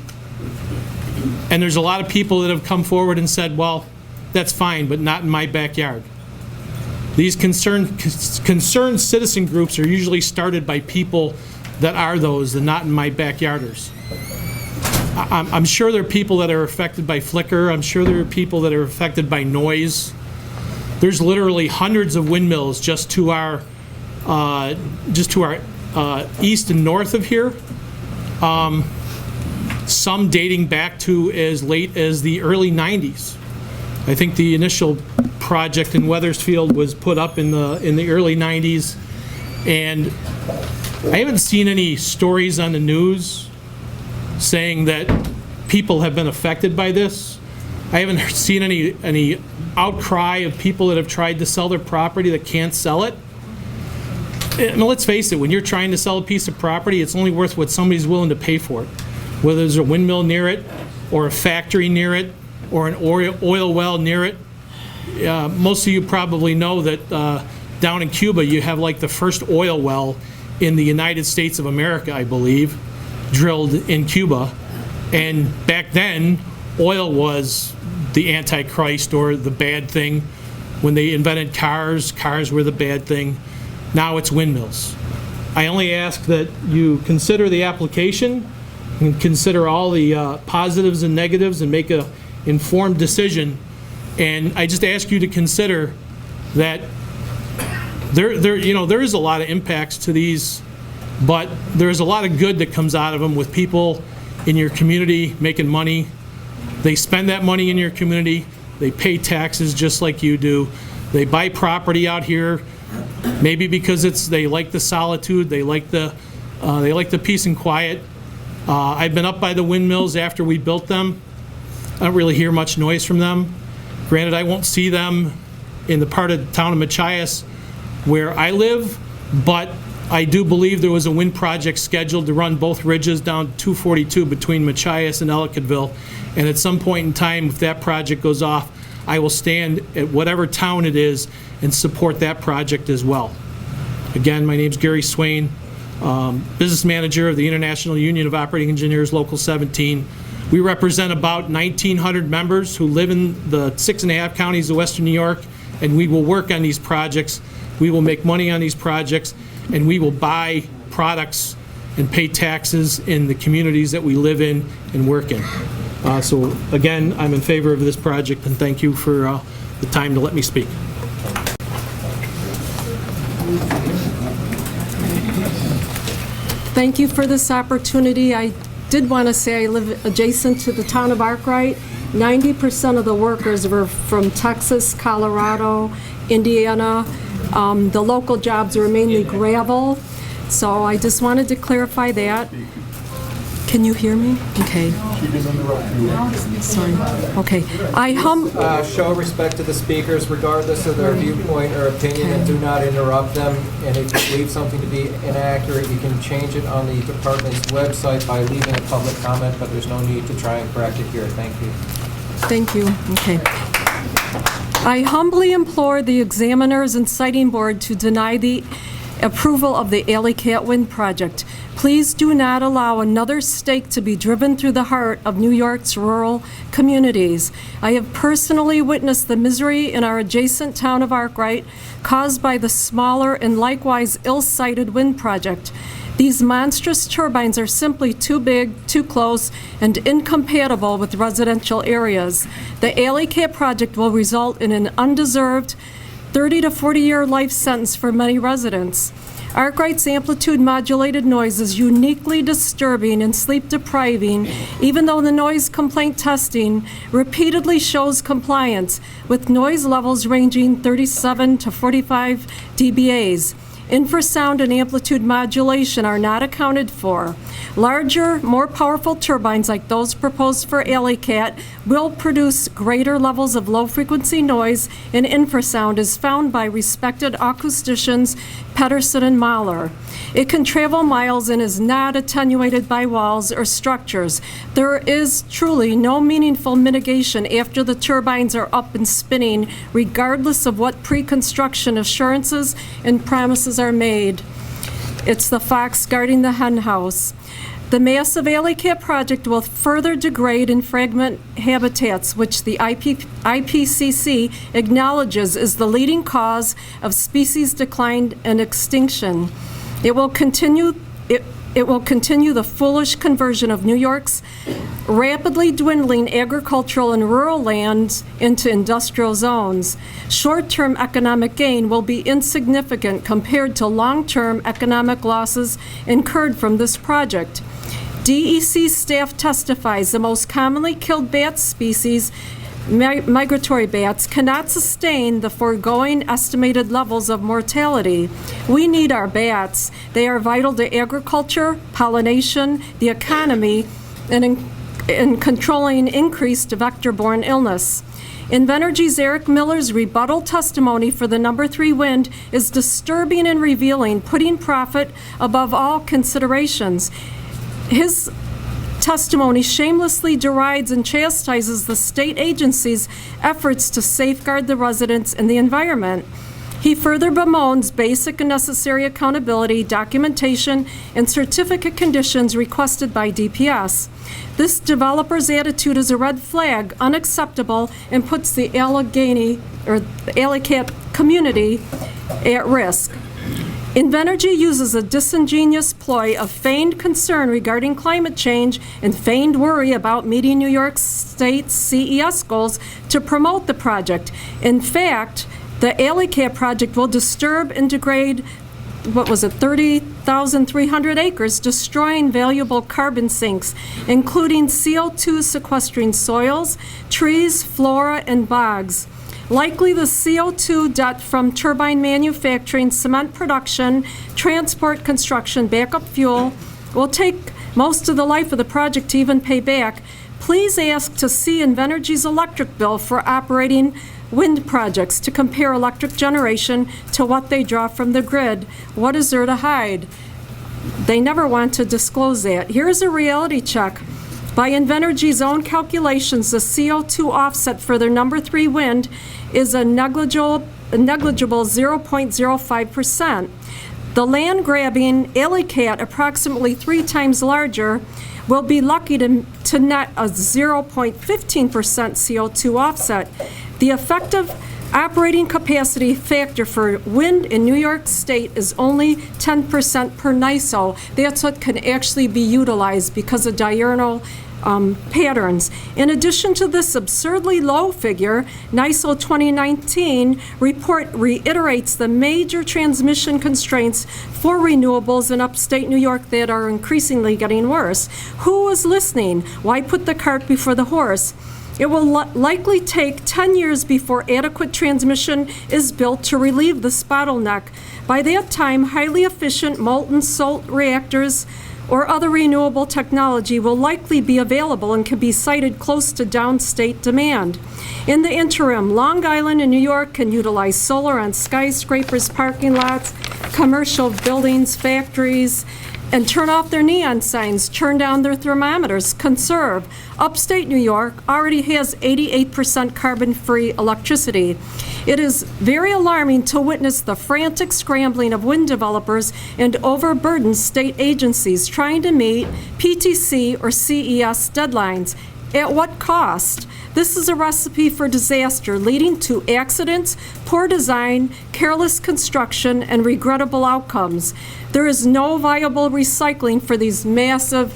And there's a lot of people that have come forward and said, well, that's fine, but not in my backyard. These concerned citizen groups are usually started by people that are those, the not in my backyarders. I'm sure there are people that are affected by flicker. I'm sure there are people that are affected by noise. There's literally hundreds of windmills just to our east and north of here. Some dating back to as late as the early 90s. I think the initial project in Weathersfield was put up in the early 90s, and I haven't seen any stories on the news saying that people have been affected by this. I haven't seen any outcry of people that have tried to sell their property that can't sell it. And let's face it, when you're trying to sell a piece of property, it's only worth what somebody's willing to pay for it. Whether there's a windmill near it, or a factory near it, or an oil well near it. Most of you probably know that down in Cuba, you have like the first oil well in the United States of America, I believe, drilled in Cuba. And back then, oil was the Antichrist or the bad thing. When they invented cars, cars were the bad thing. Now it's windmills. I only ask that you consider the application and consider all the positives and negatives and make a informed decision. And I just ask you to consider that there is a lot of impacts to these, but there's a lot of good that comes out of them with people in your community making money. They spend that money in your community. They pay taxes just like you do. They buy property out here, maybe because they like the solitude, they like the peace and quiet. I've been up by the windmills after we built them. I don't really hear much noise from them. Granted, I won't see them in the part of the town of Machias where I live, but I do believe there was a wind project scheduled to run both ridges down 242 between Machias and Alle-Cattville. And at some point in time, if that project goes off, I will stand at whatever town it is and support that project as well. Again, my name's Gary Swain, business manager of the International Union of Operating Engineers, Local 17. We represent about 1,900 members who live in the 6.5 counties of Western New York, and we will work on these projects. We will make money on these projects, and we will buy products and pay taxes in the communities that we live in and work in. So again, I'm in favor of this project, and thank you for the time to let me speak. Thank you for this opportunity. I did want to say I live adjacent to the town of Arkwright. 90% of the workers were from Texas, Colorado, Indiana. The local jobs were mainly gravel. So I just wanted to clarify that. Can you hear me? Okay. Sorry. Okay. Show respect to the speakers regardless of their viewpoint or opinion, and do not interrupt them. And if you believe something to be inaccurate, you can change it on the department's website by leaving a public comment, but there's no need to try and correct it here. Thank you. Thank you. Okay. I humbly implore the examiners and siting board to deny the approval of the Alle-Catt Wind project. Please do not allow another stake to be driven through the heart of New York's rural communities. I have personally witnessed the misery in our adjacent town of Arkwright caused by the smaller and likewise ill-sited wind project. These monstrous turbines are simply too big, too close, and incompatible with residential areas. The Alle-Catt project will result in an undeserved 30 to 40-year life sentence for many residents. Arkwright's amplitude-modulated noise is uniquely disturbing and sleep-depriving, even though the noise complaint testing repeatedly shows compliance, with noise levels ranging 37 to 45 dBAs. Infrasound and amplitude modulation are not accounted for. Larger, more powerful turbines like those proposed for Alle-Catt will produce greater levels of low-frequency noise and infrasound as found by respected acousticians Pedersen and Mahler. It can travel miles and is not attenuated by walls or structures. There is truly no meaningful mitigation after the turbines are up and spinning, regardless of what pre-construction assurances and promises are made. It's the fox guarding the hen house. The massive Alle-Catt project will further degrade and fragment habitats, which the IPCC acknowledges is the leading cause of species decline and extinction. It will continue the foolish conversion of New York's rapidly dwindling agricultural and rural lands into industrial zones. Short-term economic gain will be insignificant compared to long-term economic losses incurred from this project. DEC staff testifies the most commonly killed bat species, migratory bats, cannot sustain the foregoing estimated levels of mortality. We need our bats. They are vital to agriculture, pollination, the economy, and in controlling increased vector-borne illness. INVENERGY's Eric Miller's rebuttal testimony for the number 3 wind is disturbing and revealing, putting profit above all considerations. His testimony shamelessly derides and chastises the state agency's efforts to safeguard the residents and the environment. He further bemoans basic and necessary accountability, documentation, and certificate conditions requested by DPS. This developer's attitude is a red flag, unacceptable, and puts the Alle-Catt community at risk. INVENERGY uses a disingenuous ploy of feigned concern regarding climate change and feigned worry about meeting New York State's CES goals to promote the project. In fact, the Alle-Catt project will disturb and degrade 30,300 acres, destroying valuable carbon sinks, including CO2 sequestering soils, trees, flora, and bogs. Likely the CO2 from turbine manufacturing, cement production, transport, construction, backup fuel will take most of the life of the project to even pay back. Please ask to see INVENERGY's electric bill for operating wind projects to compare electric generation to what they draw from the grid. What is there to hide? They never want to disclose that. Here's a reality check. By INVENERGY's own calculations, the CO2 offset for their number 3 wind is a negligible 0.05%. The land-grabbing Alle-Catt, approximately 3 times larger, will be lucky to net a 0.15% CO2 offset. The effective Operating capacity factor for wind in New York State is only 10% per NYSO. That's what can actually be utilized because of diurnal patterns. In addition to this absurdly low figure, NYSO 2019 report reiterates the major transmission constraints for renewables in upstate New York that are increasingly getting worse. Who is listening? Why put the cart before the horse? It will likely take 10 years before adequate transmission is built to relieve this bottleneck. By that time, highly efficient molten salt reactors or other renewable technology will likely be available and can be sited close to downstate demand. In the interim, Long Island and New York can utilize solar on skyscrapers, parking lots, commercial buildings, factories, and turn off their neon signs, turn down their thermometers, conserve. Upstate New York already has 88% carbon-free electricity. It is very alarming to witness the frantic scrambling of wind developers and overburdened state agencies trying to meet PTC or CES deadlines. At what cost? This is a recipe for disaster, leading to accidents, poor design, careless construction, and regrettable outcomes. There is no viable recycling for these massive,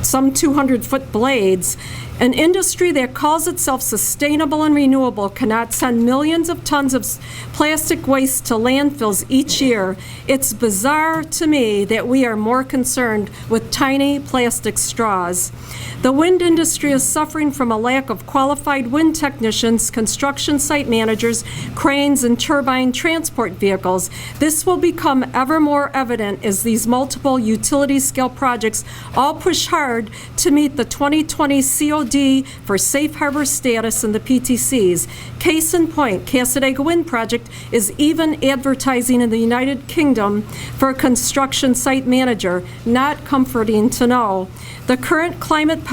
some 200-foot blades. An industry that calls itself sustainable and renewable cannot send millions of tons of plastic waste to landfills each year. It's bizarre to me that we are more concerned with tiny plastic straws. The wind industry is suffering from a lack of qualified wind technicians, construction site managers, cranes, and turbine transport vehicles. This will become ever more evident as these multiple utility-scale projects all push hard to meet the 2020 COD for safe harbor status in the PTCs. Case in point, Cattaraugus Wind Project is even advertising in the United Kingdom for a construction site manager. Not comforting to know. The current climate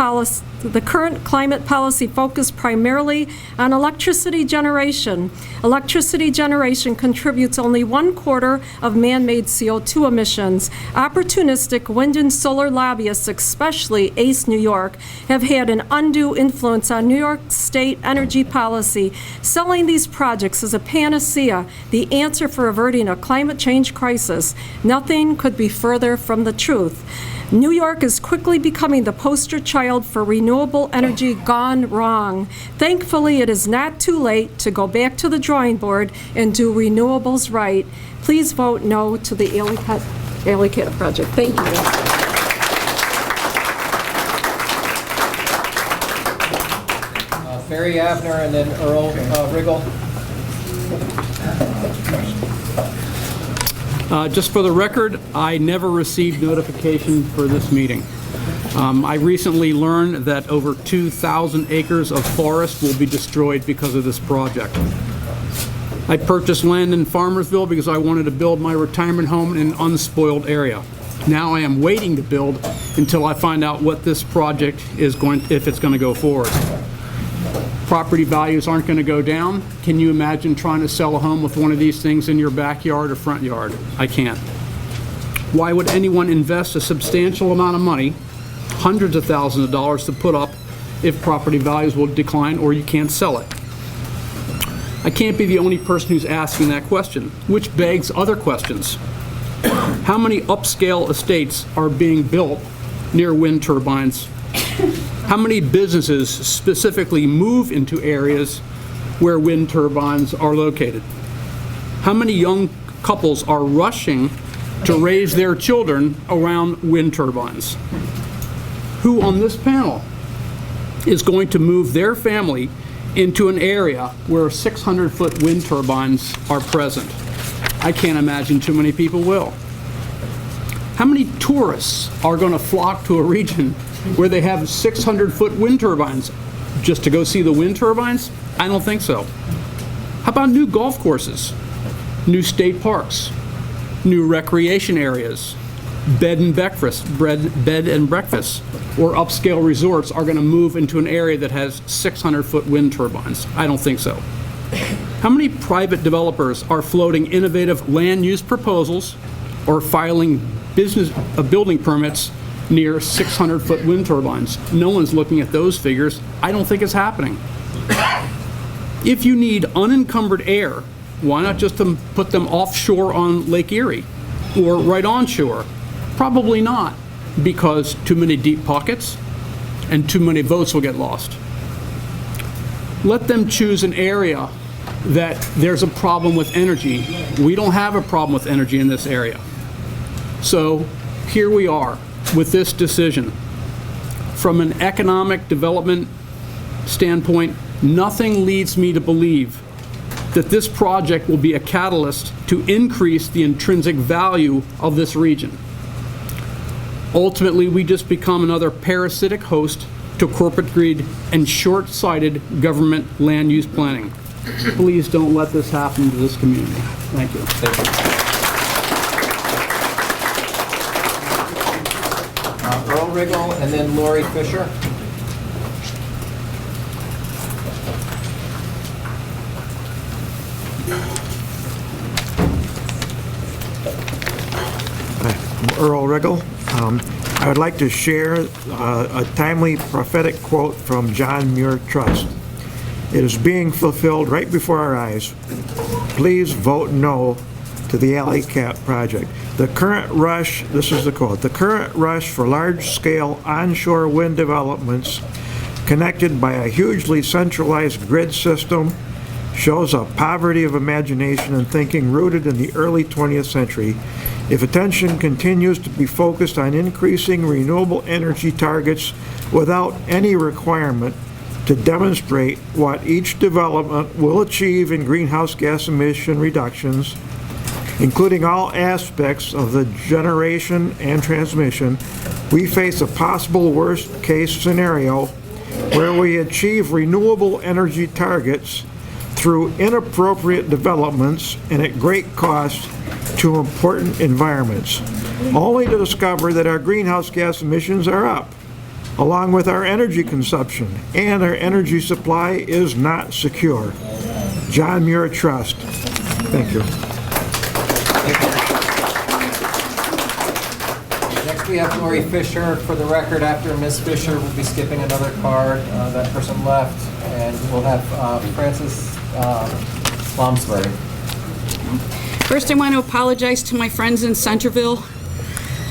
policy focused primarily on electricity generation. Electricity generation contributes only 1/4 of man-made CO2 emissions. Opportunistic wind and solar lobbyists, especially ACE New York, have had an undue influence on New York State energy policy, selling these projects as a panacea, the answer for averting a climate change crisis. Nothing could be further from the truth. New York is quickly becoming the poster child for renewable energy gone wrong. Thankfully, it is not too late to go back to the drawing board and do renewables right. Please vote no to the Alle-Catt project. Thank you. Barry Abner and then Earl Riggle. Just for the record, I never received notification for this meeting. I recently learned that over 2,000 acres of forest will be destroyed because of this project. I purchased land in Farmersville because I wanted to build my retirement home in an unspoiled area. Now I am waiting to build until I find out what this project is if it's going to go forward. Property values aren't going to go down. Can you imagine trying to sell a home with one of these things in your backyard or front yard? I can't. Why would anyone invest a substantial amount of money, hundreds of thousands of dollars, to put up if property values will decline or you can't sell it? I can't be the only person who's asking that question, which begs other questions. How many upscale estates are being built near wind turbines? How many businesses specifically move into areas where wind turbines are located? How many young couples are rushing to raise their children around wind turbines? Who on this panel is going to move their family into an area where 600-foot wind turbines are present? I can't imagine too many people will. How many tourists are going to flock to a region where they have 600-foot wind turbines just to go see the wind turbines? I don't think so. How about new golf courses, new state parks, new recreation areas, bed and breakfast, or upscale resorts are going to move into an area that has 600-foot wind turbines? I don't think so. How many private developers are floating innovative land use proposals or filing building permits near 600-foot wind turbines? No one's looking at those figures. I don't think it's happening. If you need unencumbered air, why not just put them offshore on Lake Erie or right onshore? Probably not, because too many deep pockets and too many votes will get lost. Let them choose an area that there's a problem with energy. We don't have a problem with energy in this area. So here we are with this decision. From an economic development standpoint, nothing leads me to believe that this project will be a catalyst to increase the intrinsic value of this region. Ultimately, we just become another parasitic host to corporate greed and short-sighted government land use planning. Please don't let this happen to this community. Thank you. Earl Riggle and then Lori Fisher. Earl Riggle. I would like to share a timely prophetic quote from John Muir Trust. It is being fulfilled right before our eyes. Please vote no to the Alle-Catt project. The current rush, this is the quote, the current rush for large-scale onshore wind developments connected by a hugely centralized grid system shows a poverty of imagination and thinking rooted in the early 20th century. If attention continues to be focused on increasing renewable energy targets without any requirement to demonstrate what each development will achieve in greenhouse gas emission reductions, including all aspects of the generation and transmission, we face a possible worst-case scenario where we achieve renewable energy targets through inappropriate developments and at great cost to important environments, only to discover that our greenhouse gas emissions are up, along with our energy consumption, and our energy supply is not secure. John Muir Trust. Thank you. Next we have Lori Fisher. For the record, after Ms. Fisher, we'll be skipping another card. That person left, and we'll have Francis Lomsbury. First, I want to apologize to my friends in Centerville.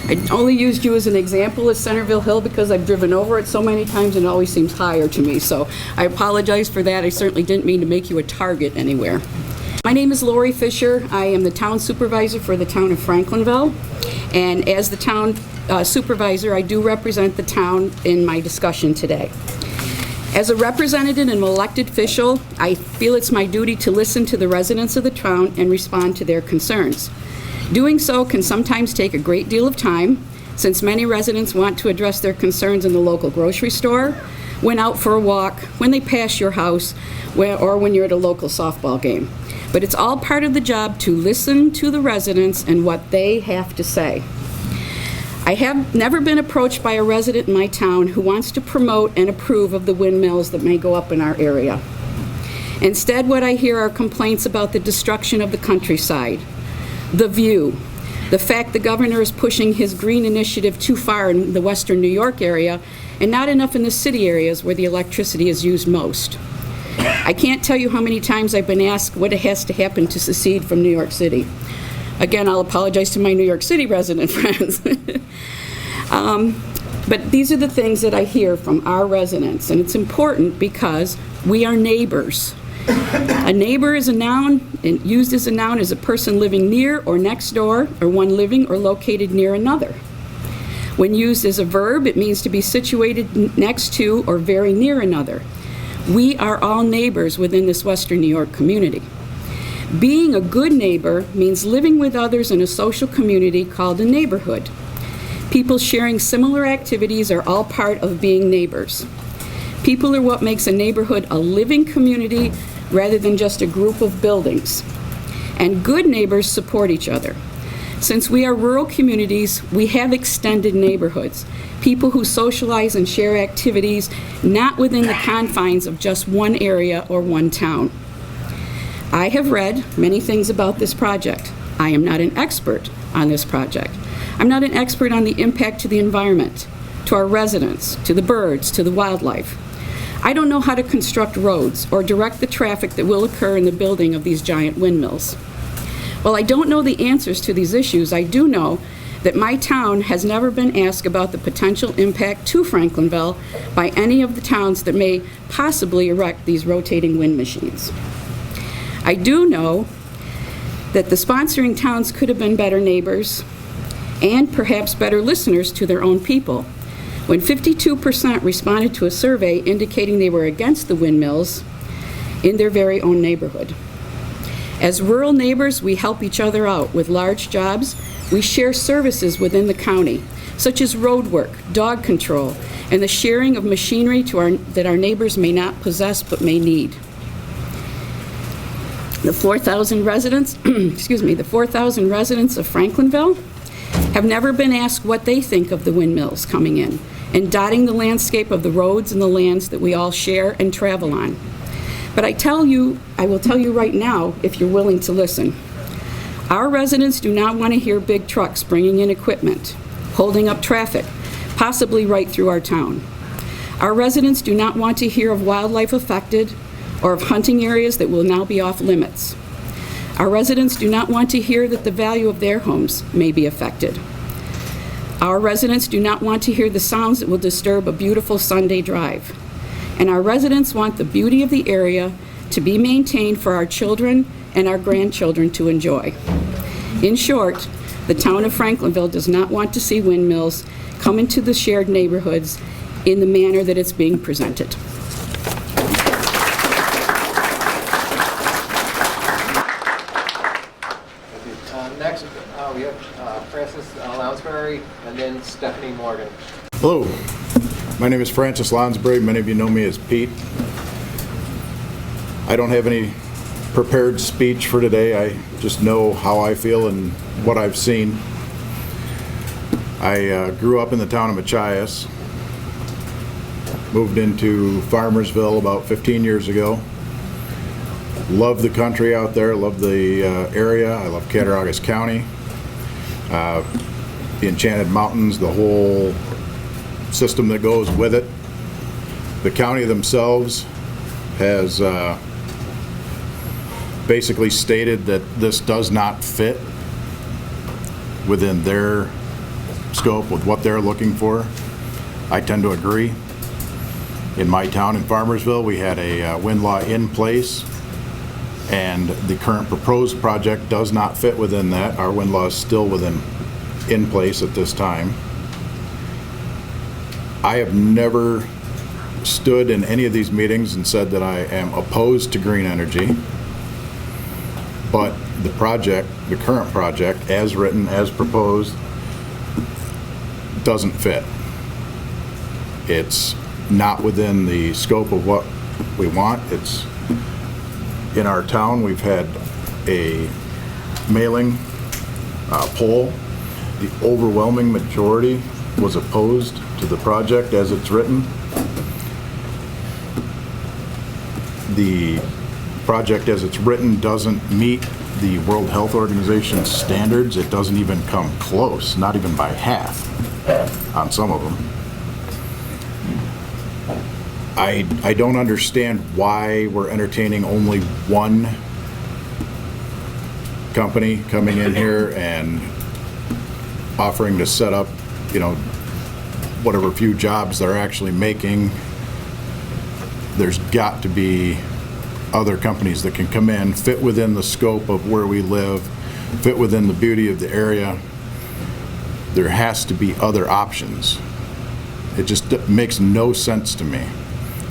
I only used you as an example at Centerville Hill because I've driven over it so many times and it always seems higher to me. So I apologize for that. I certainly didn't mean to make you a target anywhere. My name is Lori Fisher. I am the town supervisor for the town of Franklinville. And as the town supervisor, I do represent the town in my discussion today. As a representative and elected official, I feel it's my duty to listen to the residents of the town and respond to their concerns. Doing so can sometimes take a great deal of time, since many residents want to address their concerns in the local grocery store, when out for a walk, when they pass your house, or when you're at a local softball game. But it's all part of the job to listen to the residents and what they have to say. I have never been approached by a resident in my town who wants to promote and approve of the windmills that may go up in our area. Instead, what I hear are complaints about the destruction of the countryside, the view, the fact the governor is pushing his green initiative too far in the western New York area and not enough in the city areas where the electricity is used most. I can't tell you how many times I've been asked what has to happen to secede from New York City. Again, I'll apologize to my New York City resident friends. But these are the things that I hear from our residents, and it's important because we are neighbors. A neighbor is a noun, and used as a noun is a person living near or next door, or one living or located near another. When used as a verb, it means to be situated next to or very near another. We are all neighbors within this Western New York community. Being a good neighbor means living with others in a social community called a neighborhood. People sharing similar activities are all part of being neighbors. People are what makes a neighborhood a living community rather than just a group of buildings. And good neighbors support each other. Since we are rural communities, we have extended neighborhoods, people who socialize and share activities not within the confines of just one area or one town. I have read many things about this project. I am not an expert on this project. I'm not an expert on the impact to the environment, to our residents, to the birds, to the wildlife. I don't know how to construct roads or direct the traffic that will occur in the building of these giant windmills. While I don't know the answers to these issues, I do know that my town has never been asked about the potential impact to Franklinville by any of the towns that may possibly erect these rotating wind machines. I do know that the sponsoring towns could have been better neighbors and perhaps better listeners to their own people. When 52% responded to a survey indicating they were against the windmills in their very own neighborhood. As rural neighbors, we help each other out with large jobs. We share services within the county, such as road work, dog control, and the sharing of machinery that our neighbors may not possess but may need. The 4,000 residents, the 4,000 residents of Franklinville have never been asked what they think of the windmills coming in and dotting the landscape of the roads and the lands that we all share and travel on. But I will tell you right now, if you're willing to listen, our residents do not want to hear big trucks bringing in equipment, holding up traffic, possibly right through our town. Our residents do not want to hear of wildlife affected or of hunting areas that will now be off limits. Our residents do not want to hear that the value of their homes may be affected. Our residents do not want to hear the sounds that will disturb a beautiful Sunday drive. And our residents want the beauty of the area to be maintained for our children and our grandchildren to enjoy. In short, the town of Franklinville does not want to see windmills come into the shared neighborhoods in the manner that it's being presented. Next, we have Francis Lounsbury and then Stephanie Morgan. Hello, my name is Francis Lounsbury. Many of you know me as Pete. I don't have any prepared speech for today. I just know how I feel and what I've seen. I grew up in the town of Machias, moved into Farmersville about 15 years ago. Love the country out there, love the area. I love Cattaraugus County, the Enchanted Mountains, the whole system that goes with it. The county themselves has basically stated that this does not fit within their scope with what they're looking for. I tend to agree. In my town in Farmersville, we had a wind law in place, and the current proposed project does not fit within that. Our wind law is still in place at this time. I have never stood in any of these meetings and said that I am opposed to green energy, but the project, the current project, as written, as proposed, doesn't fit. It's not within the scope of what we want. It's in our town. We've had a mailing poll. The overwhelming majority was opposed to the project as it's written. The project as it's written doesn't meet the World Health Organization standards. It doesn't even come close, not even by half on some of them. I don't understand why we're entertaining only one company coming in here and offering to set up, whatever few jobs they're actually making. There's got to be other companies that can come in, fit within the scope of where we live, fit within the beauty of the area. There has to be other options. It just makes no sense to me.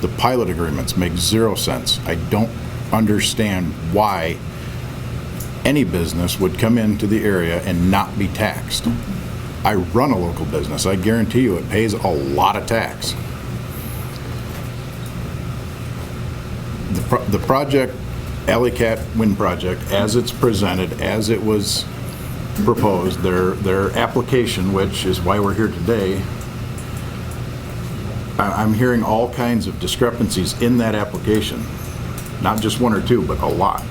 The pilot agreements make zero sense. I don't understand why any business would come into the area and not be taxed. I run a local business. I guarantee you it pays a lot of tax. The project, Alle-Catt Wind Project, as it's presented, as it was proposed, their application, which is why we're here today, I'm hearing all kinds of discrepancies in that application. Not just one or two, but a lot.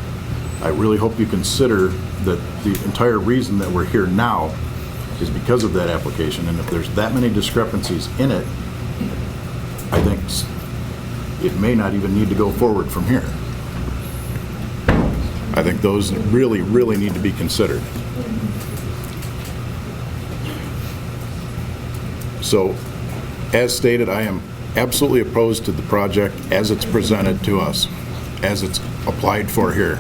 I really hope you consider that the entire reason that we're here now is because of that application, and if there's that many discrepancies in it, I think it may not even need to go forward from here. I think those really, really need to be considered. So, as stated, I am absolutely opposed to the project as it's presented to us, as it's applied for here.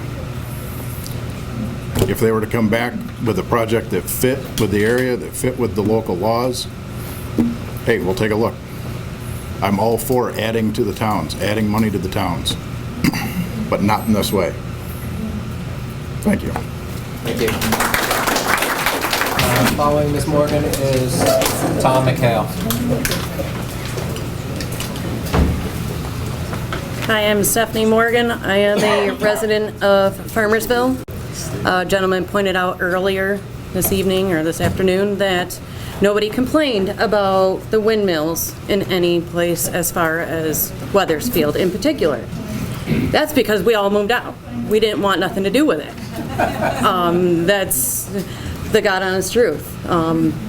If they were to come back with a project that fit with the area, that fit with the local laws, hey, we'll take a look. I'm all for adding to the towns, adding money to the towns, but not in this way. Thank you. Thank you. Following Ms. Morgan is Tom McHale. Hi, I'm Stephanie Morgan. I am a resident of Farmersville. A gentleman pointed out earlier this evening or this afternoon that nobody complained about the windmills in any place as far as Weathersfield in particular. That's because we all moved out. We didn't want nothing to do with it. That's the God honest truth.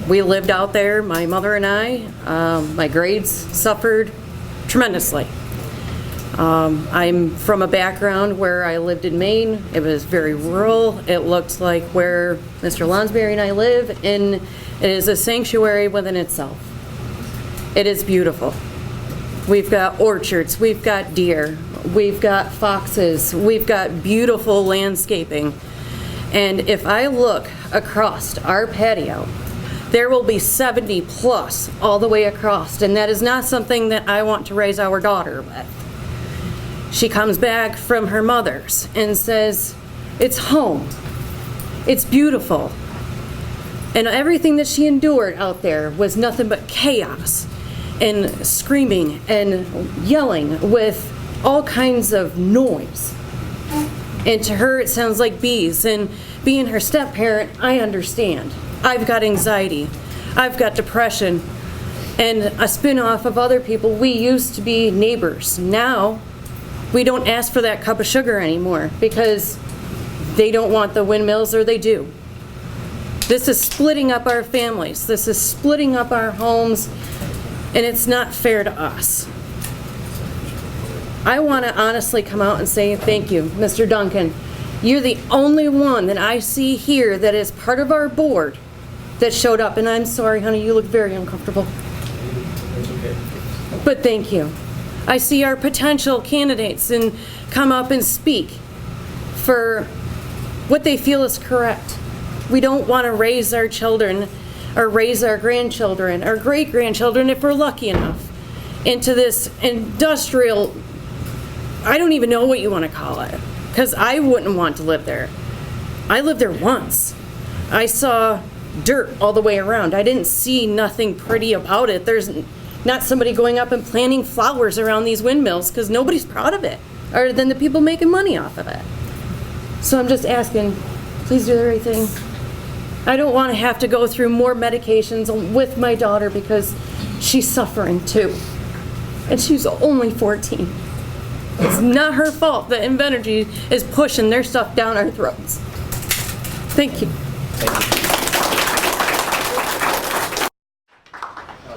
We lived out there, my mother and I. My grades suffered tremendously. I'm from a background where I lived in Maine. It was very rural. It looked like where Mr. Lonsberry and I live, and it is a sanctuary within itself. It is beautiful. We've got orchards, we've got deer, we've got foxes, we've got beautiful landscaping. And if I look across our patio, there will be 70 plus all the way across, and that is not something that I want to raise our daughter with. She comes back from her mother's and says, it's home, it's beautiful. And everything that she endured out there was nothing but chaos and screaming and yelling with all kinds of noise. And to her, it sounds like bees. And being her step-parent, I understand. I've got anxiety. I've got depression. And a spin-off of other people. We used to be neighbors. Now, we don't ask for that cup of sugar anymore because they don't want the windmills, or they do. This is splitting up our families. This is splitting up our homes, and it's not fair to us. I want to honestly come out and say thank you, Mr. Duncan. You're the only one that I see here that is part of our board that showed up, and I'm sorry, honey, you look very uncomfortable. But thank you. I see our potential candidates and come up and speak for what they feel is correct. We don't want to raise our children or raise our grandchildren or great-grandchildren, if we're lucky enough, into this industrial, I don't even know what you want to call it, because I wouldn't want to live there. I lived there once. I saw dirt all the way around. I didn't see nothing pretty about it. There's not somebody going up and planting flowers around these windmills because nobody's proud of it, other than the people making money off of it. So I'm just asking, please do the right thing. I don't want to have to go through more medications with my daughter because she's suffering too. And she's only 14. It's not her fault that INVENERGY is pushing their stuff down our throats. Thank you.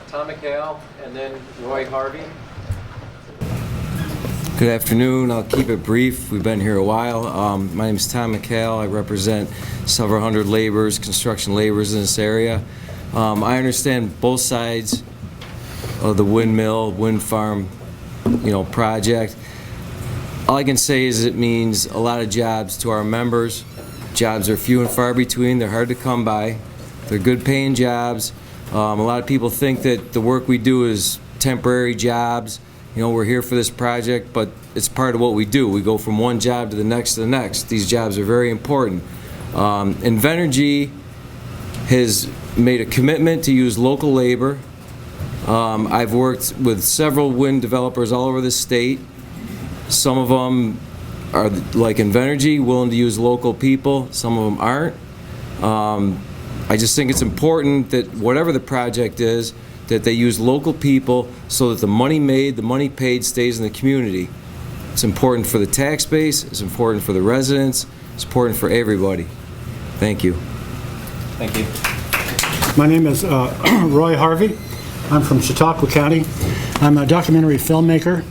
Tom McHale, and then Roy Harvey. Good afternoon. I'll keep it brief. We've been here a while. My name is Tom McHale. I represent several hundred laborers, construction laborers in this area. I understand both sides of the windmill, wind farm, project. All I can say is it means a lot of jobs to our members. Jobs are few and far between. They're hard to come by. They're good paying jobs. A lot of people think that the work we do is temporary jobs. We're here for this project, but it's part of what we do. We go from one job to the next to the next. These jobs are very important. INVENERGY has made a commitment to use local labor. I've worked with several wind developers all over the state. Some of them are like INVENERGY, willing to use local people. Some of them aren't. I just think it's important that whatever the project is, that they use local people so that the money made, the money paid stays in the community. It's important for the tax base, it's important for the residents, it's important for everybody. Thank you. Thank you. My name is Roy Harvey. I'm from Chautauqua County. I'm a documentary filmmaker.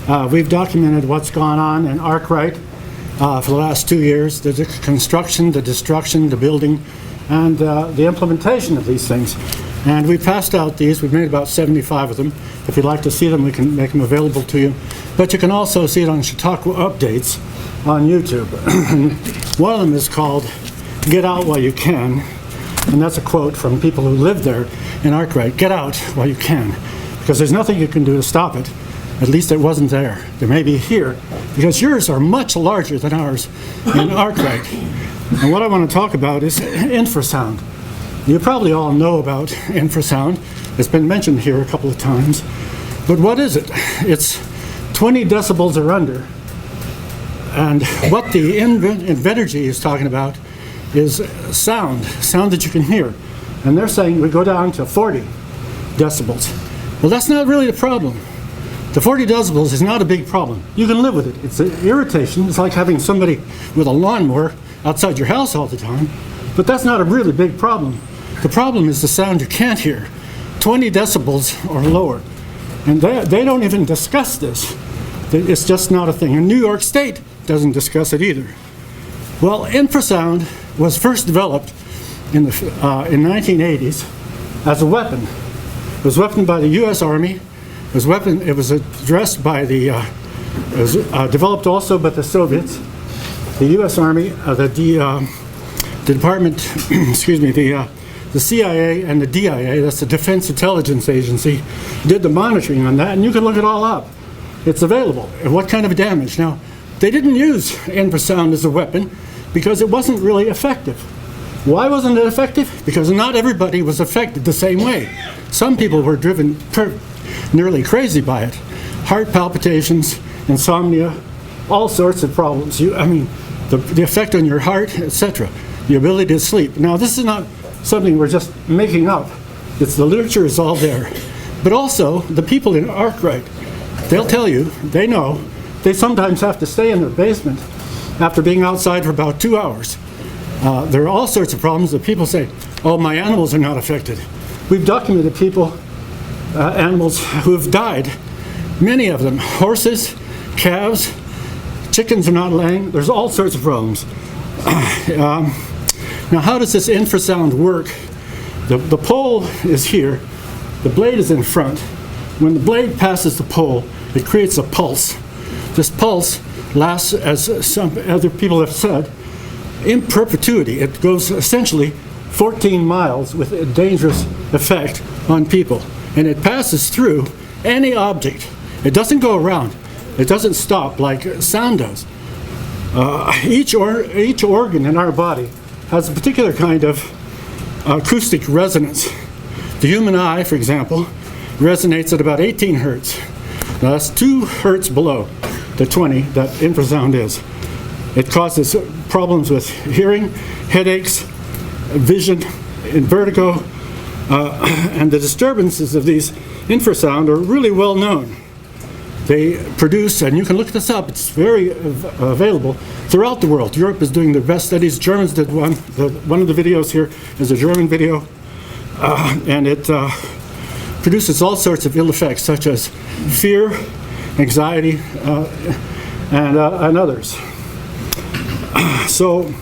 We've documented what's gone on in Arkwright for the last 2 years, the construction, the destruction, the building, and the implementation of these things. And we passed out these. We've made about 75 of them. If you'd like to see them, we can make them available to you. But you can also see it on Chautauqua Updates on YouTube. One of them is called "Get Out While You Can," and that's a quote from people who live there in Arkwright. Get out while you can, because there's nothing you can do to stop it. At least it wasn't there. There may be here, because yours are much larger than ours in Arkwright. And what I want to talk about is infrasound. You probably all know about infrasound. It's been mentioned here a couple of times. But what is it? It's 20 decibels or under. And what the INVENERGY is talking about is sound that you can hear. And they're saying we go down to 40 decibels. Well, that's not really the problem. The 40 decibels is not a big problem. You can live with it. It's an irritation. It's like having somebody with a lawnmower outside your house all the time. But that's not a really big problem. The problem is the sound you can't hear, 20 decibels or lower. And they don't even discuss this. It's just not a thing. And New York State doesn't discuss it either. Well, infrasound was first developed in the 1980s as a weapon. It was weaponed by the U.S. Army. It was addressed by developed also by the Soviets, the U.S. Army, the Department, excuse me, the CIA and the DIA, that's the Defense Intelligence Agency, did the monitoring on that, and you can look it all up. It's available. And what kind of damage? Now, they didn't use infrasound as a weapon because it wasn't really effective. Why wasn't it effective? Because not everybody was affected the same way. Some people were driven nearly crazy by it. Heart palpitations, insomnia, all sorts of problems. The effect on your heart, etc. The ability to sleep. Now, this is not something we're just making up. The literature is all there. But also, the people in Arkwright, they'll tell you, they know, they sometimes have to stay in their basement after being outside for about 2 hours. There are all sorts of problems that people say, oh, my animals are not affected. We've documented people, animals who have died, many of them, horses, calves, chickens are not laying. There's all sorts of problems. Now, how does this infrasound work? The pole is here. The blade is in front. When the blade passes the pole, it creates a pulse. This pulse lasts, as some other people have said, in perpetuity. It goes essentially 14 miles with a dangerous effect on people. And it passes through any object. It doesn't go around. It doesn't stop like sound does. Each organ in our body has a particular kind of acoustic resonance. The human eye, for example, resonates at about 18 hertz. Now that's 2 hertz below the 20 that infrasound is. It causes problems with hearing, headaches, vision, and vertigo, and the disturbances of these infrasound are really well known. They produce, and you can look this up, it's very available throughout the world. Europe is doing the best studies. Germans did one. One of the videos here is a German video, and it produces all sorts of ill effects, such as fear, anxiety, and others. So,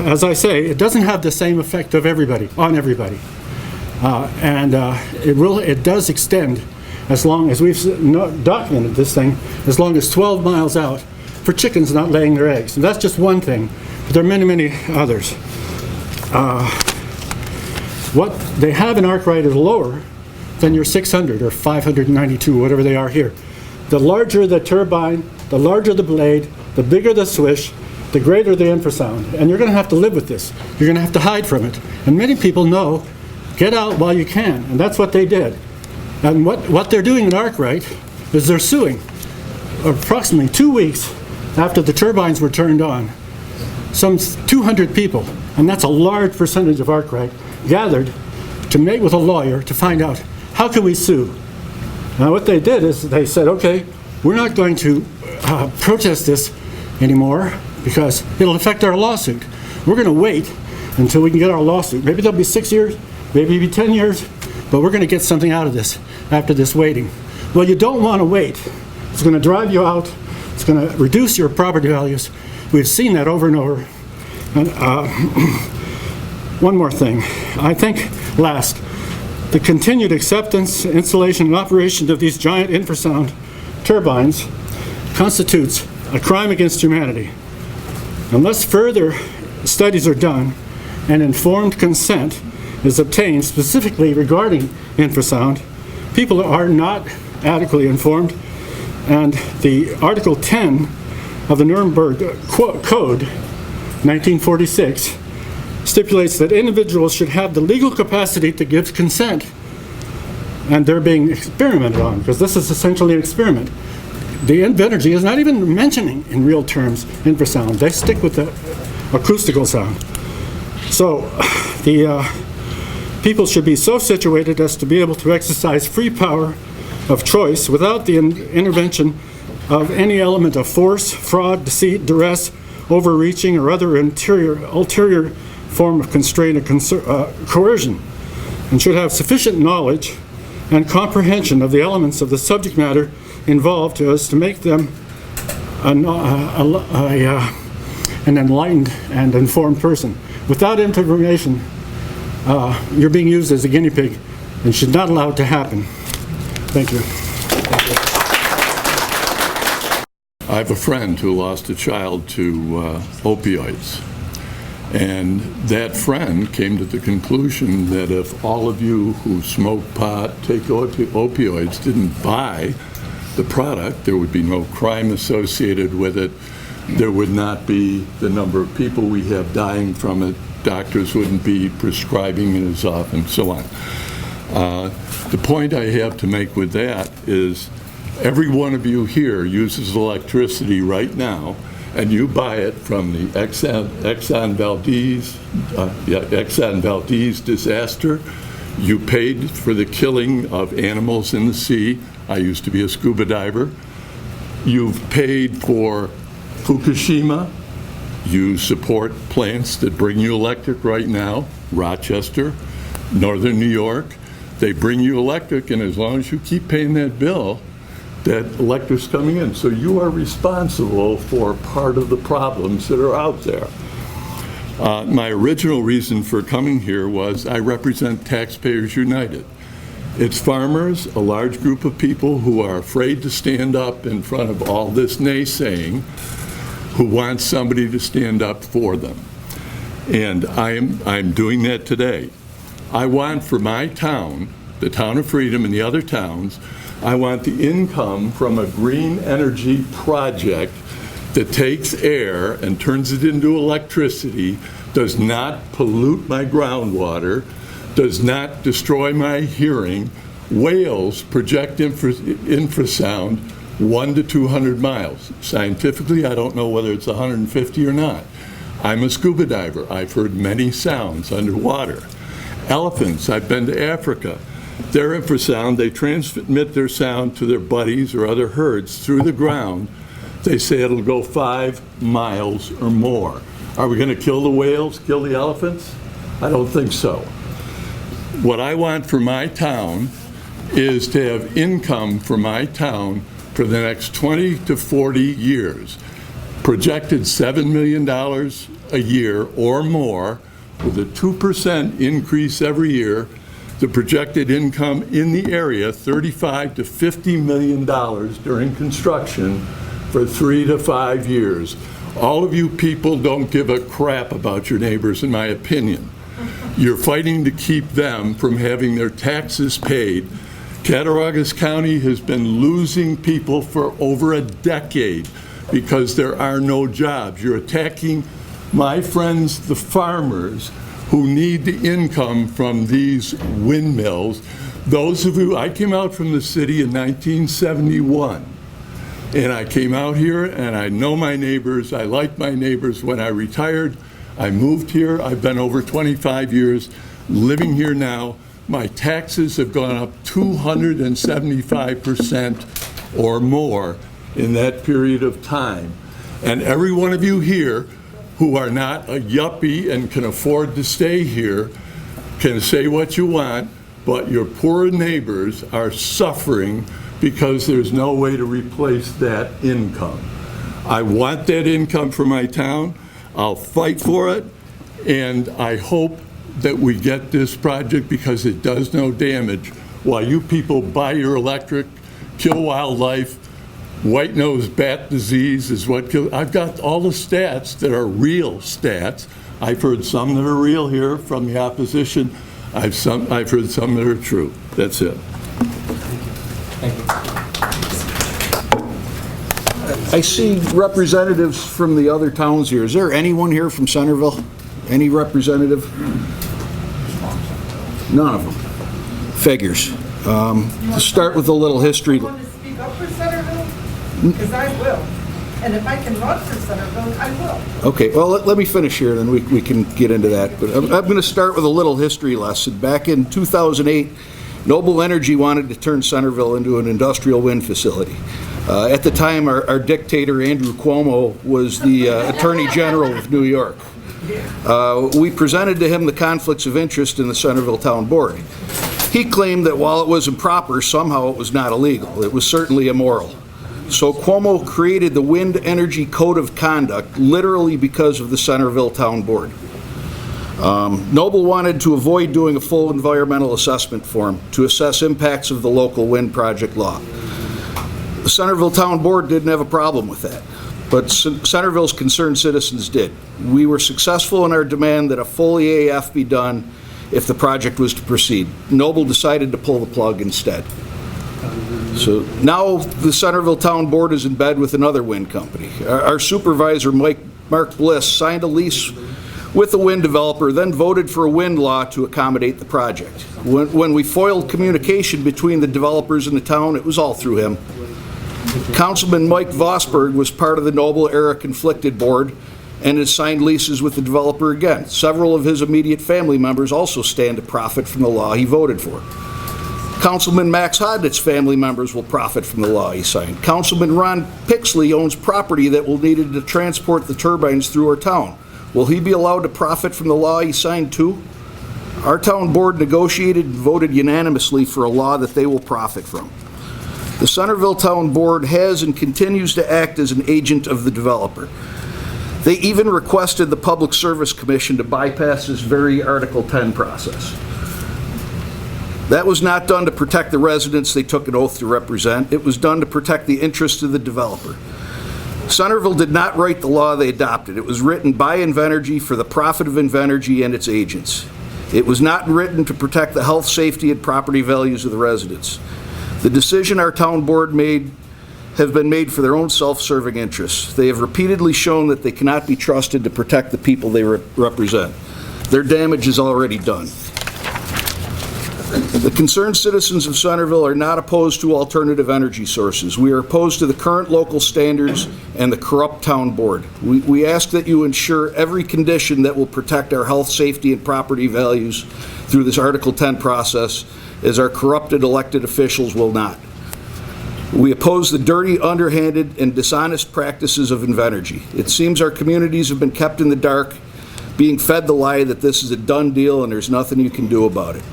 as I say, it doesn't have the same effect on everybody, and it does extend as long as we've documented this thing, as long as 12 miles out for chickens not laying their eggs. And that's just one thing, but there are many, many others. What they have in Arkwright is lower than your 600 or 592, whatever they are here. The larger the turbine, the larger the blade, the bigger the swish, the greater the infrasound. And you're going to have to live with this. You're going to have to hide from it. And many people know, get out while you can. And that's what they did. And what they're doing in Arkwright is they're suing. Approximately 2 weeks after the turbines were turned on, some 200 people, and that's a large percentage of Arkwright, gathered to meet with a lawyer to find out, how can we sue? Now what they did is they said, okay, we're not going to protest this anymore because it'll affect our lawsuit. We're going to wait until we can get our lawsuit. Maybe there'll be 6 years, maybe it'll be 10 years, but we're going to get something out of this after this waiting. Well, you don't want to wait It's going to drive you out. It's going to reduce your property values. We've seen that over and over. And one more thing. I think last, the continued acceptance, installation, and operation of these giant infrasound turbines constitutes a crime against humanity. Unless further studies are done and informed consent is obtained specifically regarding infrasound, people are not adequately informed, and the Article 10 of the Nuremberg Code, 1946, stipulates that individuals should have the legal capacity to give consent, and they're being experimented on, because this is essentially an experiment. The INVENERGY is not even mentioning in real terms infrasound. They stick with the acoustical sound. So the people should be so situated as to be able to exercise free power of choice without the intervention of any element of force, fraud, deceit, duress, overreaching, or other ulterior form of constraint or coercion, and should have sufficient knowledge and comprehension of the elements of the subject matter involved to make them an enlightened and informed person. Without information, you're being used as a guinea pig and should not allow it to happen. Thank you. I have a friend who lost a child to opioids. And that friend came to the conclusion that if all of you who smoke pot, take opioids, didn't buy the product, there would be no crime associated with it. There would not be the number of people we have dying from it. Doctors wouldn't be prescribing it as often, so on. The point I have to make with that is every one of you here uses electricity right now, and you buy it from the Exxon Valdez disaster. You paid for the killing of animals in the sea. I used to be a scuba diver. You've paid for Fukushima. You support plants that bring you electric right now, Rochester, Northern New York. They bring you electric, and as long as you keep paying that bill, that electric's coming in. So you are responsible for part of the problems that are out there. My original reason for coming here was I represent Taxpayers United. It's farmers, a large group of people who are afraid to stand up in front of all this naysaying, who want somebody to stand up for them. And I'm doing that today. I want for my town, the town of Freedom and the other towns, I want the income from a green energy project that takes air and turns it into electricity, does not pollute my groundwater, does not destroy my hearing. Whales project infrasound 1 to 200 miles. Scientifically, I don't know whether it's 150 or not. I'm a scuba diver. I've heard many sounds underwater. Elephants, I've been to Africa. Their infrasound, they transmit their sound to their buddies or other herds through the ground. They say it'll go 5 miles or more. Are we going to kill the whales, kill the elephants? I don't think so. What I want for my town is to have income for my town for the next 20 to 40 years. Projected $7 million a year or more, with a 2% increase every year. The projected income in the area, $35 to $50 million during construction for 3 to 5 years. All of you people don't give a crap about your neighbors, in my opinion. You're fighting to keep them from having their taxes paid. Cattaraugus County has been losing people for over a decade because there are no jobs. You're attacking my friends, the farmers, who need the income from these windmills. Those of you, I came out from the city in 1971, and I came out here and I know my neighbors. I like my neighbors. When I retired, I moved here. I've been over 25 years living here now. My taxes have gone up 275% or more in that period of time. And every one of you here who are not a yuppie and can afford to stay here can say what you want, but your poor neighbors are suffering because there's no way to replace that income. I want that income for my town. I'll fight for it, and I hope that we get this project because it does no damage. While you people buy your electric, kill wildlife, white-nosed bat disease is what kills. I've got all the stats that are real stats. I've heard some that are real here from the opposition. I've heard some that are true. That's it. Thank you. I see representatives from the other towns here. Is there anyone here from Centerville? Any representative? None of them. Figures. To start with a little history. You want to speak up for Centerville? Because I will. And if I can run for Centerville, I will. Okay, well, let me finish here, then we can get into that. But I'm going to start with a little history lesson. Back in 2008, Noble Energy wanted to turn Centerville into an industrial wind facility. At the time, our dictator, Andrew Cuomo, was the Attorney General of New York. We presented to him the conflicts of interest in the Centerville Town Board. He claimed that while it was improper, somehow it was not illegal. It was certainly immoral. So Cuomo created the Wind Energy Code of Conduct literally because of the Centerville Town Board. Noble wanted to avoid doing a full environmental assessment form to assess impacts of the local wind project law. The Centerville Town Board didn't have a problem with that, but Centerville's concerned citizens did. We were successful in our demand that a full EAF be done if the project was to proceed. Noble decided to pull the plug instead. So now the Centerville Town Board is in bed with another wind company. Our supervisor, Mark Bliss, signed a lease with the wind developer, then voted for a wind law to accommodate the project. When we foiled communication between the developers and the town, it was all through him. Councilman Mike Vosberg was part of the Noble-era conflicted board and has signed leases with the developer again. Several of his immediate family members also stand to profit from the law he voted for. Councilman Max Hodnitz's family members will profit from the law he signed. Councilman Ron Pixley owns property that will need to transport the turbines through our town. Will he be allowed to profit from the law he signed too? Our town board negotiated and voted unanimously for a law that they will profit from. The Centerville Town Board has and continues to act as an agent of the developer. They even requested the Public Service Commission to bypass this very Article 10 process. That was not done to protect the residents they took an oath to represent. It was done to protect the interests of the developer. Centerville did not write the law they adopted. It was written by INVENERGY for the profit of INVENERGY and its agents. It was not written to protect the health, safety, and property values of the residents. The decision our town board made have been made for their own self-serving interests. They have repeatedly shown that they cannot be trusted to protect the people they represent. Their damage is already done. The concerned citizens of Centerville are not opposed to alternative energy sources. We are opposed to the current local standards and the corrupt town board. We ask that you ensure every condition that will protect our health, safety, and property values through this Article 10 process, as our corrupted elected officials will not. We oppose the dirty, underhanded, and dishonest practices of INVENERGY. It seems our communities have been kept in the dark, being fed the lie that this is a done deal and there's nothing you can do about it.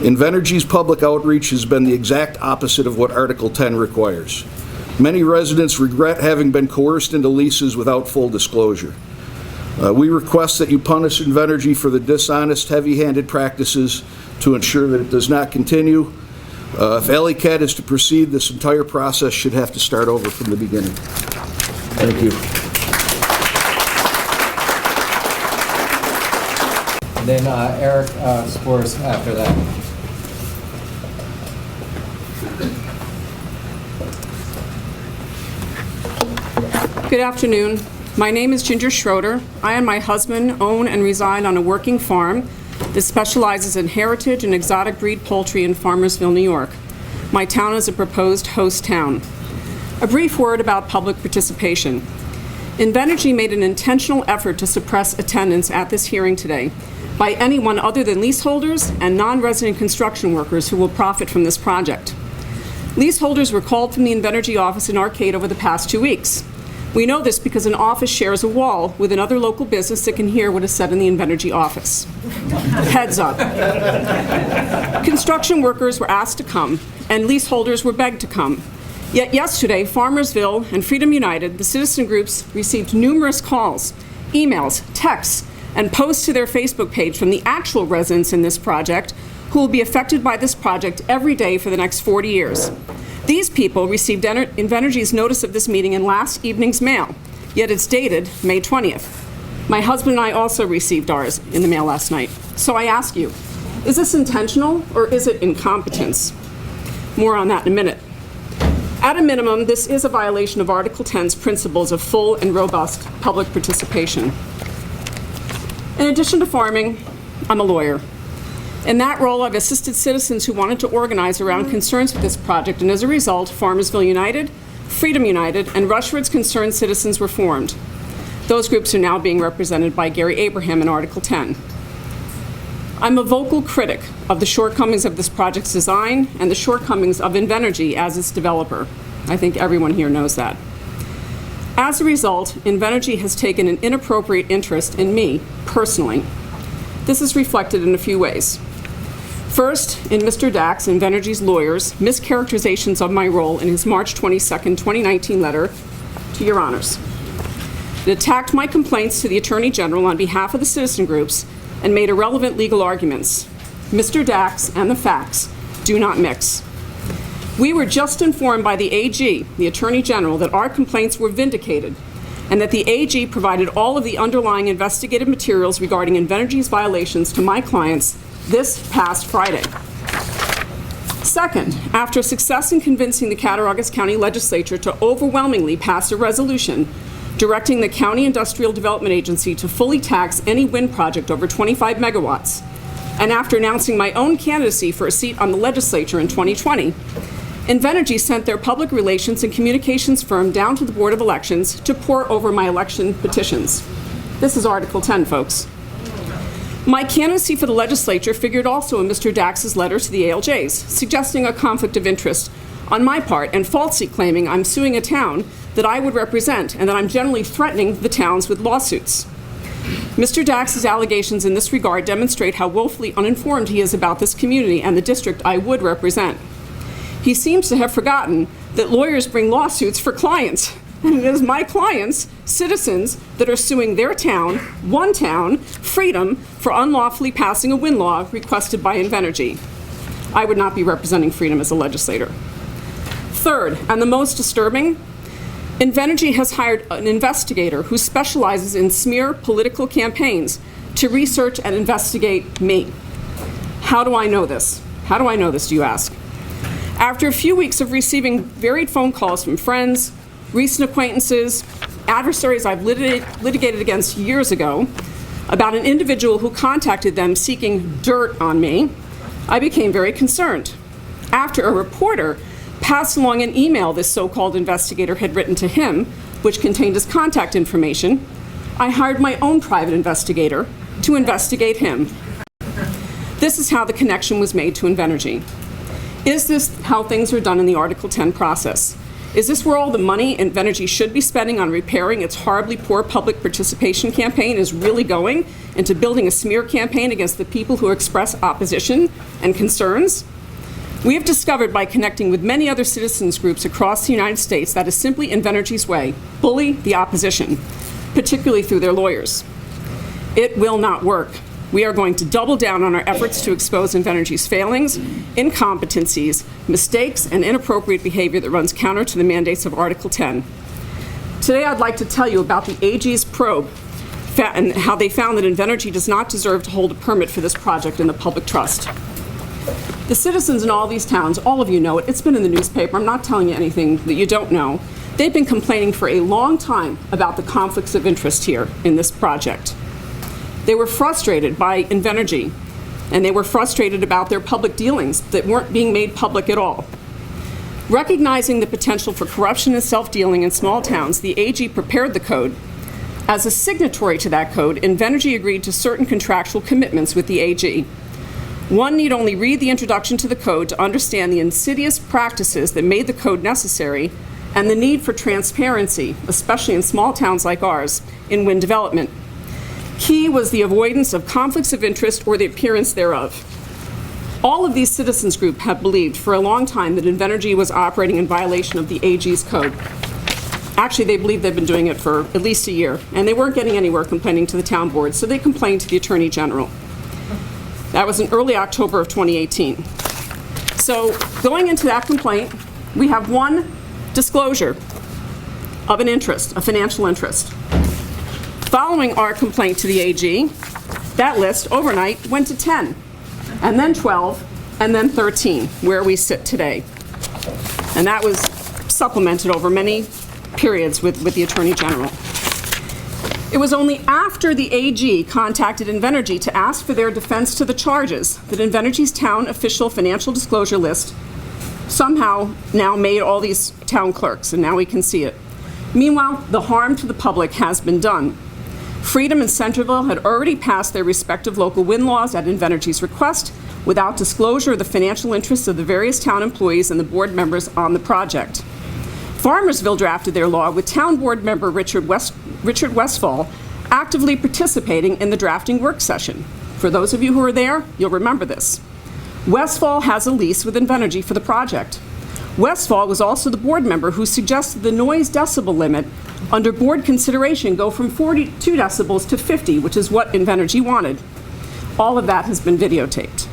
INVENERGY's public outreach has been the exact opposite of what Article 10 requires. Many residents regret having been coerced into leases without full disclosure. We request that you punish INVENERGY for the dishonest, heavy-handed practices to ensure that it does not continue. If Alle-Catt is to proceed, this entire process should have to start over from the beginning. Thank you. And then Eric Spores after that. Good afternoon. My name is Ginger Schroeder. I and my husband own and reside on a working farm that specializes in heritage and exotic breed poultry in Farmersville, New York. My town is a proposed host town. A brief word about public participation. INVENERGY made an intentional effort to suppress attendance at this hearing today by anyone other than leaseholders and non-resident construction workers who will profit from this project. Leaseholders were called from the INVENERGY office in Arcade over the past 2 weeks. We know this because an office shares a wall with another local business that can hear what is said in the INVENERGY office. Heads up. Construction workers were asked to come and leaseholders were begged to come. Yet yesterday, Farmersville and Freedom United, the citizen groups, received numerous calls, emails, texts, and posts to their Facebook page from the actual residents in this project who will be affected by this project every day for the next 40 years. These people received INVENERGY's notice of this meeting in last evening's mail, yet it's dated May 20th. My husband and I also received ours in the mail last night. So I ask you, is this intentional or is it incompetence? More on that in a minute. At a minimum, this is a violation of Article 10's principles of full and robust public participation. In addition to farming, I'm a lawyer. In that role, I've assisted citizens who wanted to organize around concerns with this project, and as a result, Farmersville United, Freedom United, and Rushford's Concerned Citizens were formed. Those groups are now being represented by Gary Abraham in Article 10. I'm a vocal critic of the shortcomings of this project's design and the shortcomings of INVENERGY as its developer. I think everyone here knows that. As a result, INVENERGY has taken an inappropriate interest in me, personally. This is reflected in a few ways. First, in Mr. Dax, INVENERGY's lawyer's mischaracterizations of my role in his March 22nd, 2019 letter to your honors. It attacked my complaints to the Attorney General on behalf of the citizen groups and made irrelevant legal arguments. Mr. Dax and the facts do not mix. We were just informed by the AG, the Attorney General, that our complaints were vindicated and that the AG provided all of the underlying investigative materials regarding INVENERGY's violations to my clients this past Friday. Second, after success in convincing the Cattaraugus County Legislature to overwhelmingly pass a resolution directing the County Industrial Development Agency to fully tax any wind project over 25 megawatts, and after announcing my own candidacy for a seat on the legislature in 2020, INVENERGY sent their public relations and communications firm down to the Board of Elections to pore over my election petitions. This is Article 10, folks. My candidacy for the legislature figured also in Mr. Dax's letter to the ALJs, suggesting a conflict of interest on my part and falsely claiming I'm suing a town that I would represent and that I'm generally threatening the towns with lawsuits. Mr. Dax's allegations in this regard demonstrate how woefully uninformed he is about this community and the district I would represent. He seems to have forgotten that lawyers bring lawsuits for clients, and it is my clients, citizens, that are suing their town, one town, Freedom, for unlawfully passing a wind law requested by INVENERGY. I would not be representing Freedom as a legislator. Third, and the most disturbing, INVENERGY has hired an investigator who specializes in smear political campaigns to research and investigate me. How do I know this? How do I know this, do you ask? After a few weeks of receiving varied phone calls from friends, recent acquaintances, adversaries I've litigated against years ago, about an individual who contacted them seeking dirt on me, I became very concerned. After a reporter passed along an email this so-called investigator had written to him, which contained his contact information, I hired my own private investigator to investigate him. This is how the connection was made to INVENERGY. Is this how things are done in the Article 10 process? Is this where all the money INVENERGY should be spending on repairing its horribly poor public participation campaign is really going into building a smear campaign against the people who express opposition and concerns? We have discovered by connecting with many other citizens groups across the United States that is simply INVENERGY's way: bully the opposition, particularly through their lawyers. It will not work. We are going to double down on our efforts to expose INVENERGY's failings, incompetencies, mistakes, and inappropriate behavior that runs counter to the mandates of Article 10. Today, I'd like to tell you about the AG's probe and how they found that INVENERGY does not deserve to hold a permit for this project in the public trust. The citizens in all these towns, all of you know it, it's been in the newspaper, I'm not telling you anything that you don't know. They've been complaining for a long time about the conflicts of interest here in this project. They were frustrated by INVENERGY, and they were frustrated about their public dealings that weren't being made public at all. Recognizing the potential for corruption and self-dealing in small towns, the AG prepared the code. As a signatory to that code, INVENERGY agreed to certain contractual commitments with the AG. One need only read the introduction to the code to understand the insidious practices that made the code necessary and the need for transparency, especially in small towns like ours, in wind development. Key was the avoidance of conflicts of interest or the appearance thereof. All of these citizens group have believed for a long time that INVENERGY was operating in violation of the AG's code. Actually, they believe they've been doing it for at least a year, and they weren't getting anywhere complaining to the town board, so they complained to the Attorney General. That was in early October of 2018. So going into that complaint, we have one disclosure of an interest, a financial interest. Following our complaint to the AG, that list overnight went to 10, and then 12, and then 13, where we sit today. And that was supplemented over many periods with the Attorney General. It was only after the AG contacted INVENERGY to ask for their defense to the charges that INVENERGY's town official financial disclosure list somehow now made all these town clerks, and now we can see it. Meanwhile, the harm to the public has been done. Freedom and Centerville had already passed their respective local wind laws at INVENERGY's request without disclosure of the financial interests of the various town employees and the board members on the project. Farmersville drafted their law with town board member Richard Westfall actively participating in the drafting work session. For those of you who are there, you'll remember this. Westfall has a lease with INVENERGY for the project. Westfall was also the board member who suggested the noise decibel limit under board consideration go from 42 decibels to 50, which is what INVENERGY wanted. All of that has been videotaped.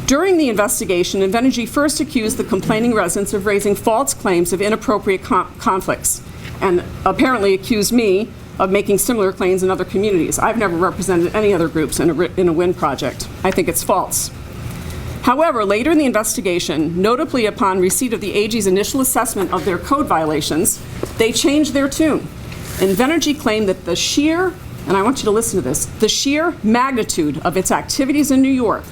During the investigation, INVENERGY first accused the complaining residents of raising false claims of inappropriate conflicts, and apparently accused me of making similar claims in other communities. I've never represented any other groups in a wind project. I think it's false. However, later in the investigation, notably upon receipt of the AG's initial assessment of their code violations, they changed their tune. INVENERGY claimed that the sheer, and I want you to listen to this, the sheer magnitude of its activities in New York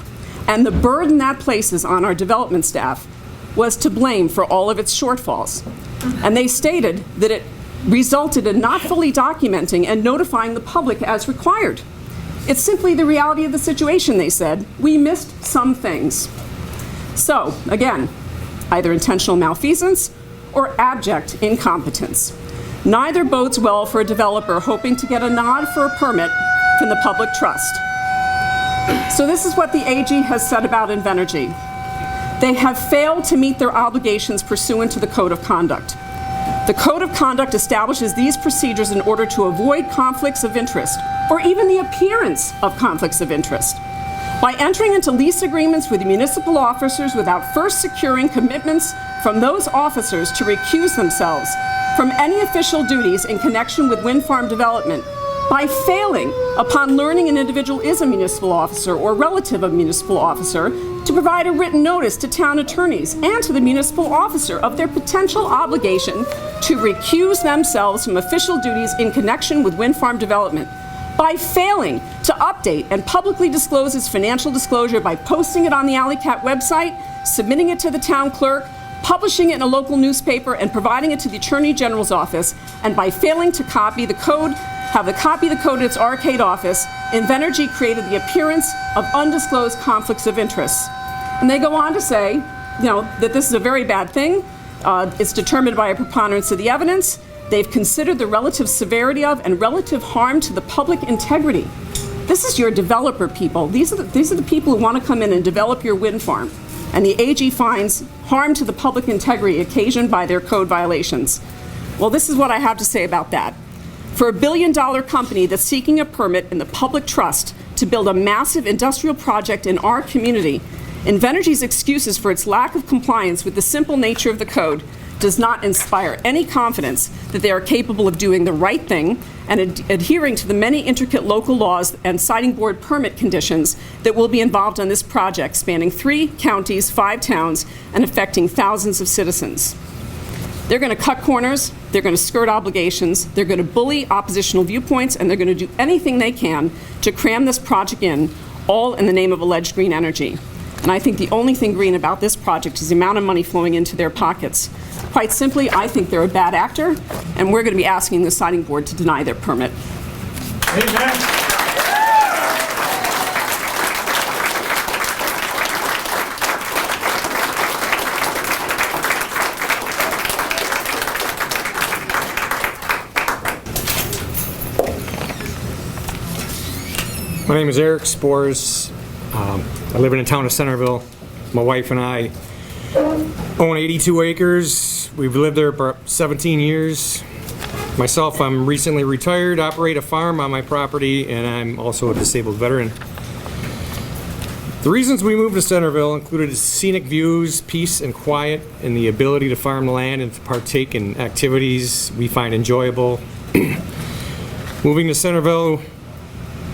and the burden that places on our development staff was to blame for all of its shortfalls. And they stated that it resulted in not fully documenting and notifying the public as required. It's simply the reality of the situation, they said. We missed some things. So, again, either intentional malfeasance or abject incompetence. Neither bodes well for a developer hoping to get a nod for a permit from the public trust. So this is what the AG has said about INVENERGY. They have failed to meet their obligations pursuant to the Code of Conduct. The Code of Conduct establishes these procedures in order to avoid conflicts of interest, or even the appearance of conflicts of interest. By entering into lease agreements with municipal officers without first securing commitments from those officers to recuse themselves from any official duties in connection with wind farm development, by failing, upon learning an individual is a municipal officer or relative of a municipal officer, to provide a written notice to town attorneys and to the municipal officer of their potential obligation to recuse themselves from official duties in connection with wind farm development, by failing to update and publicly disclose its financial disclosure by posting it on the Alle-Catt website, submitting it to the town clerk, publishing it in a local newspaper, and providing it to the Attorney General's office, and by failing to copy the code, have the copy of the code in its arcade office, INVENERGY created the appearance of undisclosed conflicts of interest. And they go on to say, that this is a very bad thing. It's determined by a preponderance of the evidence. They've considered the relative severity of and relative harm to the public integrity. This is your developer people. These are the people who want to come in and develop your wind farm. And the AG finds harm to the public integrity occasioned by their code violations. Well, this is what I have to say about that. For a billion-dollar company that's seeking a permit in the public trust to build a massive industrial project in our community, INVENERGY's excuses for its lack of compliance with the simple nature of the code does not inspire any confidence that they are capable of doing the right thing and adhering to the many intricate local laws and siting board permit conditions that will be involved on this project, spanning 3 counties, 5 towns, and affecting thousands of citizens. They're going to cut corners, they're going to skirt obligations, they're going to bully oppositional viewpoints, and they're going to do anything they can to cram this project in, all in the name of alleged green energy. And I think the only thing green about this project is the amount of money flowing into their pockets. Quite simply, I think they're a bad actor, and we're going to be asking the siting board to deny their permit. Amen. My name is Eric Spores. I live in the town of Centerville. My wife and I own 82 acres. We've lived there for 17 years. Myself, I'm recently retired, operate a farm on my property, and I'm also a disabled veteran. The reasons we moved to Centerville included scenic views, peace and quiet, and the ability to farm the land and to partake in activities we find enjoyable. Moving to Centerville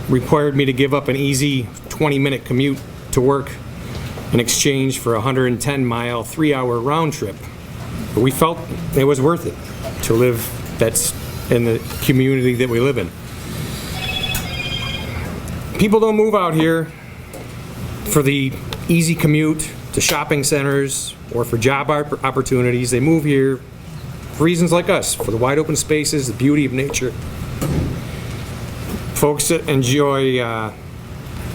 required me to give up an easy 20-minute commute to work in exchange for a 110-mile, 3-hour round trip. But we felt it was worth it to live that's in the community that we live in. People don't move out here for the easy commute to shopping centers or for job opportunities. They move here for reasons like us, for the wide open spaces, the beauty of nature. Folks that enjoy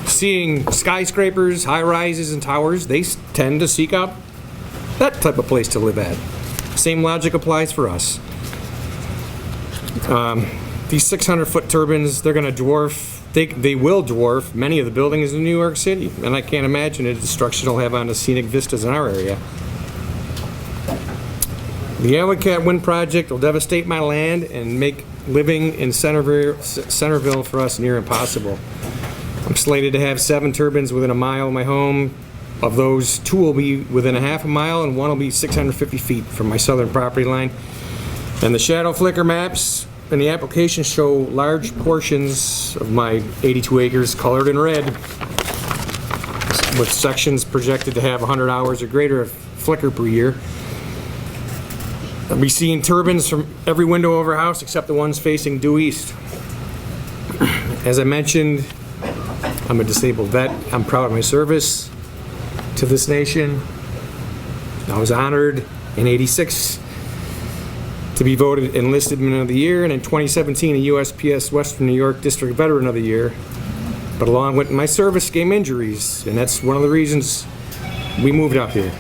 seeing skyscrapers, high rises, and towers, they tend to seek out that type of place to live at. Same logic applies for us. These 600-foot turbines, they're going to dwarf, they will dwarf many of the buildings in New York City, and I can't imagine the destruction it'll have on the scenic vistas in our area. The Alle-Catt Wind Project will devastate my land and make living in Centerville for us near impossible. I'm slated to have 7 turbines within a mile of my home. Of those, 2 will be within a half a mile and 1 will be 650 feet from my southern property line. And the shadow flicker maps in the application show large portions of my 82 acres colored in red, with sections projected to have 100 hours or greater of flicker per year. I'll be seeing turbines from every window of our house except the ones facing due east. As I mentioned, I'm a disabled vet. I'm proud of my service to this nation. I was honored in '86 to be voted Enlisted Man of the Year, and in 2017 a USPS Western New York District Veteran of the Year. But along with my service came injuries, and that's one of the reasons we moved out here.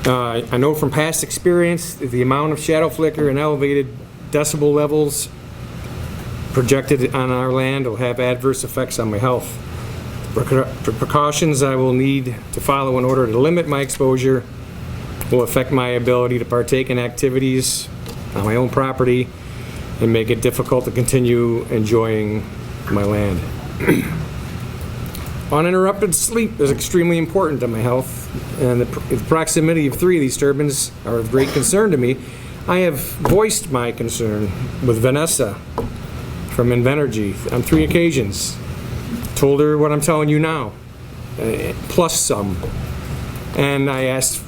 I know from past experience that the amount of shadow flicker and elevated decibel levels projected on our land will have adverse effects on my health. The precautions I will need to follow in order to limit my exposure will affect my ability to partake in activities on my own property and make it difficult to continue enjoying my land. Uninterrupted sleep is extremely important to my health, and the proximity of 3 of these turbines are of great concern to me. I have voiced my concern with Vanessa from INVENERGY on 3 occasions. Told her what I'm telling you now, plus some. And I asked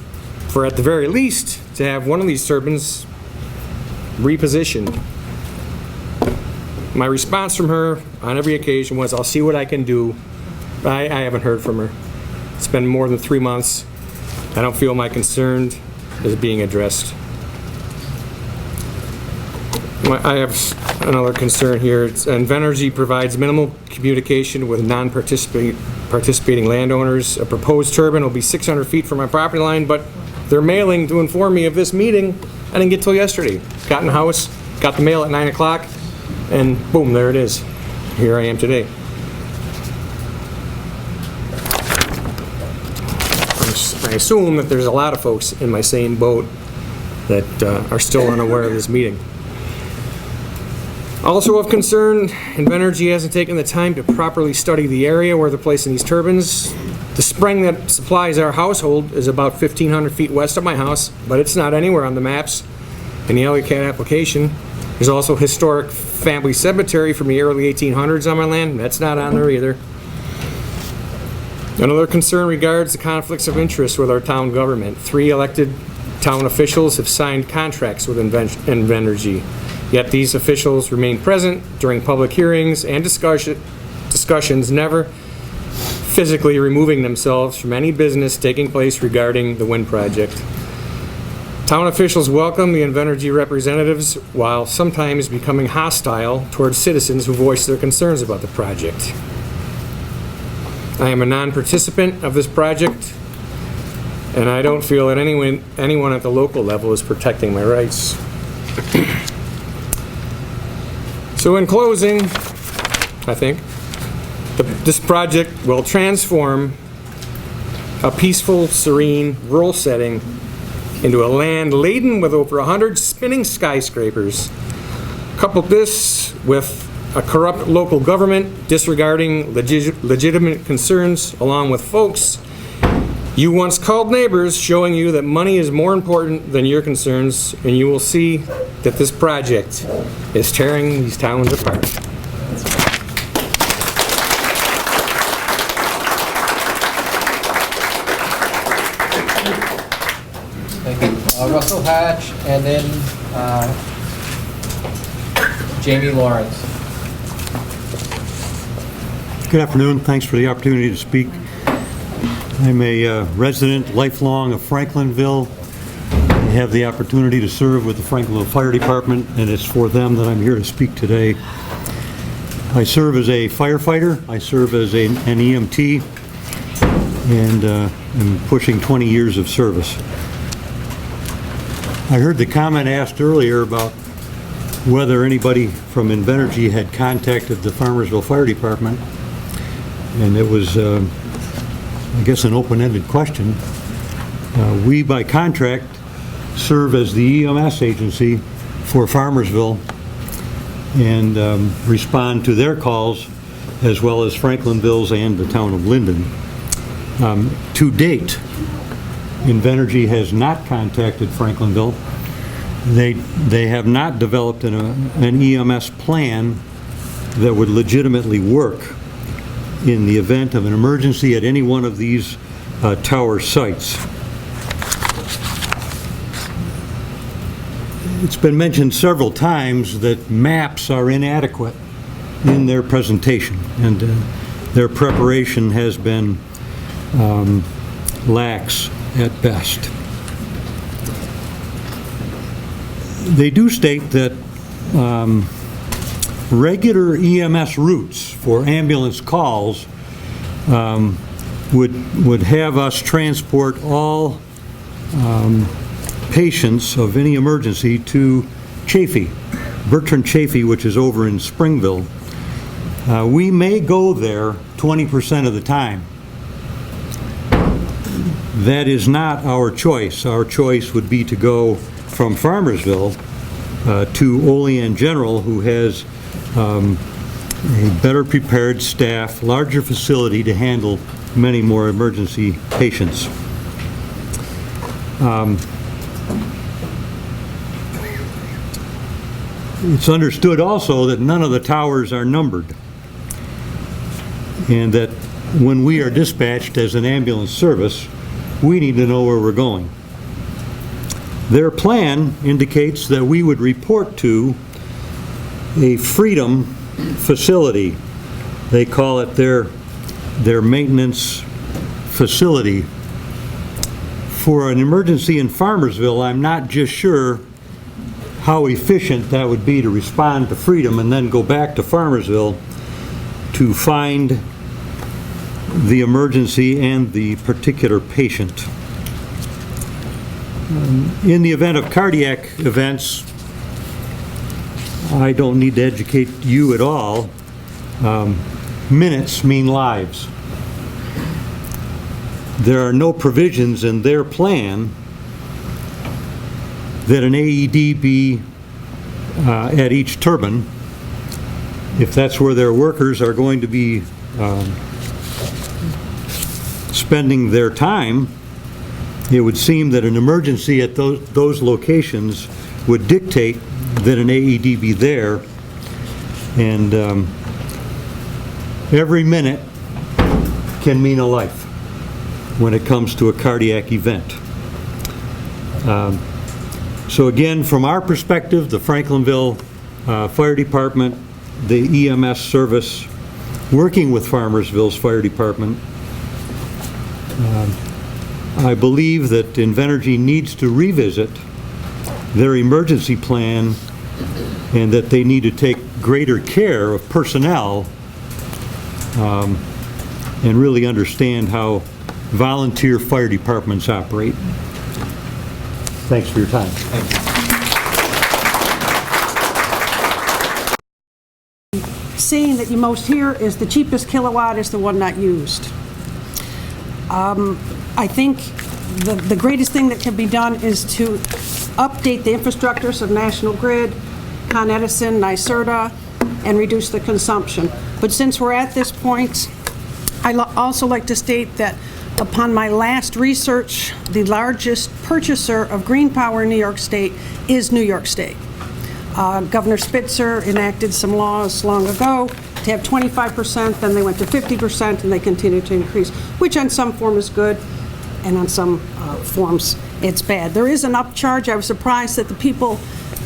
for, at the very least, to have one of these turbines repositioned. My response from her on every occasion was, I'll see what I can do. I haven't heard from her. It's been more than 3 months. I don't feel my concern is being addressed. I have another concern here. INVENERGY provides minimal communication with non-participating landowners. A proposed turbine will be 600 feet from my property line, but they're mailing to inform me of this meeting. I didn't get till yesterday. Got in the house, got the mail at 9 o'clock, and boom, there it is. Here I am today. I assume that there's a lot of folks in my same boat that are still unaware of this meeting. Also of concern, INVENERGY hasn't taken the time to properly study the area where they're placing these turbines. The spring that supplies our household is about 1,500 feet west of my house, but it's not anywhere on the maps in the Alle-Catt application. There's also a historic family cemetery from the early 1800s on my land. That's not on there either. Another concern regards the conflicts of interest with our town government. 3 elected town officials have signed contracts with INVENERGY. Yet these officials remain present during public hearings and discussions, never physically removing themselves from any business taking place regarding the wind project. Town officials welcome the INVENERGY representatives while sometimes becoming hostile towards citizens who voice their concerns about the project. I am a non-participant of this project, and I don't feel that anyone at the local level is protecting my rights. So in closing, I think, This project will transform a peaceful, serene, rural setting into a land laden with over 100 spinning skyscrapers. Couple this with a corrupt local government disregarding legitimate concerns, along with folks you once called neighbors, showing you that money is more important than your concerns, and you will see that this project is tearing these towns apart. Thank you. Russell Hatch, and then Jamie Lawrence. Good afternoon. Thanks for the opportunity to speak. I'm a resident, lifelong of Franklinville. I have the opportunity to serve with the Franklinville Fire Department, and it's for them that I'm here to speak today. I serve as a firefighter. I serve as an EMT, and I'm pushing 20 years of service. I heard the comment asked earlier about whether anybody from INVENERGY had contacted the Farmersville Fire Department, and it was I guess an open-ended question. We, by contract, serve as the EMS agency for Farmersville and respond to their calls, as well as Franklinville's and the town of Linden. To date, INVENERGY has not contacted Franklinville. They have not developed an EMS plan that would legitimately work in the event of an emergency at any one of these tower sites. It's been mentioned several times that maps are inadequate in their presentation, and their preparation has been lax at best. They do state that regular EMS routes for ambulance calls would have us transport all patients of any emergency to Chaffee, Bertrand Chaffee, which is over in Springville. We may go there 20% of the time. That is not our choice. Our choice would be to go from Farmersville to Olean General, who has a better prepared staff, larger facility to handle many more emergency patients. It's understood also that none of the towers are numbered, and that when we are dispatched as an ambulance service, we need to know where we're going. Their plan indicates that we would report to a Freedom facility. They call it their maintenance facility. For an emergency in Farmersville, I'm not just sure how efficient that would be to respond to Freedom and then go back to Farmersville to find the emergency and the particular patient. In the event of cardiac events, I don't need to educate you at all. Minutes mean lives. There are no provisions in their plan that an AED be at each turbine. If that's where their workers are going to be spending their time, it would seem that an emergency at those locations would dictate that an AED be there, and every minute can mean a life when it comes to a cardiac event. So again, from our perspective, the Franklinville Fire Department, the EMS service, working with Farmersville's Fire Department, I believe that INVENERGY needs to revisit their emergency plan, and that they need to take greater care of personnel and really understand how volunteer fire departments operate. Thanks for your time. saying that you most hear is the cheapest kilowatt is the one not used. I think the greatest thing that can be done is to update the infrastructures of National Grid, Con Edison, NYSERDA, and reduce the consumption. But since we're at this point, I'd also like to state that upon my last research, the largest purchaser of green power in New York State is New York State. Governor Spitzer enacted some laws long ago to have 25%, then they went to 50%, and they continue to increase, which on some form is good, and on some forms it's bad. There is an upcharge. I was surprised that the people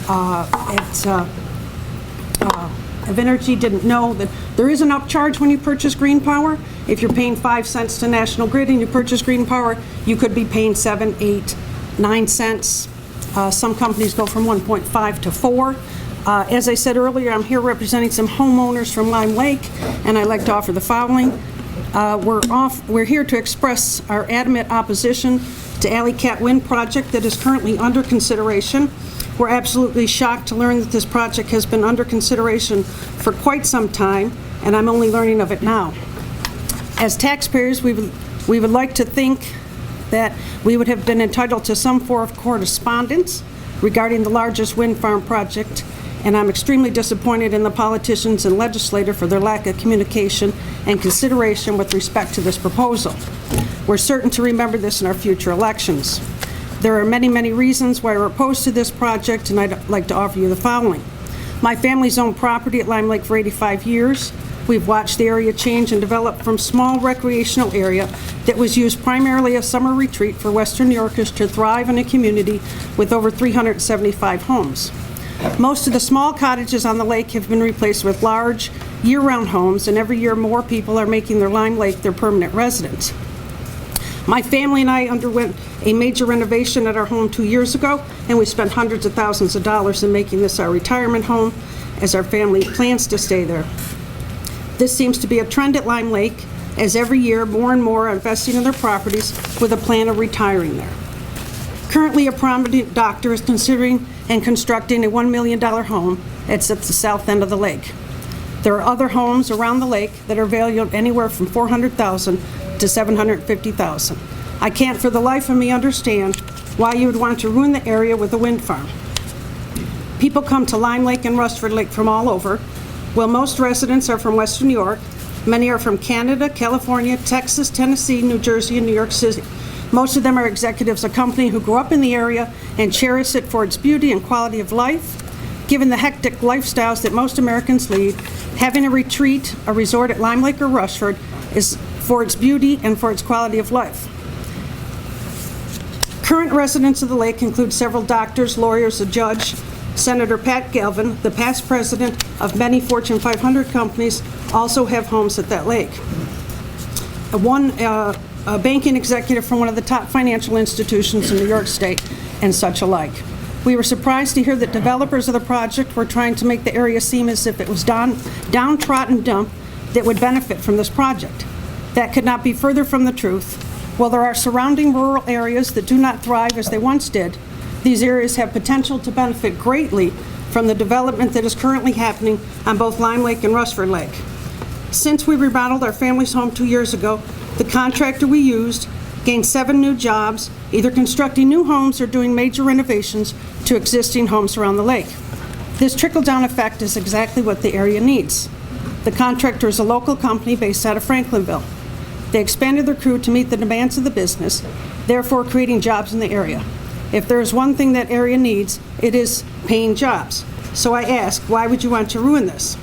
at INVENERGY didn't know that there is an upcharge when you purchase green power. If you're paying 5 cents to National Grid and you purchase green power, you could be paying 7, 8, 9 cents. Some companies go from 1.5 to 4. As I said earlier, I'm here representing some homeowners from Lime Lake, and I'd like to offer the following. We're here to express our adamant opposition to Alle-Catt Wind project that is currently under consideration. We're absolutely shocked to learn that this project has been under consideration for quite some time, and I'm only learning of it now. As taxpayers, we would like to think that we would have been entitled to some form of correspondence regarding the largest wind farm project, and I'm extremely disappointed in the politicians and legislature for their lack of communication and consideration with respect to this proposal. We're certain to remember this in our future elections. There are many, many reasons why we're opposed to this project, and I'd like to offer you the following. My family's owned property at Lime Lake for 85 years. We've watched the area change and develop from small recreational area that was used primarily as summer retreat for Western New Yorkers to thrive in a community with over 375 homes. Most of the small cottages on the lake have been replaced with large, year-round homes, and every year more people are making their Lime Lake their permanent residence. My family and I underwent a major renovation at our home 2 years ago, and we spent hundreds of thousands of dollars in making this our retirement home, as our family plans to stay there. This seems to be a trend at Lime Lake, as every year more and more are investing in their properties with a plan of retiring there. Currently, a prominent doctor is considering and constructing a $1 million home that's at the south end of the lake. There are other homes around the lake that are valued anywhere from $400,000 to $750,000. I can't for the life of me understand why you would want to ruin the area with a wind farm. People come to Lime Lake and Rushford Lake from all over. While most residents are from Western New York, many are from Canada, California, Texas, Tennessee, New Jersey, and New York City. Most of them are executives of companies who grew up in the area and cherish it for its beauty and quality of life. Given the hectic lifestyles that most Americans lead, having a retreat, a resort at Lime Lake or Rushford is for its beauty and for its quality of life. Current residents of the lake include several doctors, lawyers, a judge. Senator Pat Galvin, the past president of many Fortune 500 companies, also have homes at that lake. A banking executive from one of the top financial institutions in New York State, and such alike. We were surprised to hear that developers of the project were trying to make the area seem as if it was downtrodden dump that would benefit from this project. That could not be further from the truth. While there are surrounding rural areas that do not thrive as they once did, these areas have potential to benefit greatly from the development that is currently happening on both Lime Lake and Rushford Lake. Since we remodeled our family's home 2 years ago, the contractor we used gained 7 new jobs, either constructing new homes or doing major renovations to existing homes around the lake. This trickle-down effect is exactly what the area needs. The contractor is a local company based out of Franklinville. They expanded their crew to meet the demands of the business, therefore creating jobs in the area. If there is one thing that area needs, it is paying jobs. So I ask, why would you want to ruin this?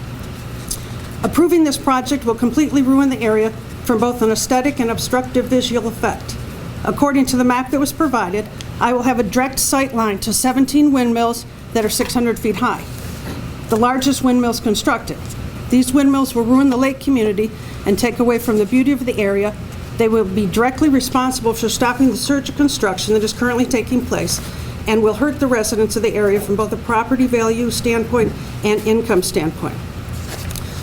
Approving this project will completely ruin the area from both an aesthetic and obstructive visual effect. According to the map that was provided, I will have a direct sight line to 17 windmills that are 600 feet high, the largest windmills constructed. These windmills will ruin the lake community and take away from the beauty of the area. They will be directly responsible for stopping the surge of construction that is currently taking place and will hurt the residents of the area from both a property value standpoint and income standpoint.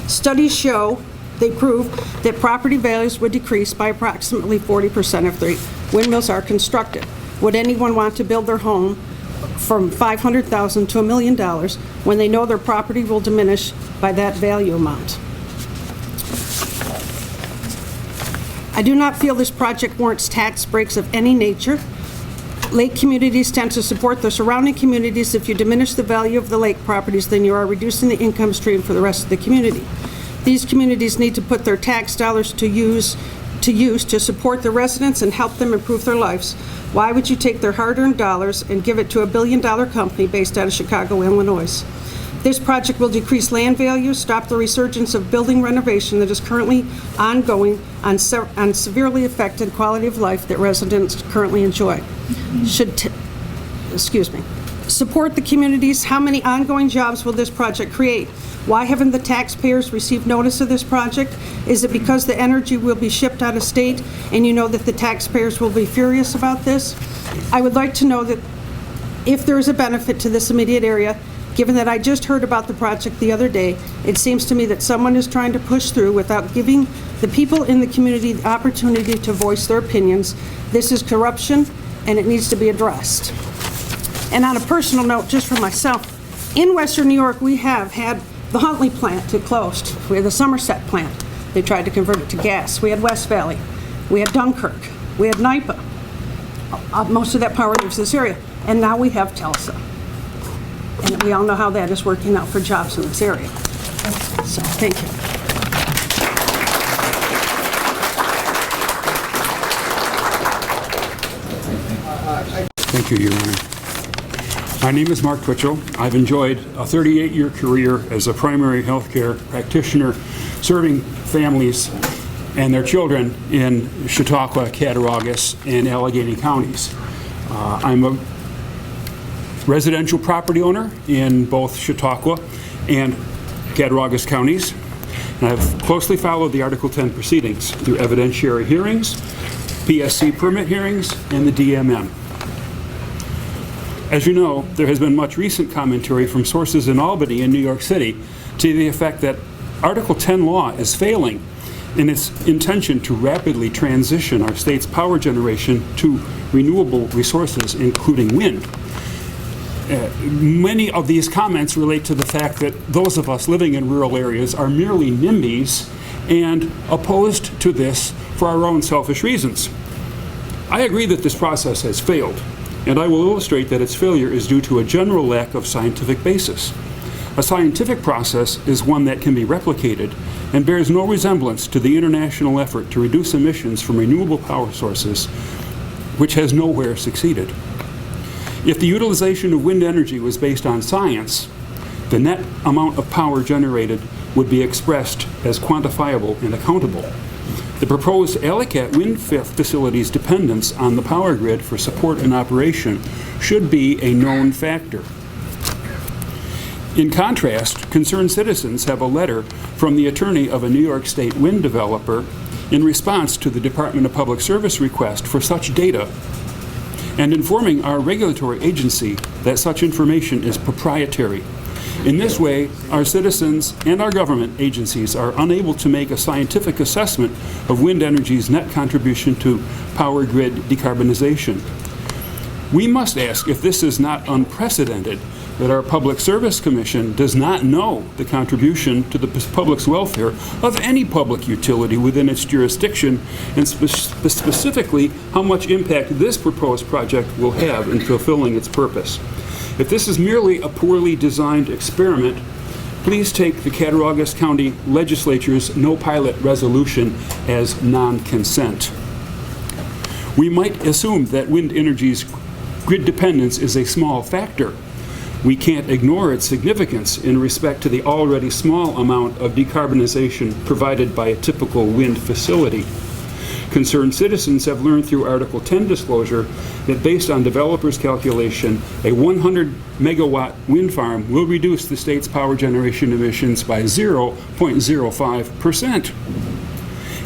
Studies show, they prove, that property values would decrease by approximately 40% if the windmills are constructed. Would anyone want to build their home from $500,000 to $1 million when they know their property will diminish by that value amount. I do not feel this project warrants tax breaks of any nature. Lake communities tend to support the surrounding communities. If you diminish the value of the lake properties, then you are reducing the income stream for the rest of the community. These communities need to put their tax dollars to use to support the residents and help them improve their lives. Why would you take their hard-earned dollars and give it to a billion-dollar company based out of Chicago, Illinois? This project will decrease land values, stop the resurgence of building renovation that is currently ongoing and severely affected quality of life that residents currently enjoy. Support the communities. How many ongoing jobs will this project create? Why haven't the taxpayers received notice of this project? Is it because the energy will be shipped out of state and you know that the taxpayers will be furious about this? I would like to know that if there is a benefit to this immediate area, given that I just heard about the project the other day, it seems to me that someone is trying to push through without giving the people in the community the opportunity to voice their opinions. This is corruption and it needs to be addressed. And on a personal note, just for myself, in Western New York, we have had the Huntley plant, it closed. We had the Somerset plant. They tried to convert it to gas. We had West Valley. We had Dunkirk. We had NIPA. Most of that power leaves this area. And now we have Tulsa. And we all know how that is working out for jobs in this area. So, thank you. Thank you, Your Honor. My name is Mark Twitchell. I've enjoyed a 38-year career as a primary health care practitioner serving families and their children in Chautauqua, Cattaraugus, and Alleghany counties. I'm a residential property owner in both Chautauqua and Cattaraugus counties, and I've closely followed the Article 10 proceedings through evidentiary hearings, PSC permit hearings, and the DMM. As you know, there has been much recent commentary from sources in Albany and New York City to the effect that Article 10 law is failing in its intention to rapidly transition our state's power generation to renewable resources, including wind. Many of these comments relate to the fact that those of us living in rural areas are merely NIMBYs and opposed to this for our own selfish reasons. I agree that this process has failed, and I will illustrate that its failure is due to a general lack of scientific basis. A scientific process is one that can be replicated and bears no resemblance to the international effort to reduce emissions from renewable power sources, which has nowhere succeeded. If the utilization of wind energy was based on science, the net amount of power generated would be expressed as quantifiable and accountable. The proposed Alle-Catt wind facility's dependence on the power grid for support and operation should be a known factor. In contrast, concerned citizens have a letter from the attorney of a New York State wind developer in response to the Department of Public Service request for such data, and informing our regulatory agency that such information is proprietary. In this way, our citizens and our government agencies are unable to make a scientific assessment of wind energy's net contribution to power grid decarbonization. We must ask if this is not unprecedented that our Public Service Commission does not know the contribution to the public's welfare of any public utility within its jurisdiction, and specifically how much impact this proposed project will have in fulfilling its purpose. If this is merely a poorly designed experiment, please take the Cattaraugus County Legislature's no pilot resolution as non-consent. We might assume that wind energy's grid dependence is a small factor. We can't ignore its significance in respect to the already small amount of decarbonization provided by a typical wind facility. Concerned citizens have learned through Article 10 disclosure that based on developers' calculation, a 100 megawatt wind farm will reduce the state's power generation emissions by 0.05%.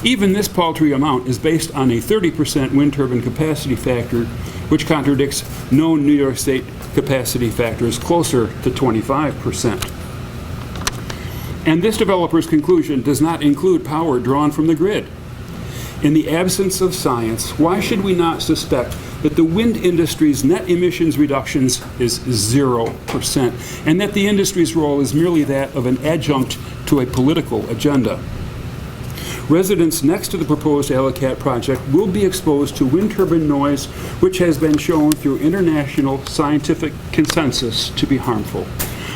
Even this paltry amount is based on a 30% wind turbine capacity factor, which contradicts known New York State capacity factors closer to 25%. And this developer's conclusion does not include power drawn from the grid. In the absence of science, why should we not suspect that the wind industry's net emissions reductions is 0%, and that the industry's role is merely that of an adjunct to a political agenda? Residents next to the proposed Alle-Catt project will be exposed to wind turbine noise, which has been shown through international scientific consensus to be harmful.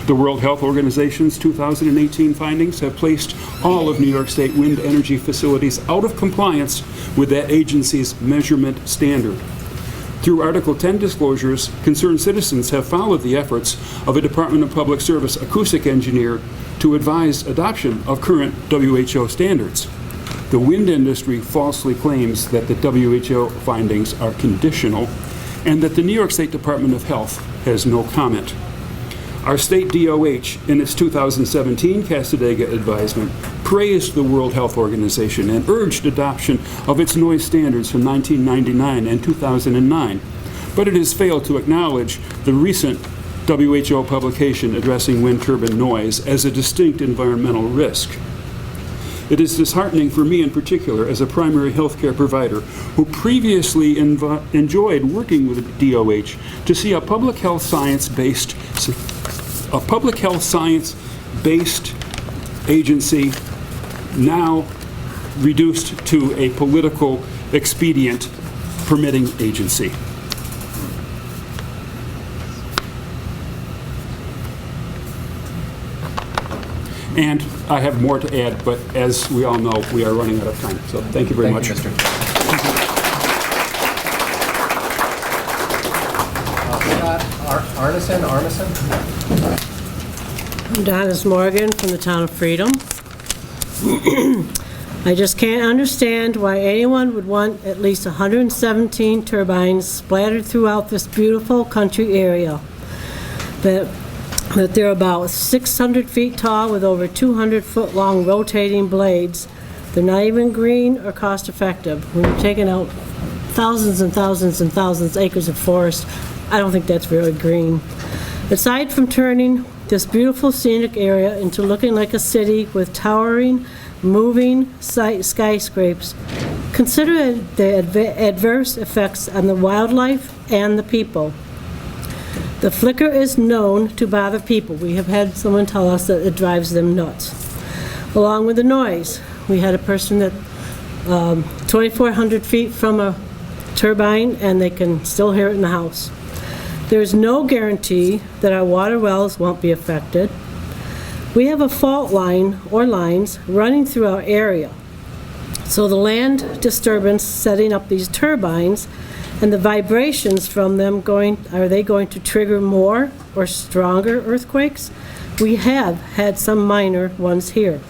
The World Health Organization's 2018 findings have placed all of New York State wind energy facilities out of compliance with that agency's measurement standard. Through Article 10 disclosures, concerned citizens have followed the efforts of a Department of Public Service acoustic engineer to advise adoption of current WHO standards. The wind industry falsely claims that the WHO findings are conditional and that the New York State Department of Health has no comment. Our state DOH, in its 2017 Cattaraugus advisement, praised the World Health Organization and urged adoption of its noise standards from 1999 and 2009, but it has failed to acknowledge the recent WHO publication addressing wind turbine noise as a distinct environmental risk. It is disheartening for me in particular as a primary health care provider who previously enjoyed working with the DOH to see a public health science-based agency now reduced to a political expedient permitting agency. And I have more to add, but as we all know, we are running out of time. So thank you very much. You, Mr. Arneson? I'm Donis Morgan from the town of Freedom. I just can't understand why anyone would want at least 117 turbines splattered throughout this beautiful country area. That they're about 600 feet tall with over 200-foot long rotating blades. They're not even green or cost effective. When you're taking out thousands and thousands and thousands of acres of forest, I don't think that's really green. Aside from turning this beautiful scenic area into looking like a city with towering, moving skyscrapers, consider the adverse effects on the wildlife and the people. The flicker is known to bother people. We have had someone tell us that it drives them nuts. Along with the noise, we had a person that 2,400 feet from a turbine and they can still hear it in the house. There's no guarantee that our water wells won't be affected. We have a fault line or lines running through our area. So the land disturbance setting up these turbines and the vibrations from them are they going to trigger more or stronger earthquakes? We have had some minor ones here.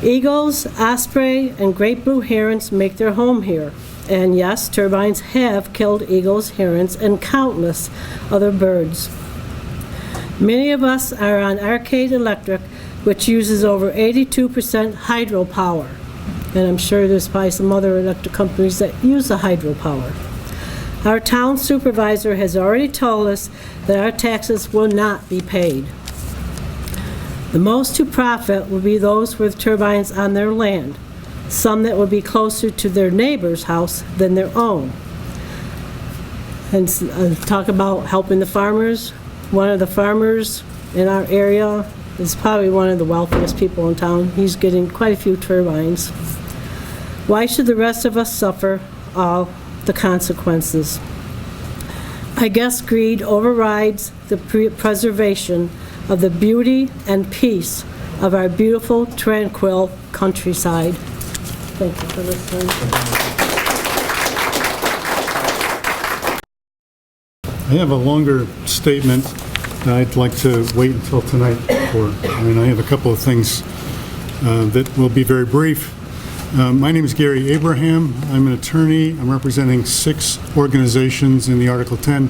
Eagles, osprey, and great blue herons make their home here. And yes, turbines have killed eagles, herons, and countless other birds. Many of us are on Alle-Catt Electric, which uses over 82% hydropower. And I'm sure there's probably some other electric companies that use the hydropower. Our town supervisor has already told us that our taxes will not be paid. The most to profit will be those with turbines on their land, some that will be closer to their neighbor's house than their own. And talk about helping the farmers. One of the farmers in our area is probably one of the wealthiest people in town. He's getting quite a few turbines. Why should the rest of us suffer all the consequences? I guess greed overrides the preservation of the beauty and peace of our beautiful, tranquil countryside. Thank you for listening. I have a longer statement that I'd like to wait until tonight for. I have a couple of things that will be very brief. My name is Gary Abraham. I'm an attorney. I'm representing 6 organizations in the Article 10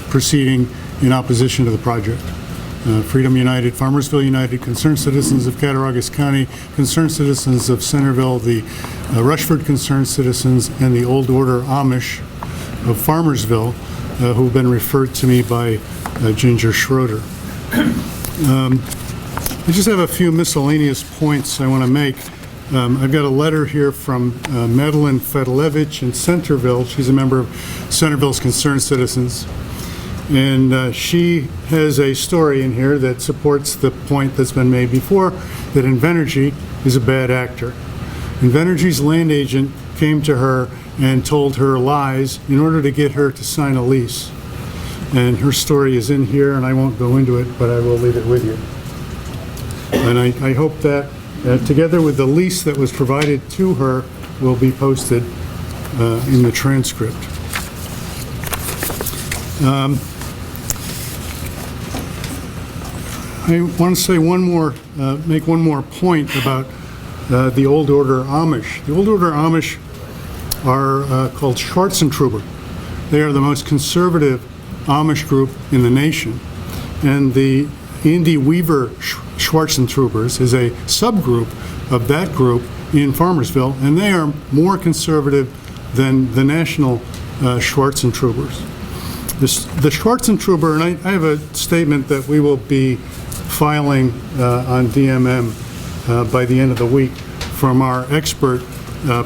proceeding in opposition to the project. Freedom United, Farmersville United, Concerned Citizens of Cattaraugus County, Concerned Citizens of Centerville, the Rushford Concerned Citizens, and the Old Order Amish of Farmersville, who've been referred to me by Ginger Schroeder. I just have a few miscellaneous points I want to make. I've got a letter here from Madeline Fedlevich in Centerville. She's a member of Centerville's Concerned Citizens. And she has a story in here that supports the point that's been made before, that INVENERGY is a bad actor. INVENERGY's land agent came to her and told her lies in order to get her to sign a lease. And her story is in here, and I won't go into it, but I will leave it with you. And I hope that, together with the lease that was provided to her, will be posted in the transcript. I want to say make one more point about the Old Order Amish. The Old Order Amish are called Schwarzentruber. They are the most conservative Amish group in the nation. And the Andy Weaver Schwarzentrubers is a subgroup of that group in Farmersville, and they are more conservative than the national Schwarzentrubers. The Schwarzentruber, and I have a statement that we will be filing on DMM by the end of the week from our expert,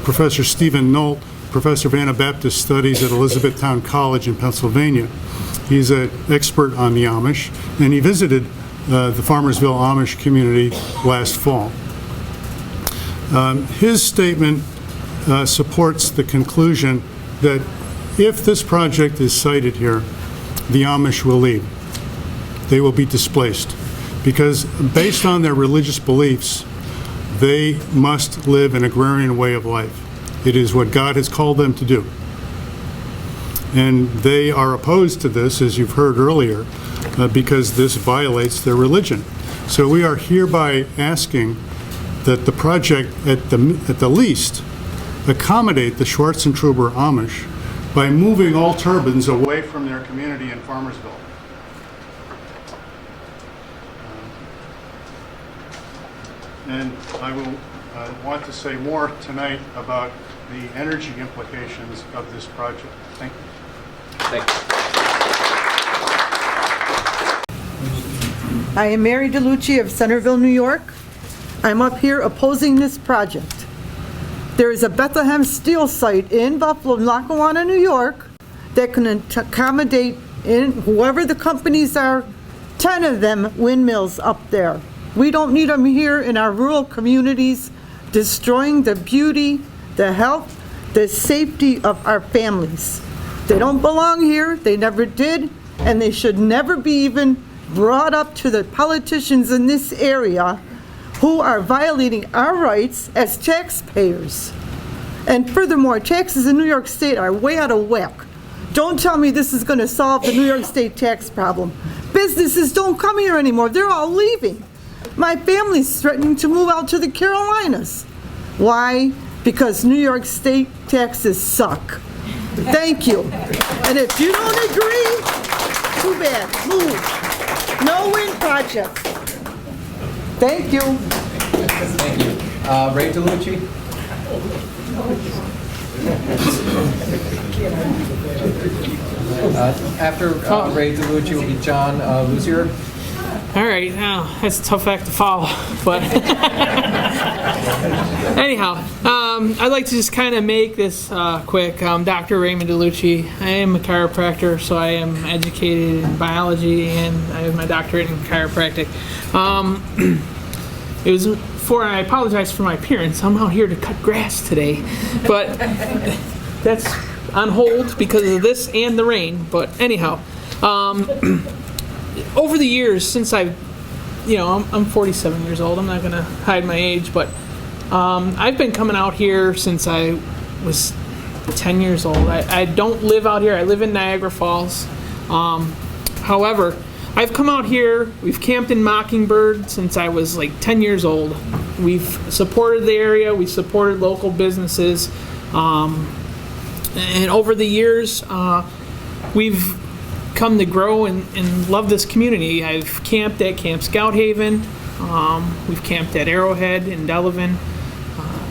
Professor Stephen Nolt, Professor of Anabaptist Studies at Elizabethtown College in Pennsylvania. He's an expert on the Amish, and he visited the Farmersville Amish community last fall. His statement supports the conclusion that if this project is sited here, the Amish will leave. They will be displaced because based on their religious beliefs, they must live an agrarian way of life. It is what God has called them to do. And they are opposed to this, as you've heard earlier, because this violates their religion. So we are hereby asking that the project, at the least, accommodate the Schwarzentruber Amish by moving all turbines away from their community in Farmersville. And I will want to say more tonight about the energy implications of this project. Thank you. Thank you. I am Mary DeLucci of Centerville, New York. I'm up here opposing this project. There is a Bethlehem Steel site in Buffalo, Lackawanna, New York, that can accommodate, whoever the companies are, 10 of them windmills up there. We don't need them here in our rural communities, destroying the beauty, the health, the safety of our families. They don't belong here, they never did, and they should never be even brought up to the politicians in this area who are violating our rights as taxpayers. And furthermore, taxes in New York State are way out of whack. Don't tell me this is going to solve the New York State tax problem. Businesses don't come here anymore, they're all leaving. My family's threatening to move out to the Carolinas. Why? Because New York State taxes suck. Thank you. And if you don't agree, too bad, move. No wind projects. Thank you. Thank you. Ray DeLucci? After Ray DeLucci will be John Luzier. All right, now that's a tough act to follow, but anyhow, I'd like to just kind of make this quick. I'm Dr. Raymond DeLucci. I am a chiropractor, so I am educated in biology, and I have my doctorate in chiropractic. It was before, I apologize for my appearance. I'm out here to cut grass today, but that's on hold because of this and the rain. But anyhow. Over the years, since I'm 47 years old, I'm not going to hide my age, but I've been coming out here since I was 10 years old. I don't live out here. I live in Niagara Falls. However, I've come out here. We've camped in Mockingbird since I was like 10 years old. We've supported the area. We've supported local businesses. And over the years, we've come to grow and love this community. I've camped at Camp Scout Haven. We've camped at Arrowhead in Delavan.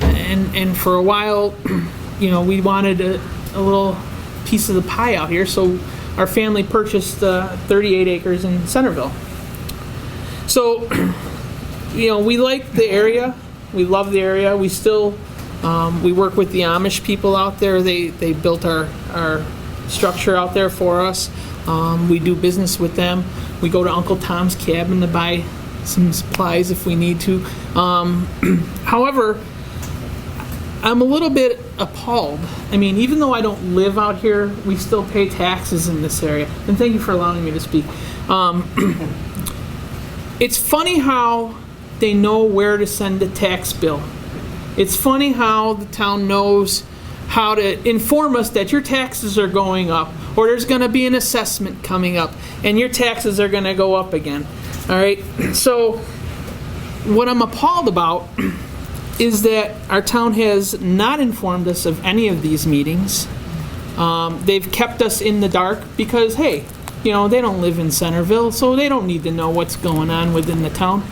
And for a while, we wanted a little piece of the pie out here, so our family purchased 38 acres in Centerville. So, we like the area. We love the area. We still, we work with the Amish people out there. They built our structure out there for us. We do business with them. We go to Uncle Tom's Cabin to buy some supplies if we need to. However, I'm a little bit appalled. I mean, even though I don't live out here, we still pay taxes in this area. And thank you for allowing me to speak. It's funny how they know where to send a tax bill. It's funny how the town knows how to inform us that your taxes are going up, or there's going to be an assessment coming up, and your taxes are going to go up again. All right? So what I'm appalled about is that our town has not informed us of any of these meetings. They've kept us in the dark because, hey, you know, they don't live in Centerville, so they don't need to know what's going on within the town.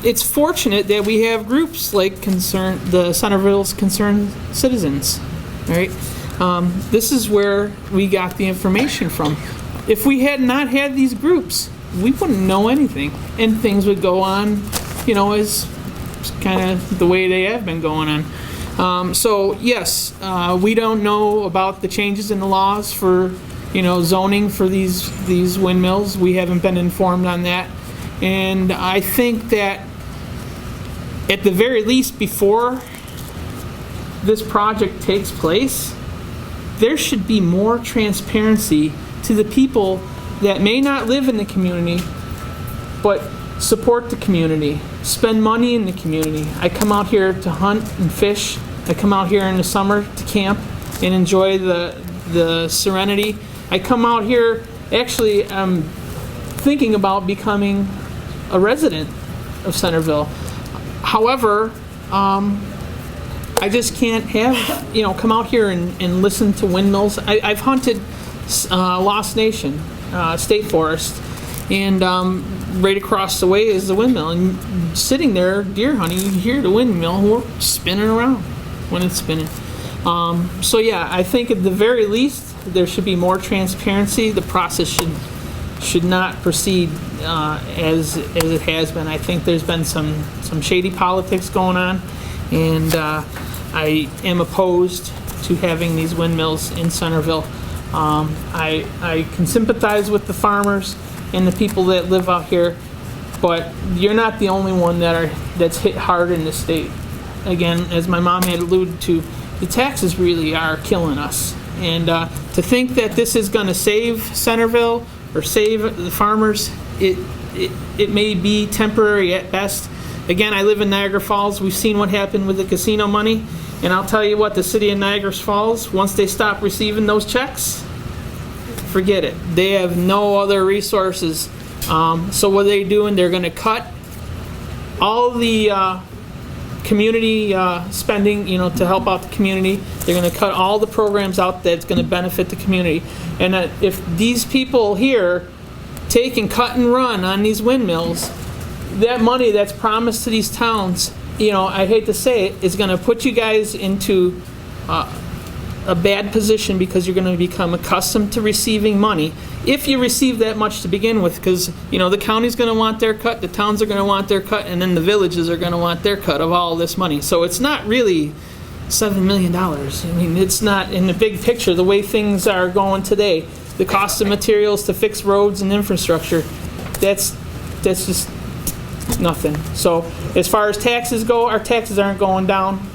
It's fortunate that we have groups like the Centerville's Concerned Citizens, right? This is where we got the information from. If we had not had these groups, we wouldn't know anything, and things would go on, you know, as kind of the way they have been going on. So yes, we don't know about the changes in the laws for, you know, zoning for these windmills. We haven't been informed on that. And I think that at the very least, before this project takes place, there should be more transparency to the people that may not live in the community, but support the community, spend money in the community. I come out here to hunt and fish. I come out here in the summer to camp and enjoy the serenity. I come out here, actually, I'm thinking about becoming a resident of Centerville. However, I just can't have, you know, come out here and listen to windmills. I've hunted Lost Nation State Forest, and right across the way is the windmill. And sitting there, deer hunting, you hear the windmill spinning around when it's spinning. So yeah, I think at the very least, there should be more transparency. The process should not proceed as it has been. I think there's been some shady politics going on, and I am opposed to having these windmills in Centerville. I can sympathize with the farmers and the people that live out here, but you're not the only one that's hit hard in the state. Again, as my mom had alluded to, the taxes really are killing us. And to think that this is going to save Centerville or save the farmers, it may be temporary at best. Again, I live in Niagara Falls. We've seen what happened with the casino money. And I'll tell you what, the city of Niagara Falls, once they stop receiving those checks, forget it. They have no other resources. So what are they doing? They're going to cut all the community spending, you know, to help out the community. They're going to cut all the programs out that's going to benefit the community. And if these people here take and cut and run on these windmills, that money that's promised to these towns, you know, I hate to say it, is going to put you guys into a bad position, because you're going to become accustomed to receiving money, if you receive that much to begin with, because, you know, the county's going to want their cut, the towns are going to want their cut, and then the villages are going to want their cut of all this money. So it's not really $7 million. I mean, it's not, in the big picture, the way things are going today, the cost of materials to fix roads and infrastructure, that's just nothing. So as far as taxes go, our taxes aren't going down.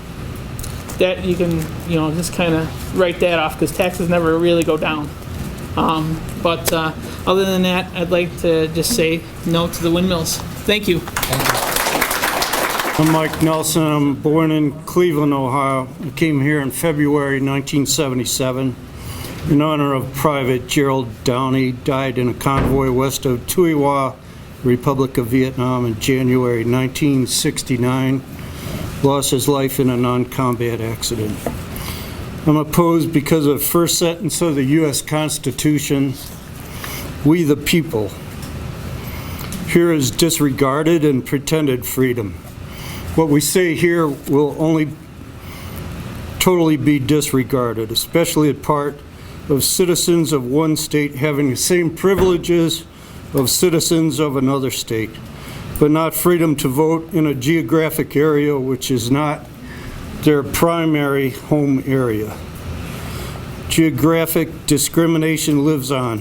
That you can, you know, just kind of write that off, because taxes never really go down. But other than that, I'd like to just say no to the windmills. Thank you. I'm Mike Nelson. I'm born in Cleveland, Ohio. I came here in February 1977 in honor of Private Gerald Downey. Died in a convoy west of Tuiwa, Republic of Vietnam, in January 1969. Lost his life in a non-combat accident. I'm opposed because of first sentence of the U.S. Constitution, "We the people." Here is disregarded and pretended freedom. What we say here will only totally be disregarded, especially a part of citizens of one state having the same privileges of citizens of another state. but not freedom to vote in a geographic area which is not their primary home area. Geographic discrimination lives on.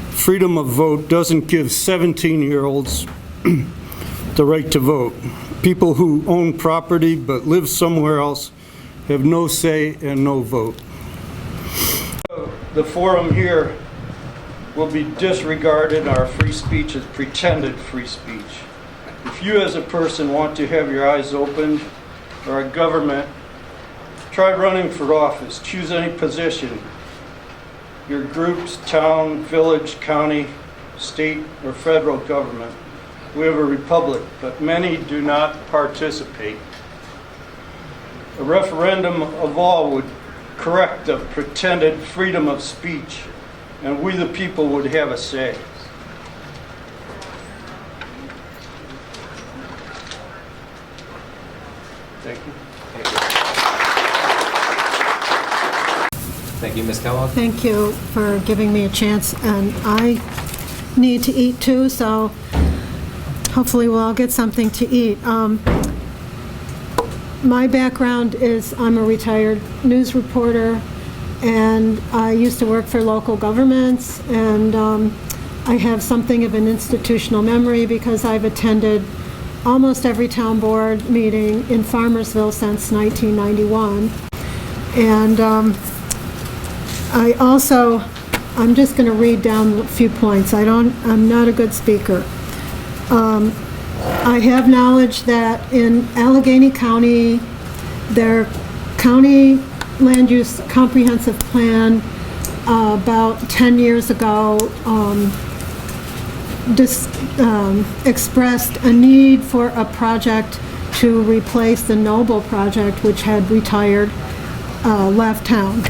Freedom of vote doesn't give 17-year-olds the right to vote. People who own property but live somewhere else have no say and no vote. The forum here will be disregarded. Our free speech is pretended free speech. If you as a person want to have your eyes opened, or a government, try running for office. Choose any position. Your group's town, village, county, state, or federal government. We have a republic, but many do not participate. A referendum of all would correct the pretended freedom of speech, and we the people would have a say. Thank you. Thank you, Ms. Kellogg. Thank you for giving me a chance, and I need to eat too, so hopefully we'll all get something to eat. My background is I'm a retired news reporter, and I used to work for local governments, and I have something of an institutional memory because I've attended almost every town board meeting in Farmersville since 1991. And I'm just going to read down a few points. I'm not a good speaker. I have knowledge that in Allegany County, their county land use comprehensive plan about 10 years ago expressed a need for a project to replace the Noble project, which had retired, left town.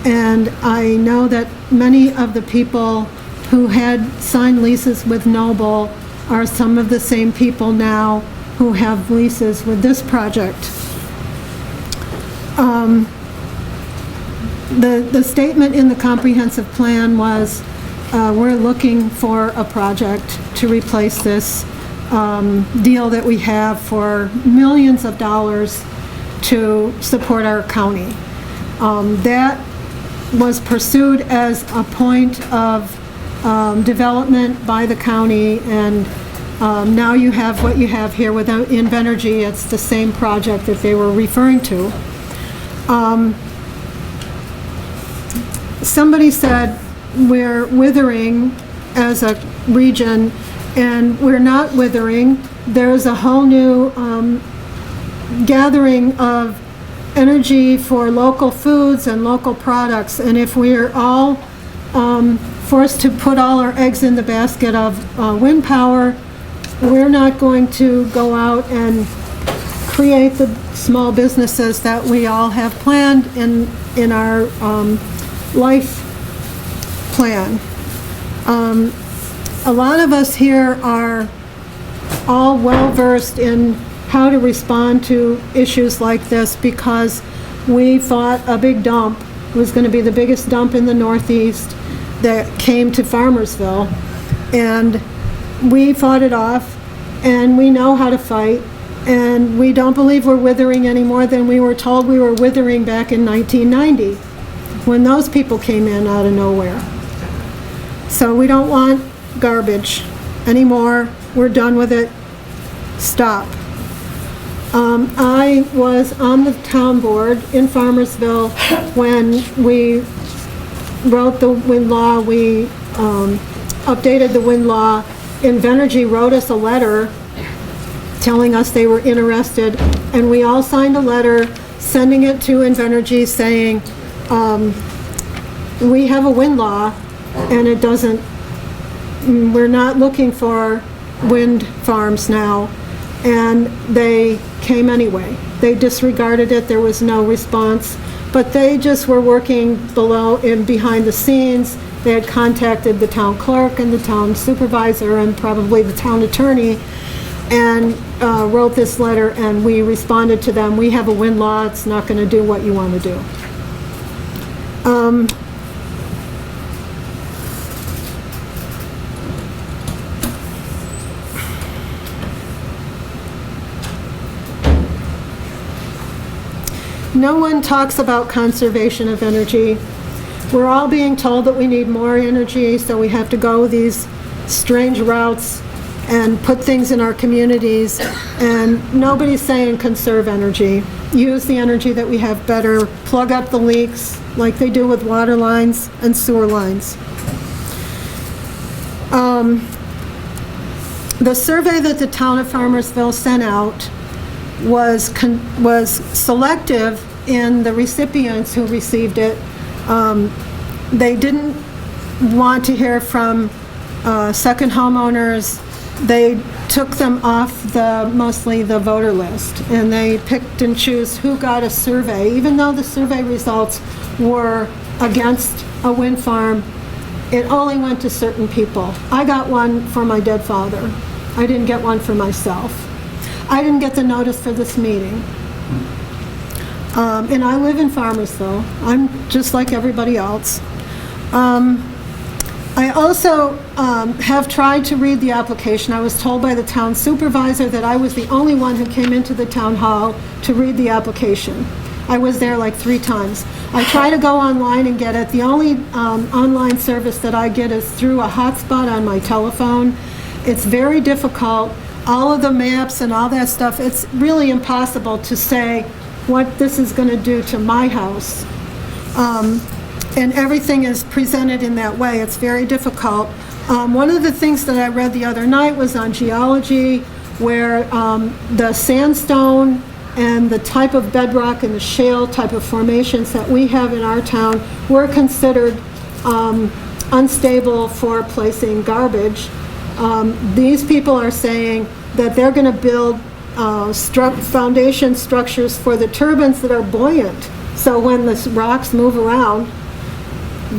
And I know that many of the people who had signed leases with Noble are some of the same people now who have leases with this project. The statement in the comprehensive plan was, we're looking for a project to replace this deal that we have for millions of dollars to support our county. That was pursued as a point of development by the county, and now you have what you have here with INVENERGY. It's the same project that they were referring to. Somebody said we're withering as a region, and we're not withering. There's a whole new gathering of energy for local foods and local products, and if we're all forced to put all our eggs in the basket of wind power, we're not going to go out and create the small businesses that we all have planned in our life plan. A lot of us here are all well-versed in how to respond to issues like this because we fought a big dump. It was going to be the biggest dump in the Northeast that came to Farmersville, and we fought it off, and we know how to fight, and we don't believe we're withering any more than we were told we were withering back in 1990 when those people came in out of nowhere. So we don't want garbage anymore. We're done with it. Stop. I was on the town board in Farmersville when we wrote the wind law. We updated the wind law. INVENERGY wrote us a letter telling us they were interested, and we all signed a letter sending it to INVENERGY saying, we have a wind law, and it doesn't, we're not looking for wind farms now. And they came anyway. They disregarded it. There was no response. But they just were working below and behind the scenes. They had contacted the town clerk and the town supervisor and probably the town attorney and wrote this letter, and we responded to them. We have a wind law. It's not going to do what you want to do. No one talks about conservation of energy. We're all being told that we need more energy, so we have to go these strange routes and put things in our communities, and nobody's saying conserve energy. Use the energy that we have better, plug up the leaks like they do with water lines and sewer lines. The survey that the town of Farmersville sent out was selective in the recipients who received it. They didn't want to hear from second homeowners. They took them off mostly the voter list, and they picked and choose who got a survey. Even though the survey results were against a wind farm, it only went to certain people. I got one for my dead father. I didn't get one for myself. I didn't get the notice for this meeting. And I live in Farmersville. I'm just like everybody else. I also have tried to read the application. I was told by the town supervisor that I was the only one who came into the town hall to read the application. I was there like 3 times. I try to go online and get it. The only online service that I get is through a hotspot on my telephone. It's very difficult. All of the maps and all that stuff, it's really impossible to say what this is going to do to my house. And everything is presented in that way. It's very difficult. One of the things that I read the other night was on geology, where the sandstone and the type of bedrock and the shale type of formations that we have in our town were considered unstable for placing garbage. These people are saying that they're going to build foundation structures for the turbines that are buoyant. So when the rocks move around,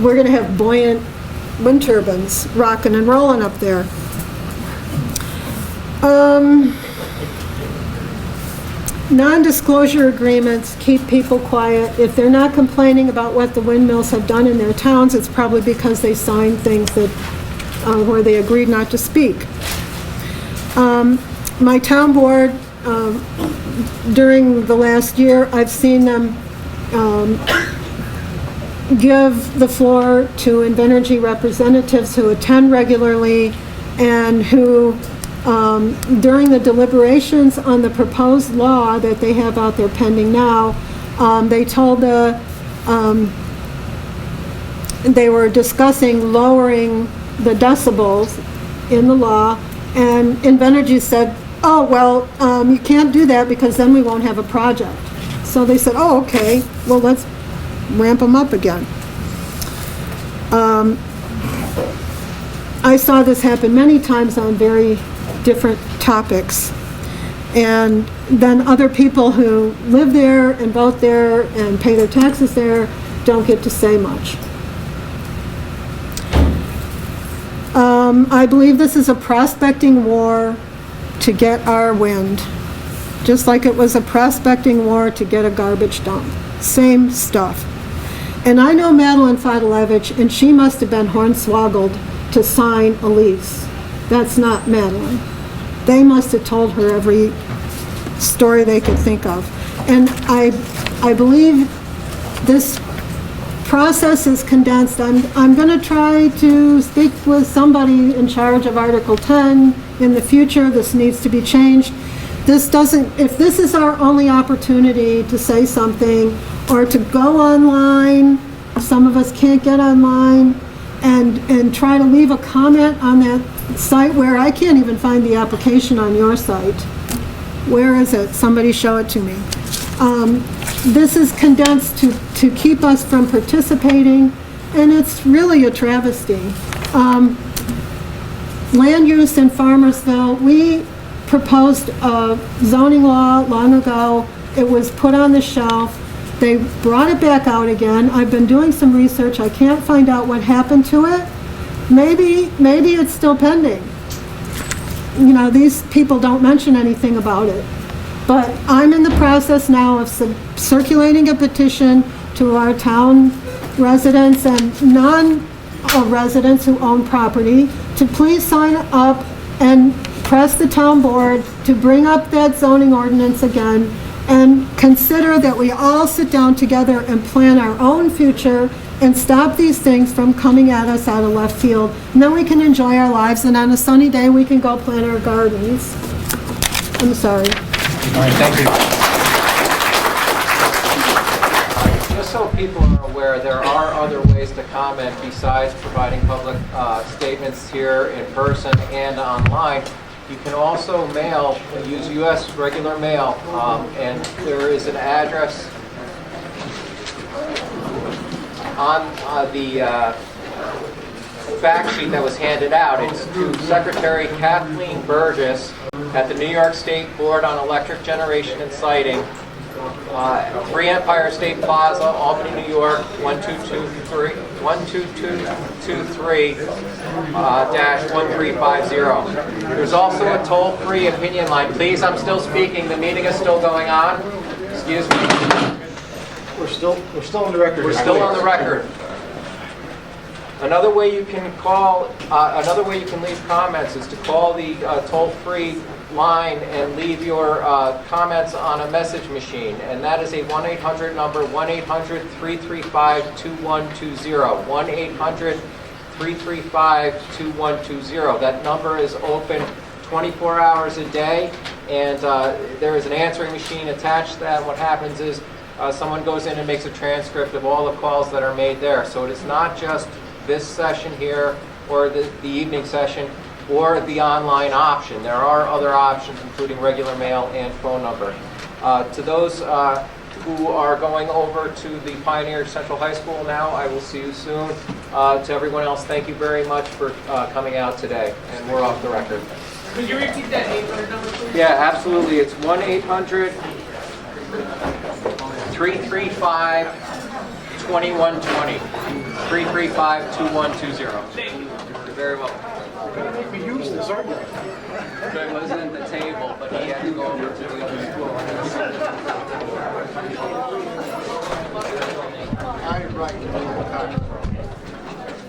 we're going to have buoyant wind turbines rocking and rolling up there. Non-disclosure agreements keep people quiet. If they're not complaining about what the windmills have done in their towns, it's probably because they signed things that where they agreed not to speak. My town board, during the last year, I've seen them give the floor to INVENERGY representatives who attend regularly and who, during the deliberations on the proposed law that they have out there pending now, they told they were discussing lowering the decibels in the law, and INVENERGY said, oh, well, you can't do that because then we won't have a project. So they said, oh, okay, well, let's ramp them up again. I saw this happen many times on very different topics. And then other people who live there and vote there and pay their taxes there don't get to say much. I believe this is a prospecting war to get our wind, just like it was a prospecting war to get a garbage dump. Same stuff. And I know Madeline Fadilevich, and she must have been hornswoggled to sign a lease. That's not Madeline. They must have told her every story they could think of. And I believe this process is condensed. I'm going to try to speak with somebody in charge of Article 10 in the future. This needs to be changed. If this is our only opportunity to say something or to go online, some of us can't get online, and try to leave a comment on that site where I can't even find the application on your site. Where is it? Somebody show it to me. This is condensed to keep us from participating, and it's really a travesty. Land use in Farmersville, we proposed a zoning law long ago. It was put on the shelf. They brought it back out again. I've been doing some research. I can't find out what happened to it. Maybe it's still pending. You know, these people don't mention anything about it. But I'm in the process now of circulating a petition to our town residents and non-residents who own property to please sign up and press the town board to bring up that zoning ordinance again and consider that we all sit down together and plan our own future and stop these things from coming at us out of left field. And then we can enjoy our lives, and on a sunny day, we can go plant our gardens. I'm sorry. All right, thank you. Just so people are aware, there are other ways to comment besides providing public statements here in person and online. You can also mail, use U.S. regular mail, and there is an address on the fact sheet that was handed out. It's to Secretary Kathleen Burgess at the New York State Board on Electric Generation and Siting, 3 Empire State Plaza, Albany, New York, 12223-1350. There's also a toll-free opinion line. Please, I'm still speaking. The meeting is still going on. Excuse me. We're still on the record. We're still on the record. Another way you can call, another way you can leave comments is to call the toll-free line and leave your comments on a message machine, and that is a 1-800 number, 1-800-335-2120, 1-800-335-2120. That number is open 24 hours a day, and there is an answering machine attached to that. What happens is someone goes in and makes a transcript of all the calls that are made there. So it is not just this session here or the evening session or the online option. There are other options, including regular mail and phone number. To those who are going over to the Pioneer Central High School now, I will see you soon. To everyone else, thank you very much for coming out today, and we're off the record. Could you repeat that 800 number, please? Yeah, absolutely. It's 1-800-335-2120. 335-2120. Thank you. You're very welcome. We used this argument. It wasn't at the table, but he had to go over to the other school. I write